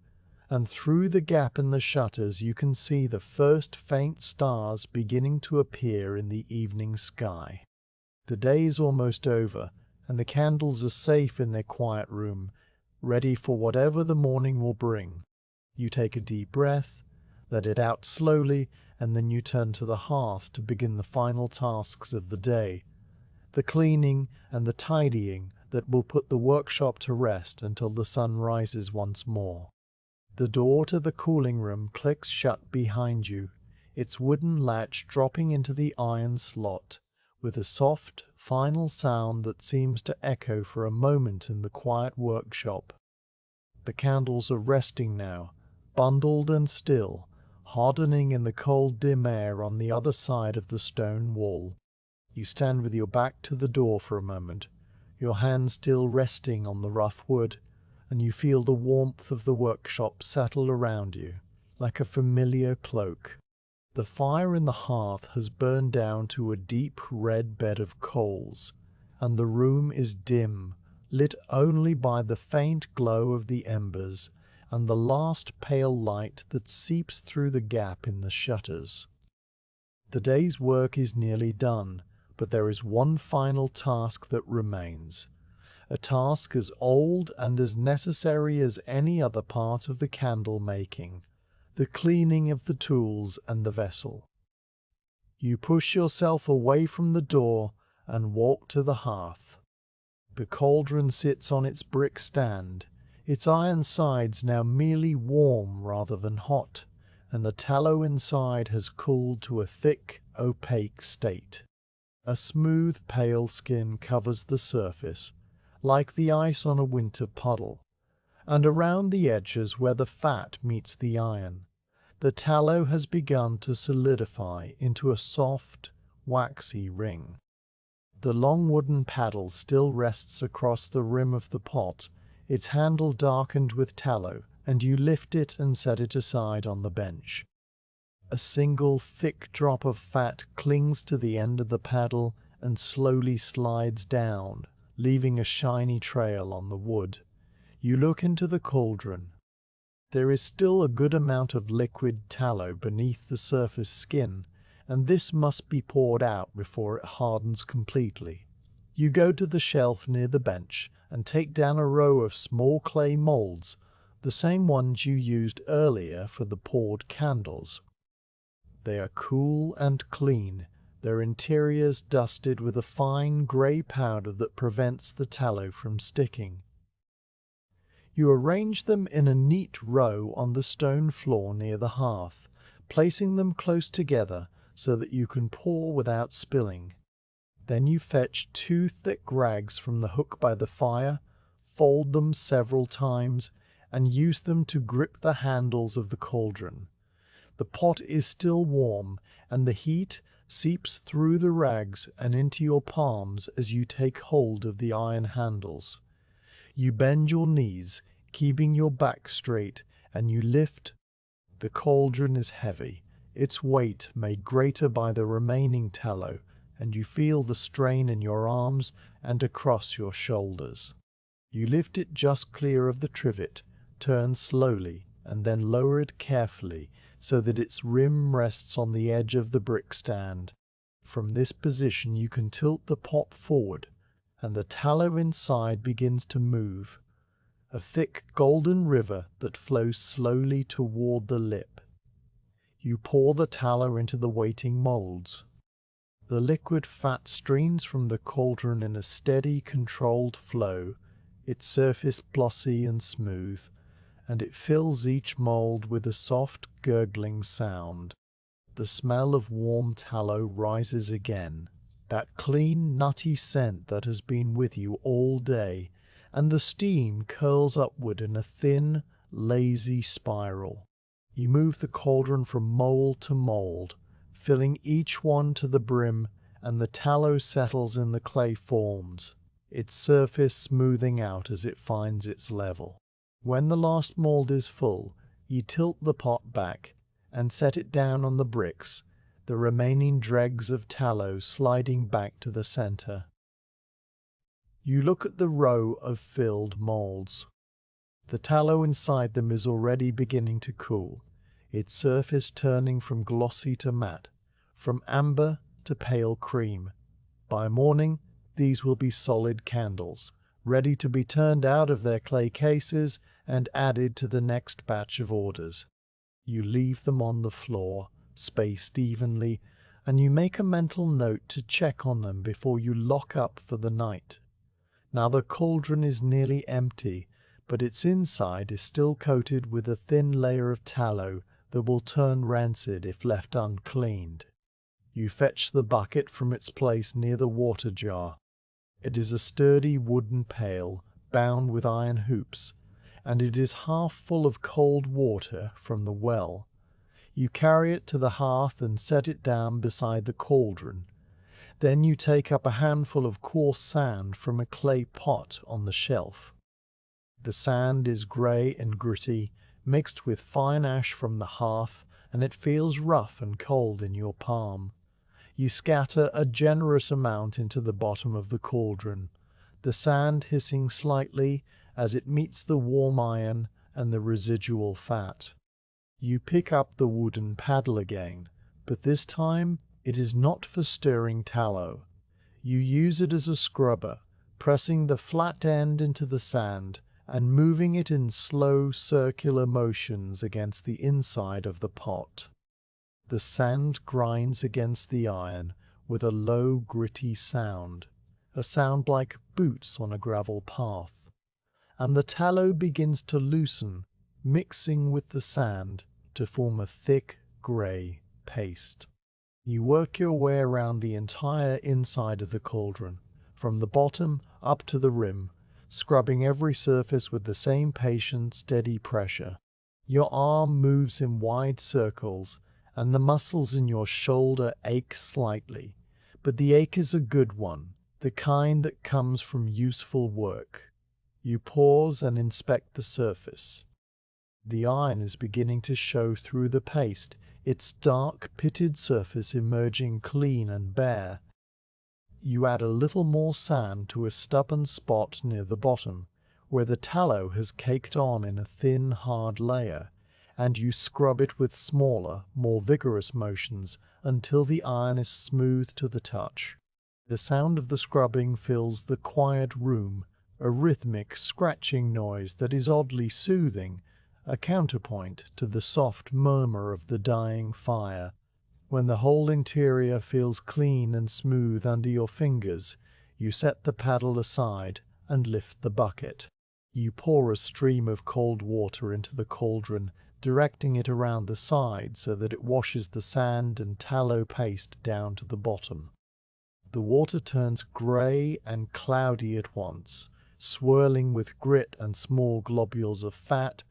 and through the gap in the shutters you can see the first faint stars beginning to appear in the evening sky. The day is almost over, and the candles are safe in their quiet room, ready for whatever the morning will bring. You take a deep breath, let it out slowly, and then you turn to the hearth to begin the final tasks of the day, the cleaning and the tidying that will put the workshop to rest until the sun rises once more. The door to the cooling room clicks shut behind you, its wooden latch dropping into the iron slot, with a soft, final sound that seems to echo for a moment in the quiet workshop. The candles are resting now, bundled and still, hardening in the cold dim air on the other side of the stone wall. You stand with your back to the door for a moment, your hand still resting on the rough wood, and you feel the warmth of the workshop settle around you, like a familiar cloak. The fire in the hearth has burned down to a deep red bed of coals, and the room is dim, lit only by the faint glow of the embers and the last pale light that seeps through the gap in the shutters. The day's work is nearly done, but there is one final task that remains, a task as old and as necessary as any other part of the candle making, the cleaning of the tools and the vessel. You push yourself away from the door and walk to the hearth. The cauldron sits on its brick stand, its iron sides now merely warm rather than hot, and the tallow inside has cooled to a thick, opaque state. A smooth, pale skin covers the surface, like the ice on a winter puddle, and around the edges where the fat meets the iron, the tallow has begun to solidify into a soft, waxy ring. The long wooden paddle still rests across the rim of the pot, its handle darkened with tallow, and you lift it and set it aside on the bench. A single thick drop of fat clings to the end of the paddle and slowly slides down, leaving a shiny trail on the wood. You look into the cauldron. There is still a good amount of liquid tallow beneath the surface skin, and this must be poured out before it hardens completely. You go to the shelf near the bench and take down a row of small clay molds, the same ones you used earlier for the poured candles. They are cool and clean, their interiors dusted with a fine grey powder that prevents the tallow from sticking. You arrange them in a neat row on the stone floor near the hearth, placing them close together so that you can pour without spilling. Then you fetch 2 thick rags from the hook by the fire, fold them several times, and use them to grip the handles of the cauldron. The pot is still warm, and the heat seeps through the rags and into your palms as you take hold of the iron handles. You bend your knees, keeping your back straight, and you lift. The cauldron is heavy, its weight made greater by the remaining tallow, and you feel the strain in your arms and across your shoulders. You lift it just clear of the trivet, turn slowly, and then lower it carefully so that its rim rests on the edge of the brick stand. From this position you can tilt the pot forward, and the tallow inside begins to move, a thick golden river that flows slowly toward the lip. You pour the tallow into the waiting molds. The liquid fat streams from the cauldron in a steady, controlled flow, its surface glossy and smooth, and it fills each mold with a soft, gurgling sound. The smell of warm tallow rises again, that clean, nutty scent that has been with you all day, and the steam curls upward in a thin, lazy spiral. You move the cauldron from mold to mold, filling each one to the brim, and the tallow settles in the clay forms, its surface smoothing out as it finds its level. When the last mold is full, you tilt the pot back and set it down on the bricks, the remaining dregs of tallow sliding back to the center. You look at the row of filled molds. The tallow inside them is already beginning to cool, its surface turning from glossy to matte, from amber to pale cream. By morning, these will be solid candles, ready to be turned out of their clay cases and added to the next batch of orders. You leave them on the floor, spaced evenly, and you make a mental note to check on them before you lock up for the night. Now the cauldron is nearly empty, but its inside is still coated with a thin layer of tallow that will turn rancid if left uncleaned. You fetch the bucket from its place near the water jar. It is a sturdy wooden pail, bound with iron hoops, and it is half full of cold water from the well. You carry it to the hearth and set it down beside the cauldron. Then you take up a handful of coarse sand from a clay pot on the shelf. The sand is grey and gritty, mixed with fine ash from the hearth, and it feels rough and cold in your palm. You scatter a generous amount into the bottom of the cauldron, the sand hissing slightly as it meets the warm iron and the residual fat. You pick up the wooden paddle again, but this time it is not for stirring tallow. You use it as a scrubber, pressing the flat end into the sand and moving it in slow circular motions against the inside of the pot. The sand grinds against the iron with a low, gritty sound. a sound like boots on a gravel path, and the tallow begins to loosen, mixing with the sand to form a thick grey paste. You work your way around the entire inside of the cauldron, from the bottom up to the rim, scrubbing every surface with the same patient, steady pressure. Your arm moves in wide circles, and the muscles in your shoulder ache slightly, but the ache is a good one, the kind that comes from useful work. You pause and inspect the surface. The iron is beginning to show through the paste, its dark, pitted surface emerging clean and bare. You add a little more sand to a stubborn spot near the bottom, where the tallow has caked on in a thin, hard layer, and you scrub it with smaller, more vigorous motions until the iron is smooth to the touch. The sound of the scrubbing fills the quiet room, a rhythmic, scratching noise that is oddly soothing, a counterpoint to the soft murmur of the dying fire. When the whole interior feels clean and smooth under your fingers, you set the paddle aside and lift the bucket. You pour a stream of cold water into the cauldron, directing it around the side so that it washes the sand and tallow paste down to the bottom. The water turns grey and cloudy at once, swirling with grit and small globules of fat,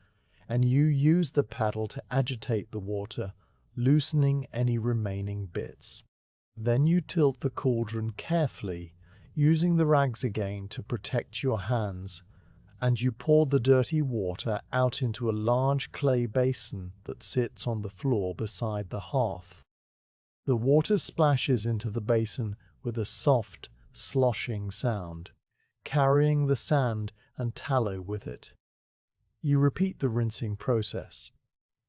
and you use the paddle to agitate the water, loosening any remaining bits. Then you tilt the cauldron carefully, using the rags again to protect your hands, and you pour the dirty water out into a large clay basin that sits on the floor beside the hearth. The water splashes into the basin with a soft, sloshing sound, carrying the sand and tallow with it. You repeat the rinsing process.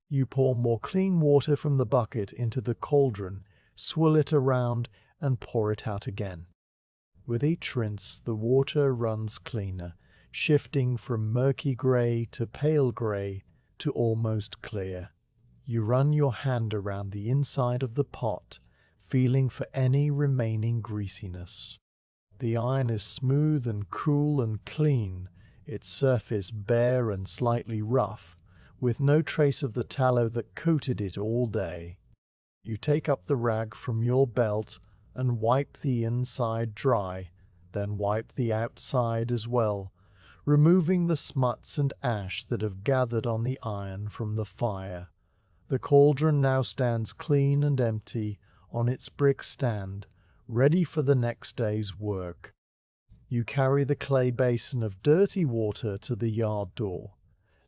You pour more clean water from the bucket into the cauldron, swirl it around, and pour it out again. With each rinse, the water runs cleaner, shifting from murky grey to pale grey to almost clear. You run your hand around the inside of the pot, feeling for any remaining greasiness. The iron is smooth and cool and clean, its surface bare and slightly rough, with no trace of the tallow that coated it all day. You take up the rag from your belt and wipe the inside dry, then wipe the outside as well, removing the smuts and ash that have gathered on the iron from the fire. The cauldron now stands clean and empty on its brick stand, ready for the next day's work. You carry the clay basin of dirty water to the yard door,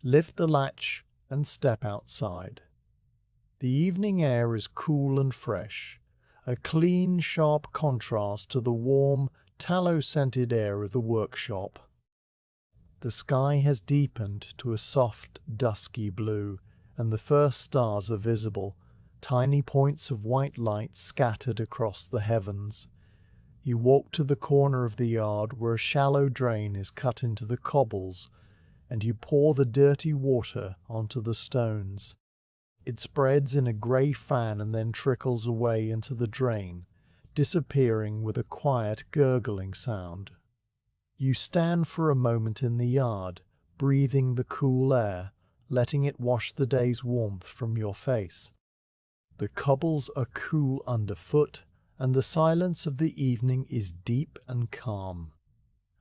lift the latch, and step outside. The evening air is cool and fresh, a clean, sharp contrast to the warm, tallow-scented air of the workshop. The sky has deepened to a soft, dusky blue, and the first stars are visible, tiny points of white light scattered across the heavens. You walk to the corner of the yard where a shallow drain is cut into the cobbles, and you pour the dirty water onto the stones. It spreads in a grey fan and then trickles away into the drain, disappearing with a quiet gurgling sound. You stand for a moment in the yard, breathing the cool air, letting it wash the day's warmth from your face. The cobbles are cool underfoot, and the silence of the evening is deep and calm.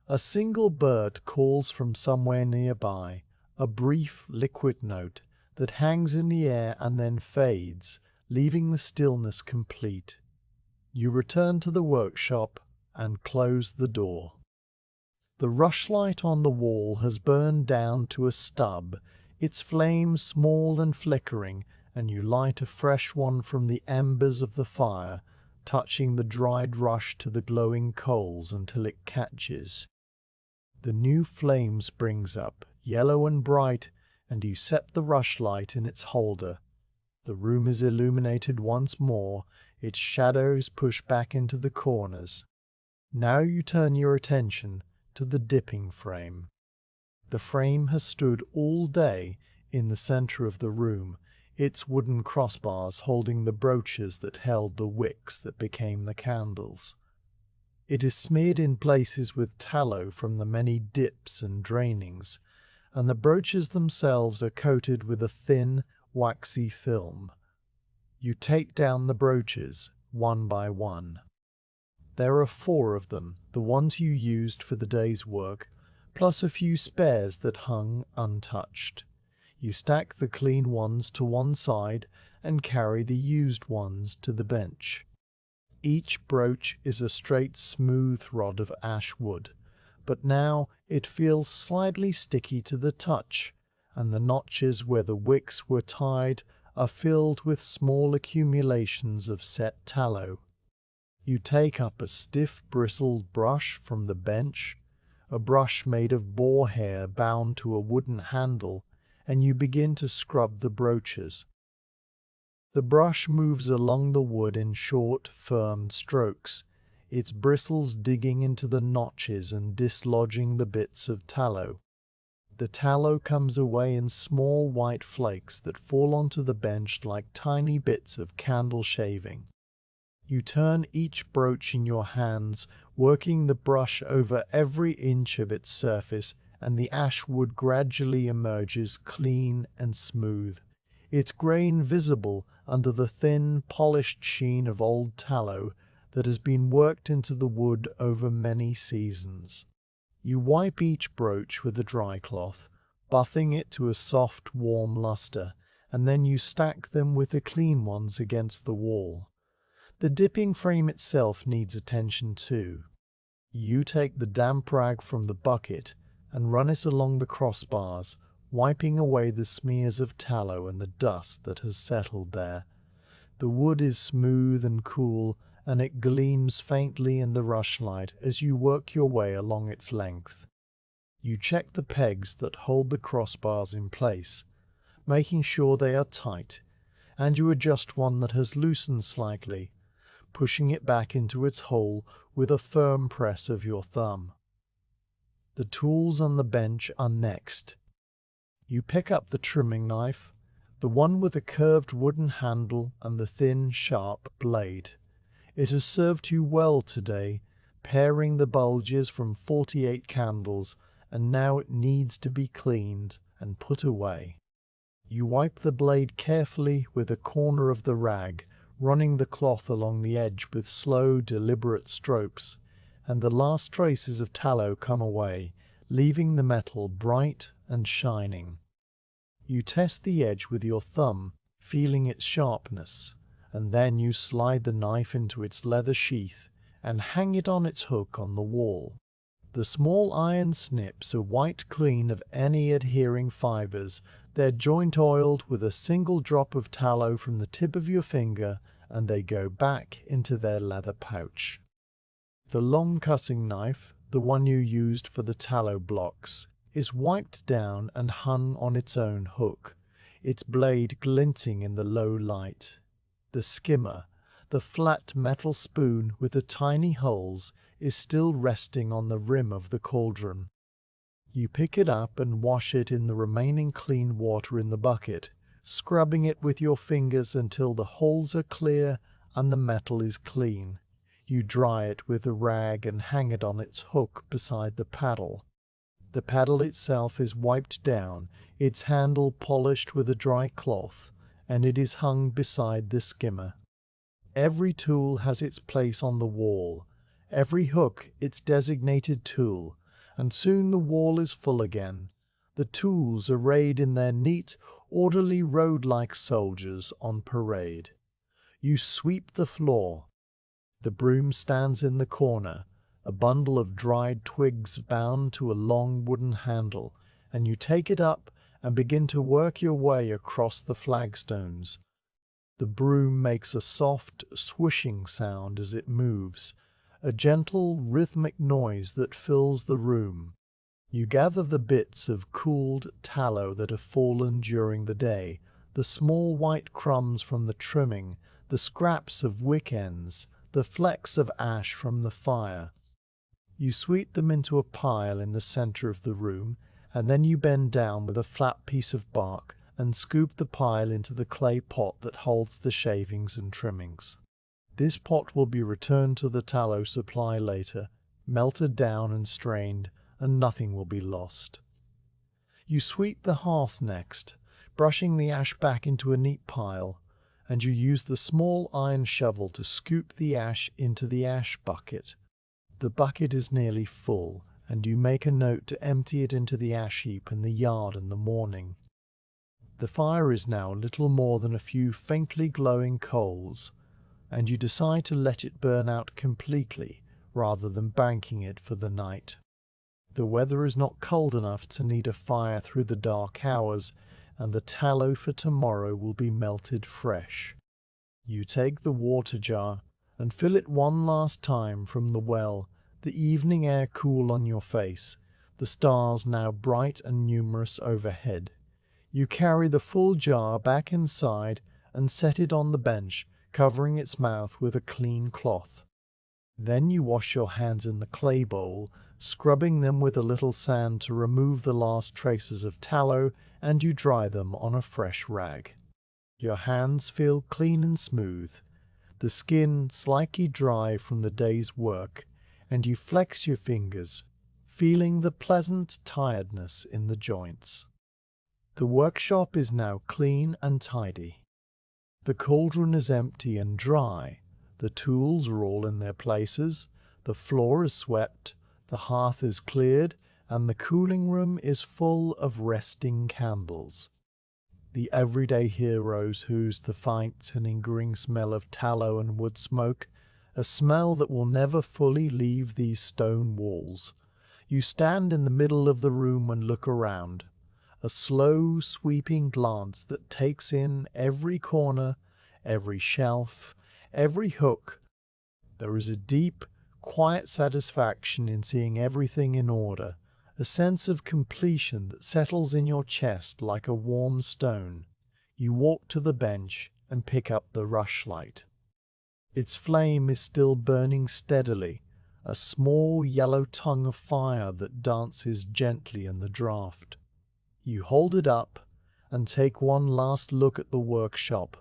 A single bird calls from somewhere nearby, a brief liquid note that hangs in the air and then fades, leaving the stillness complete. You return to the workshop and close the door. The rushlight on the wall has burned down to a stub, its flame small and flickering, and you light a fresh one from the embers of the fire, touching the dried rush to the glowing coals until it catches. The new flame springs up, yellow and bright, and you set the rushlight in its holder. The room is illuminated once more, its shadows push back into the corners. Now you turn your attention to the dipping frame. The frame has stood all day in the center of the room, its wooden crossbars holding the brooches that held the wicks that became the candles. It is smeared in places with tallow from the many dips and drainings, and the brooches themselves are coated with a thin, waxy film. You take down the brooches, one by one. There are 4 of them, the ones you used for the day's work, plus a few spares that hung untouched. You stack the clean ones to one side and carry the used ones to the bench. Each brooch is a straight, smooth rod of ash wood, but now it feels slightly sticky to the touch, and the notches where the wicks were tied are filled with small accumulations of set tallow. You take up a stiff bristled brush from the bench, a brush made of boar hair bound to a wooden handle, and you begin to scrub the brooches. The brush moves along the wood in short, firm strokes, its bristles digging into the notches and dislodging the bits of tallow. The tallow comes away in small white flakes that fall onto the bench like tiny bits of candle shaving. You turn each brooch in your hands, working the brush over every inch of its surface, and the ash wood gradually emerges clean and smooth, its grain visible under the thin, polished sheen of old tallow that has been worked into the wood over many seasons. You wipe each brooch with a dry cloth, buffing it to a soft, warm luster, and then you stack them with the clean ones against the wall. The dipping frame itself needs attention too. You take the damp rag from the bucket and run it along the crossbars, wiping away the smears of tallow and the dust that has settled there. The wood is smooth and cool, and it gleams faintly in the rushlight as you work your way along its length. You check the pegs that hold the crossbars in place, making sure they are tight, and you adjust one that has loosened slightly, pushing it back into its hole with a firm press of your thumb. The tools on the bench are next. You pick up the trimming knife, the one with a curved wooden handle and the thin, sharp blade. It has served you well today, paring the bulges from 48 candles, and now it needs to be cleaned and put away. You wipe the blade carefully with a corner of the rag, running the cloth along the edge with slow, deliberate strokes, and the last traces of tallow come away, leaving the metal bright and shining. You test the edge with your thumb, feeling its sharpness, and then you slide the knife into its leather sheath and hang it on its hook on the wall. The small iron snips are wiped clean of any adhering fibers, they're joint oiled with a single drop of tallow from the tip of your finger, and they go back into their leather pouch. The long cutting knife, the one you used for the tallow blocks, is wiped down and hung on its own hook, its blade glinting in the low light. The skimmer, the flat metal spoon with the tiny holes, is still resting on the rim of the cauldron. You pick it up and wash it in the remaining clean water in the bucket, scrubbing it with your fingers until the holes are clear and the metal is clean. You dry it with a rag and hang it on its hook beside the paddle. The paddle itself is wiped down, its handle polished with a dry cloth, and it is hung beside the skimmer. Every tool has its place on the wall, every hook its designated tool, and soon the wall is full again, the tools arrayed in their neat, orderly road-like soldiers on parade. You sweep the floor. The broom stands in the corner, a bundle of dried twigs bound to a long wooden handle, and you take it up and begin to work your way across the flagstones. The broom makes a soft, swishing sound as it moves, a gentle, rhythmic noise that fills the room. You gather the bits of cooled tallow that have fallen during the day, the small white crumbs from the trimming, the scraps of wick ends, the flecks of ash from the fire. You sweep them into a pile in the center of the room, and then you bend down with a flat piece of bark and scoop the pile into the clay pot that holds the shavings and trimmings. This pot will be returned to the tallow supply later, melted down and strained, and nothing will be lost. You sweep the hearth next, brushing the ash back into a neat pile, and you use the small iron shovel to scoop the ash into the ash bucket. The bucket is nearly full, and you make a note to empty it into the ash heap in the yard in the morning. The fire is now little more than a few faintly glowing coals, and you decide to let it burn out completely rather than banking it for the night. The weather is not cold enough to need a fire through the dark hours, and the tallow for tomorrow will be melted fresh. You take the water jar and fill it one last time from the well, the evening air cool on your face, the stars now bright and numerous overhead. You carry the full jar back inside and set it on the bench, covering its mouth with a clean cloth. Then you wash your hands in the clay bowl, scrubbing them with a little sand to remove the last traces of tallow, and you dry them on a fresh rag. Your hands feel clean and smooth, the skin slightly dry from the day's work, and you flex your fingers, feeling the pleasant tiredness in the joints. The workshop is now clean and tidy. The cauldron is empty and dry, the tools are all in their places, the floor is swept, the hearth is cleared, and the cooling room is full of resting candles. The everyday heroes whose the faint and lingering smell of tallow and wood smoke, a smell that will never fully leave these stone walls. You stand in the middle of the room and look around, a slow sweeping glance that takes in every corner, every shelf, every hook. There is a deep, quiet satisfaction in seeing everything in order, a sense of completion that settles in your chest like a warm stone. You walk to the bench and pick up the rushlight. Its flame is still burning steadily, a small yellow tongue of fire that dances gently in the draught. You hold it up and take one last look at the workshop,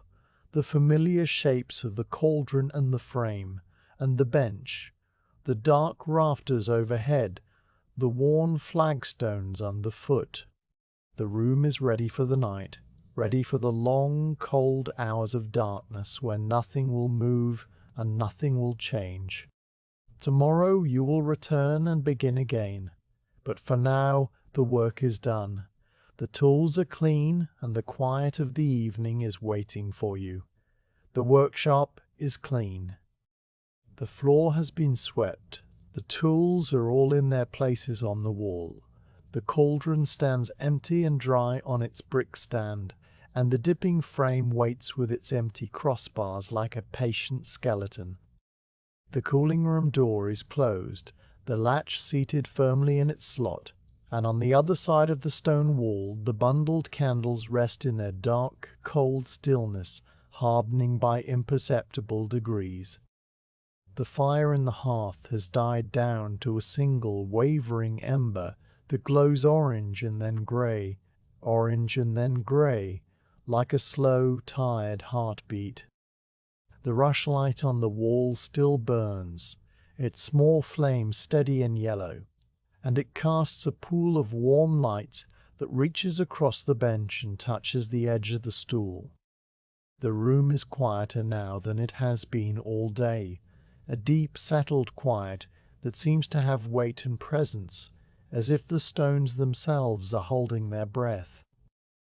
the familiar shapes of the cauldron and the frame, and the bench, the dark rafters overhead, the worn flagstones underfoot. The room is ready for the night, ready for the long, cold hours of darkness when nothing will move and nothing will change. Tomorrow you will return and begin again, but for now the work is done. The tools are clean, and the quiet of the evening is waiting for you. The workshop is clean. The floor has been swept. The tools are all in their places on the wall. The cauldron stands empty and dry on its brick stand, and the dipping frame waits with its empty crossbars like a patient skeleton. The cooling room door is closed, the latch seated firmly in its slot, and on the other side of the stone wall the bundled candles rest in their dark, cold stillness, hardening by imperceptible degrees. The fire in the hearth has died down to a single wavering ember that glows orange and then grey, like a slow, tired heartbeat. The rushlight on the wall still burns, its small flame steady and yellow, and it casts a pool of warm light that reaches across the bench and touches the edge of the stool. The room is quieter now than it has been all day, a deep, settled quiet that seems to have weight and presence, as if the stones themselves are holding their breath.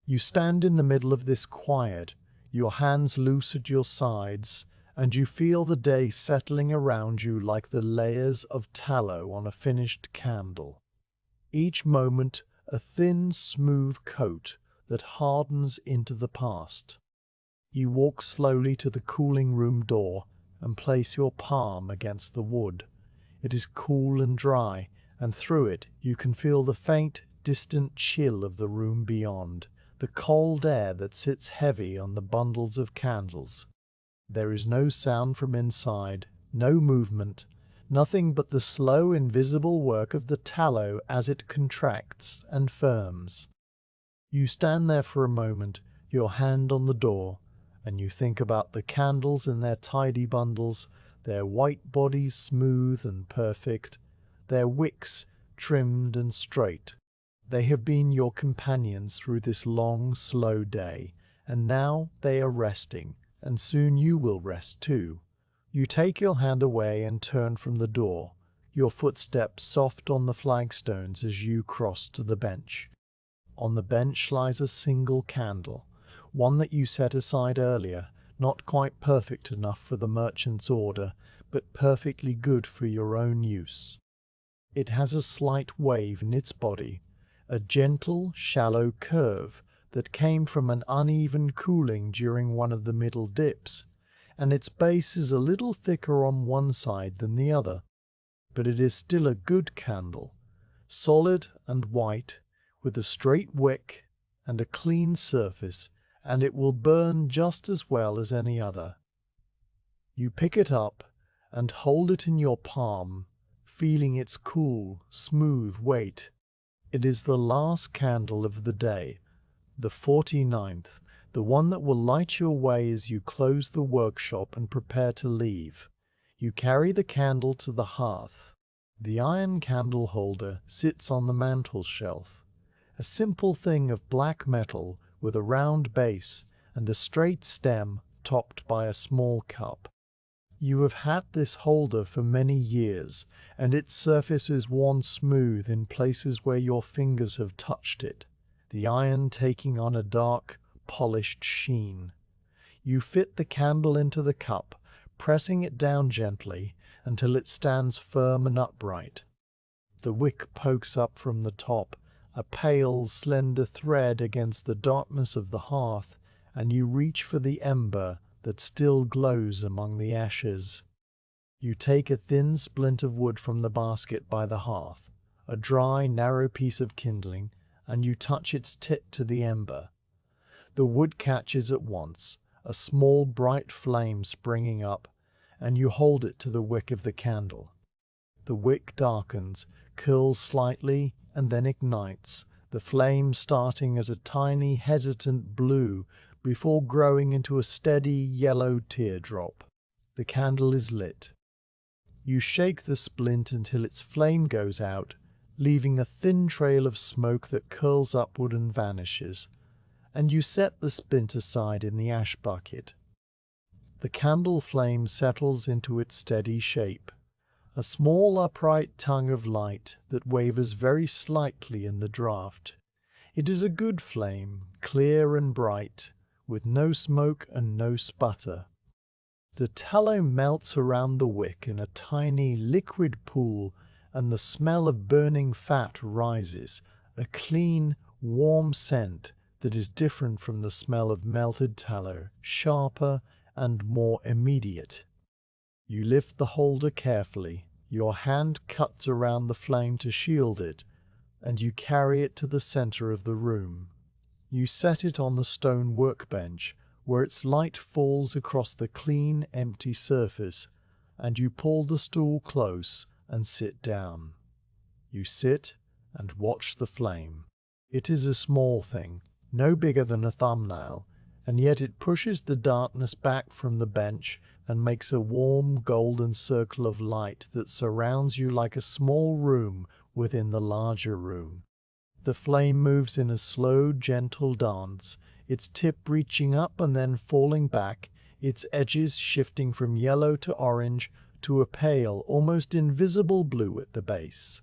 You stand in the middle of this quiet, your hands loose at your sides, and you feel the day settling around you like the layers of tallow on a finished candle. Each moment a thin, smooth coat that hardens into the past. You walk slowly to the cooling room door and place your palm against the wood. It is cool and dry, and through it you can feel the faint, distant chill of the room beyond, the cold air that sits heavy on the bundles of candles. There is no sound from inside, no movement, nothing but the slow, invisible work of the tallow as it contracts and firms. You stand there for a moment, your hand on the door, And you think about the candles in their tidy bundles, their white bodies smooth and perfect, their wicks trimmed and straight. They have been your companions through this long, slow day, and now they are resting, and soon you will rest too. You take your hand away and turn from the door, your footsteps soft on the flagstones as you cross to the bench. On the bench lies a single candle, one that you set aside earlier, not quite perfect enough for the merchant's order, but perfectly good for your own use. It has a slight wave in its body, a gentle, shallow curve that came from an uneven cooling during one of the middle dips, and its base is a little thicker on one side than the other. But it is still a good candle, solid and white, with a straight wick and a clean surface, and it will burn just as well as any other. You pick it up and hold it in your palm, feeling its cool, smooth weight. It is the last candle of the day, the 49th, the one that will light your way as you close the workshop and prepare to leave. You carry the candle to the hearth. The iron candle holder sits on the mantel shelf, a simple thing of black metal with a round base and a straight stem topped by a small cup. You have had this holder for many years, and its surface is worn smooth in places where your fingers have touched it, the iron taking on a dark, polished sheen. You fit the candle into the cup, pressing it down gently until it stands firm and upright. The wick pokes up from the top, a pale, slender thread against the darkness of the hearth, and you reach for the ember that still glows among the ashes. You take a thin splint of wood from the basket by the hearth, a dry, narrow piece of kindling, and you touch its tip to the ember. The wood catches at once, a small bright flame springing up, and you hold it to the wick of the candle. The wick darkens, curls slightly, and then ignites, the flame starting as a tiny, hesitant blue before growing into a steady yellow teardrop. The candle is lit. You shake the splint until its flame goes out, leaving a thin trail of smoke that curls upward and vanishes, and you set the splint aside in the ash bucket. The candle flame settles into its steady shape, a small upright tongue of light that wavers very slightly in the draught. It is a good flame, clear and bright, with no smoke and no sputter. The tallow melts around the wick in a tiny liquid pool, and the smell of burning fat rises, a clean, warm scent that is different from the smell of melted tallow, sharper and more immediate. You lift the holder carefully, your hand cuts around the flame to shield it, and you carry it to the center of the room. You set it on the stone workbench, where its light falls across the clean, empty surface, and you pull the stool close and sit down. You sit and watch the flame. It is a small thing, no bigger than a thumbnail, and yet it pushes the darkness back from the bench and makes a warm golden circle of light that surrounds you like a small room within the larger room. The flame moves in a slow, gentle dance, its tip reaching up and then falling back, its edges shifting from yellow to orange to a pale, almost invisible blue at the base.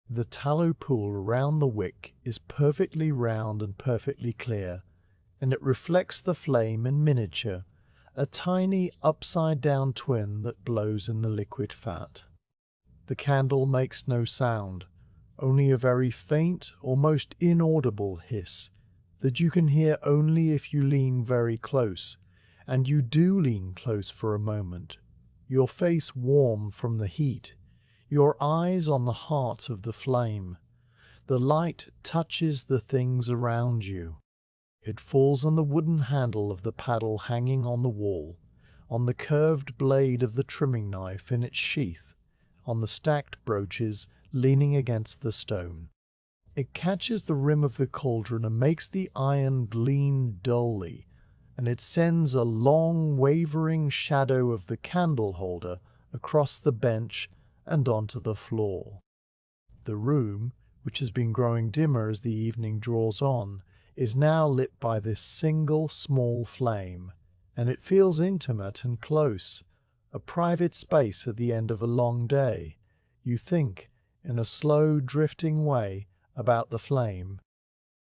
The tallow pool around the wick is perfectly round and perfectly clear, and it reflects the flame in miniature, a tiny upside-down twin that blows in the liquid fat. The candle makes no sound, only a very faint, almost inaudible hiss that you can hear only if you lean very close, and you do lean close for a moment, your face warm from the heat, your eyes on the heart of the flame. The light touches the things around you. It falls on the wooden handle of the paddle hanging on the wall, on the curved blade of the trimming knife in its sheath, on the stacked brooches leaning against the stone. It catches the rim of the cauldron and makes the iron gleam dully, and it sends a long, wavering shadow of the candle holder across the bench and onto the floor. The room, which has been growing dimmer as the evening draws on, is now lit by this single small flame, and it feels intimate and close, a private space at the end of a long day. You think, in a slow, drifting way, about the flame.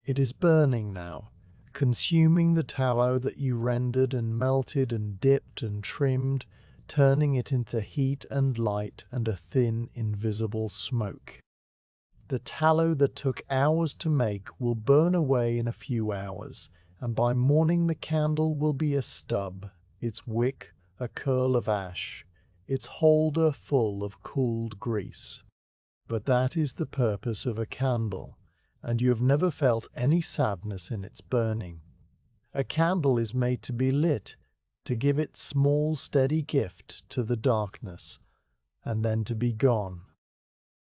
It is burning now, consuming the tallow that you rendered and melted and dipped and trimmed, turning it into heat and light and a thin, invisible smoke. The tallow that took hours to make will burn away in a few hours, and by morning the candle will be a stub, its wick a curl of ash, its holder full of cooled grease. But that is the purpose of a candle, and you have never felt any sadness in its burning. A candle is made to be lit, to give its small steady gift to the darkness, and then to be gone.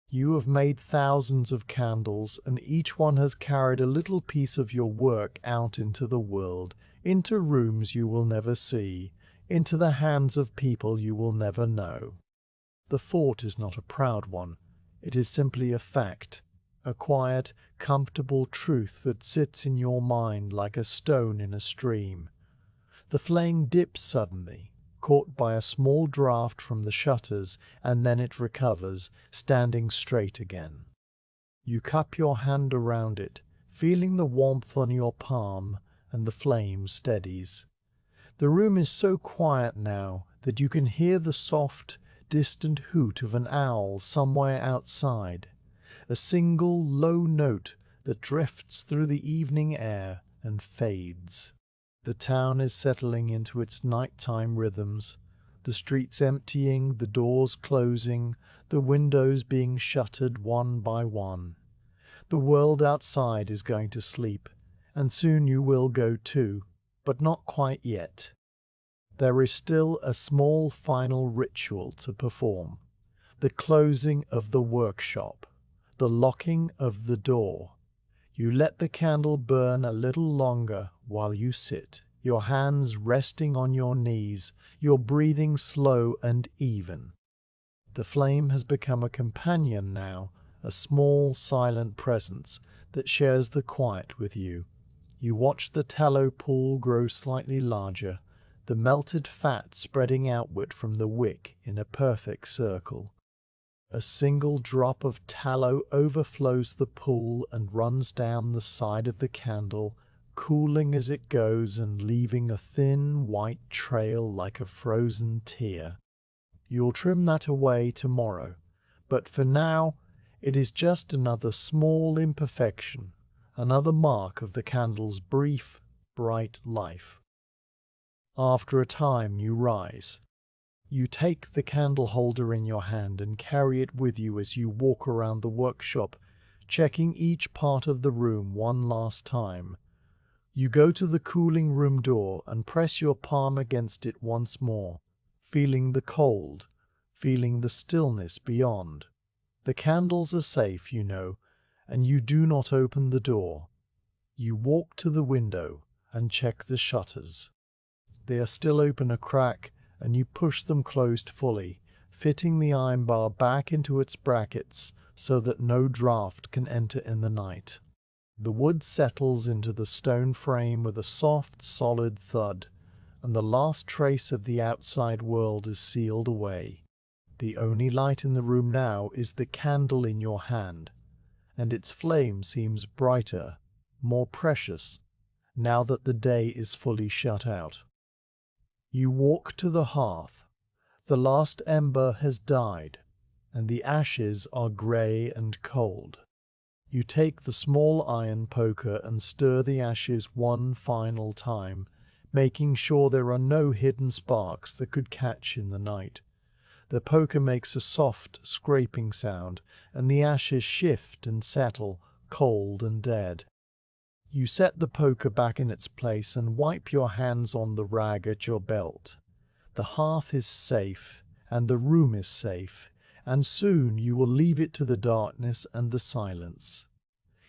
You have made thousands of candles, and each one has carried a little piece of your work out into the world, into rooms you will never see, into the hands of people you will never know. The thought is not a proud one. It is simply a fact, a quiet, comfortable truth that sits in your mind like a stone in a stream. The flame dips suddenly, caught by a small draught from the shutters, and then it recovers, standing straight again. You cup your hand around it, feeling the warmth on your palm, and the flame steadies. The room is so quiet now that you can hear the soft, distant hoot of an owl somewhere outside, a single low note that drifts through the evening air and fades. The town is settling into its nighttime rhythms, the streets emptying, the doors closing, the windows being shuttered one by one. The world outside is going to sleep, and soon you will go too, but not quite yet. There is still a small final ritual to perform, the closing of the workshop, the locking of the door. You let the candle burn a little longer while you sit, your hands resting on your knees, your breathing slow and even. The flame has become a companion now, a small silent presence that shares the quiet with you. You watch the tallow pool grow slightly larger, the melted fat spreading outward from the wick in a perfect circle. A single drop of tallow overflows the pool and runs down the side of the candle, cooling as it goes and leaving a thin white trail like a frozen tear. You'll trim that away tomorrow, but for now it is just another small imperfection, another mark of the candle's brief, bright life. After a time you rise. You take the candle holder in your hand and carry it with you as you walk around the workshop, checking each part of the room one last time. You go to the cooling room door and press your palm against it once more, feeling the cold, feeling the stillness beyond. The candles are safe, you know, and you do not open the door. You walk to the window and check the shutters. They are still open a crack, and you push them closed fully, fitting the iron bar back into its brackets so that no draught can enter in the night. The wood settles into the stone frame with a soft, solid thud, and the last trace of the outside world is sealed away. The only light in the room now is the candle in your hand, and its flame seems brighter, more precious, now that the day is fully shut out. You walk to the hearth. The last ember has died, and the ashes are grey and cold. You take the small iron poker and stir the ashes one final time, making sure there are no hidden sparks that could catch in the night. The poker makes a soft, scraping sound, and the ashes shift and settle, cold and dead. You set the poker back in its place and wipe your hands on the rag at your belt. The hearth is safe, and the room is safe, and soon you will leave it to the darkness and the silence.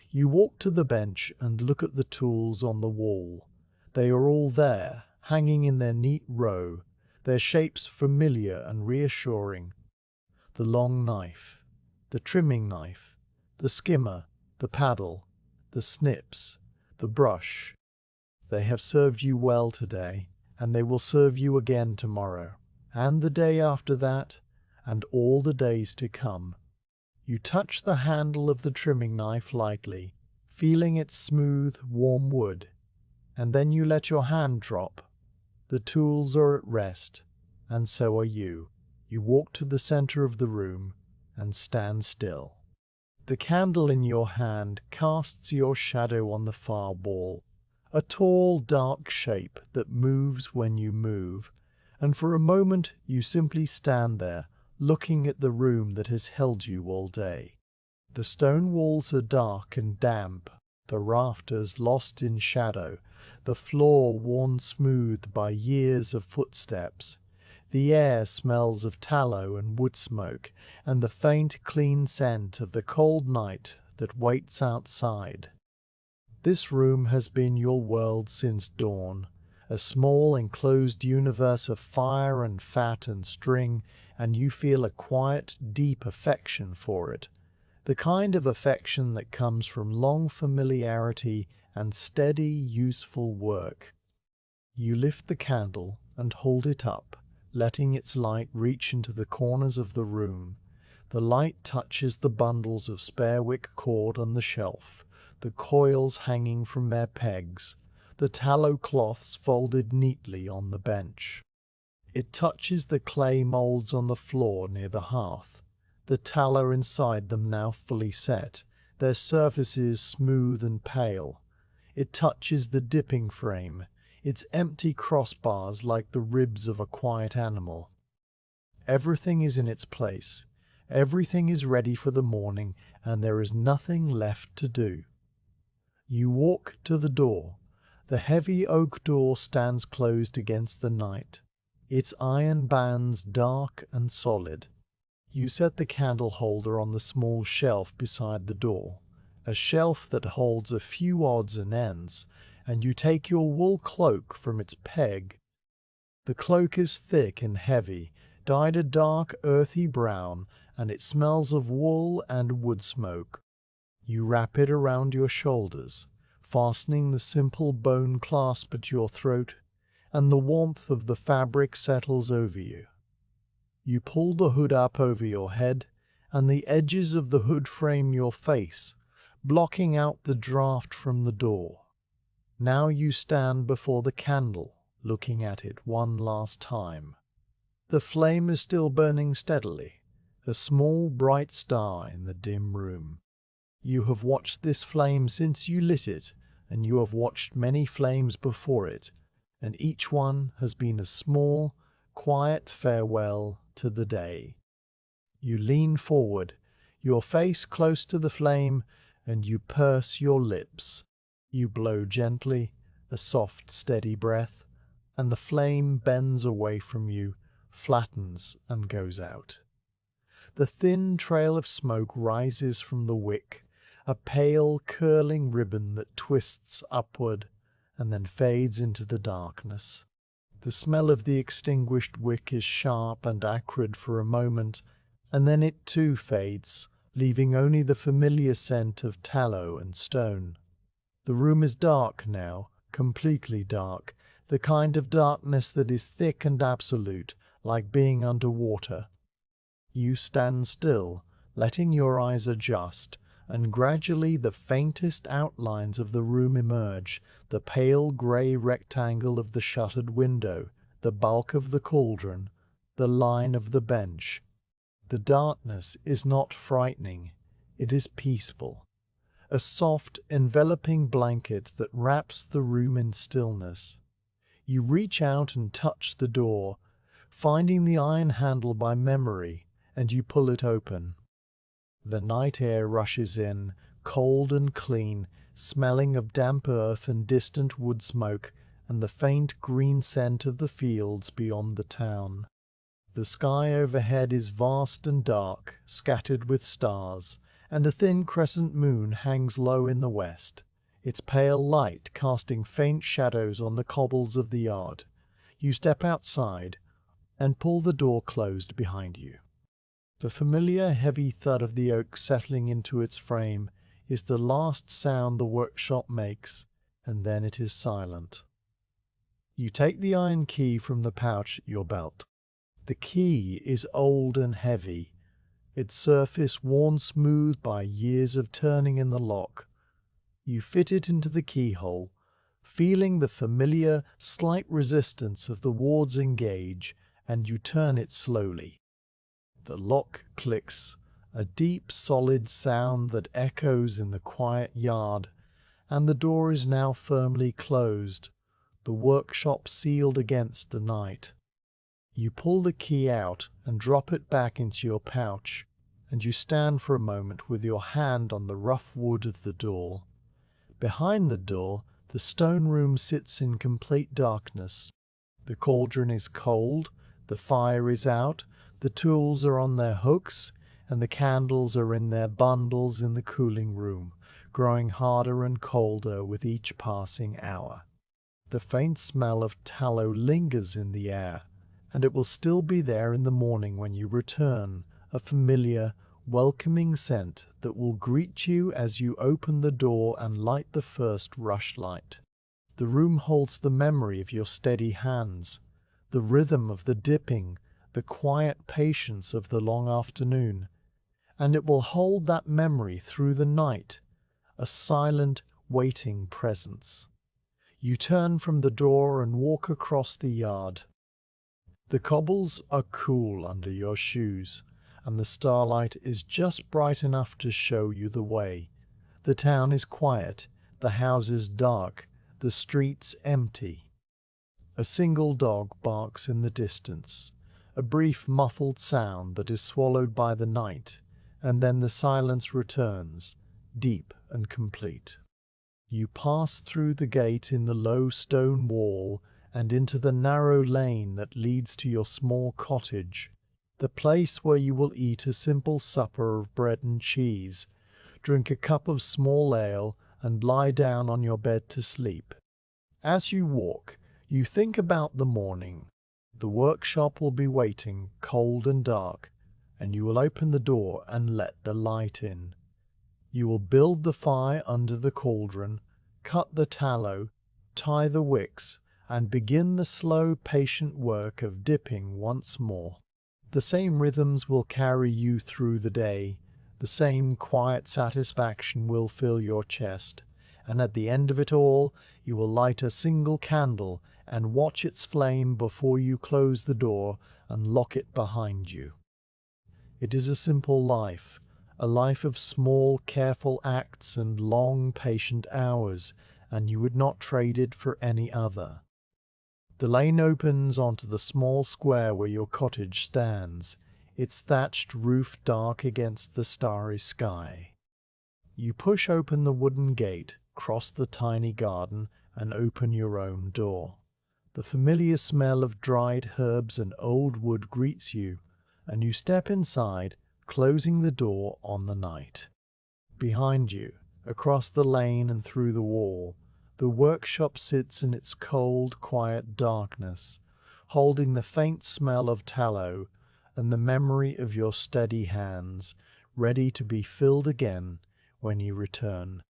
You walk to the bench and look at the tools on the wall. They are all there, hanging in their neat row, their shapes familiar and reassuring. The long knife, the trimming knife, the skimmer, the paddle, the snips, the brush. They have served you well today, and they will serve you again tomorrow, and the day after that, and all the days to come. You touch the handle of the trimming knife lightly, feeling its smooth, warm wood, and then you let your hand drop. The tools are at rest, and so are you. You walk to the center of the room and stand still. The candle in your hand casts your shadow on the far wall, a tall, dark shape that moves when you move, and for a moment you simply stand there, looking at the room that has held you all day. The stone walls are dark and damp, the rafters lost in shadow, the floor worn smooth by years of footsteps. The air smells of tallow and wood smoke, and the faint, clean scent of the cold night that waits outside. This room has been your world since dawn, a small enclosed universe of fire and fat and string, and you feel a quiet, deep affection for it, the kind of affection that comes from long familiarity and steady, useful work. You lift the candle and hold it up, letting its light reach into the corners of the room. The light touches the bundles of spare wick cord on the shelf, the coils hanging from their pegs, the tallow cloths folded neatly on the bench. It touches the clay molds on the floor near the hearth, the tallow inside them now fully set, their surfaces smooth and pale. It touches the dipping frame, its empty crossbars like the ribs of a quiet animal. Everything is in its place, everything is ready for the morning, and there is nothing left to do. You walk to the door. The heavy oak door stands closed against the night, its iron bands dark and solid. You set the candle holder on the small shelf beside the door, a shelf that holds a few odds and ends, and you take your wool cloak from its peg. The cloak is thick and heavy, dyed a dark earthy brown, and it smells of wool and wood smoke. You wrap it around your shoulders, fastening the simple bone clasp at your throat, and the warmth of the fabric settles over you. You pull the hood up over your head, and the edges of the hood frame your face, blocking out the draught from the door. Now you stand before the candle, looking at it one last time. The flame is still burning steadily, a small bright star in the dim room. You have watched this flame since you lit it, and you have watched many flames before it, and each one has been a small, quiet farewell to the day. You lean forward, your face close to the flame, and you purse your lips. You blow gently, a soft, steady breath, and the flame bends away from you, flattens, and goes out. The thin trail of smoke rises from the wick, a pale, curling ribbon that twists upward and then fades into the darkness. The smell of the extinguished wick is sharp and acrid for a moment, and then it too fades, leaving only the familiar scent of tallow and stone. The room is dark now, completely dark, the kind of darkness that is thick and absolute, like being under water. You stand still, letting your eyes adjust, and gradually the faintest outlines of the room emerge, the pale grey rectangle of the shuttered window, the bulk of the cauldron, the line of the bench. The darkness is not frightening, it is peaceful, a soft, enveloping blanket that wraps the room in stillness. You reach out and touch the door, finding the iron handle by memory, and you pull it open. The night air rushes in, cold and clean, smelling of damp earth and distant wood smoke, and the faint green scent of the fields beyond the town. The sky overhead is vast and dark, scattered with stars, and a thin crescent moon hangs low in the west, its pale light casting faint shadows on the cobbles of the yard, You step outside and pull the door closed behind you. The familiar heavy thud of the oak settling into its frame is the last sound the workshop makes, and then it is silent. You take the iron key from the pouch at your belt. The key is old and heavy, its surface worn smooth by years of turning in the lock. You fit it into the keyhole, feeling the familiar, slight resistance of the wards engage, and you turn it slowly. The lock clicks, a deep, solid sound that echoes in the quiet yard, and the door is now firmly closed, the workshop sealed against the night. You pull the key out and drop it back into your pouch, and you stand for a moment with your hand on the rough wood of the door. Behind the door, the stone room sits in complete darkness. The cauldron is cold, the fire is out, the tools are on their hooks, and the candles are in their bundles in the cooling room, growing harder and colder with each passing hour. The faint smell of tallow lingers in the air, and it will still be there in the morning when you return, a familiar, welcoming scent that will greet you as you open the door and light the first rushlight. The room holds the memory of your steady hands, the rhythm of the dipping, the quiet patience of the long afternoon, and it will hold that memory through the night, a silent, waiting presence. You turn from the door and walk across the yard. The cobbles are cool under your shoes, and the starlight is just bright enough to show you the way. The town is quiet, the houses dark, the streets empty. A single dog barks in the distance, a brief muffled sound that is swallowed by the night, and then the silence returns, deep and complete. You pass through the gate in the low stone wall and into the narrow lane that leads to your small cottage, the place where you will eat a simple supper of bread and cheese, drink a cup of small ale, and lie down on your bed to sleep. As you walk, you think about the morning. The workshop will be waiting, cold and dark, and you will open the door and let the light in. You will build the fire under the cauldron, cut the tallow, tie the wicks, and begin the slow, patient work of dipping once more. The same rhythms will carry you through the day, the same quiet satisfaction will fill your chest, and at the end of it all you will light a single candle and watch its flame before you close the door and lock it behind you. It is a simple life, a life of small, careful acts and long, patient hours, and you would not trade it for any other. The lane opens onto the small square where your cottage stands, its thatched roof dark against the starry sky. You push open the wooden gate, cross the tiny garden, and open your own door. The familiar smell of dried herbs and old wood greets you, and you step inside, closing the door on the night. Behind you, across the lane and through the wall, the workshop sits in its cold, quiet darkness, holding the faint smell of tallow and the memory of your steady hands, ready to be filled again when you return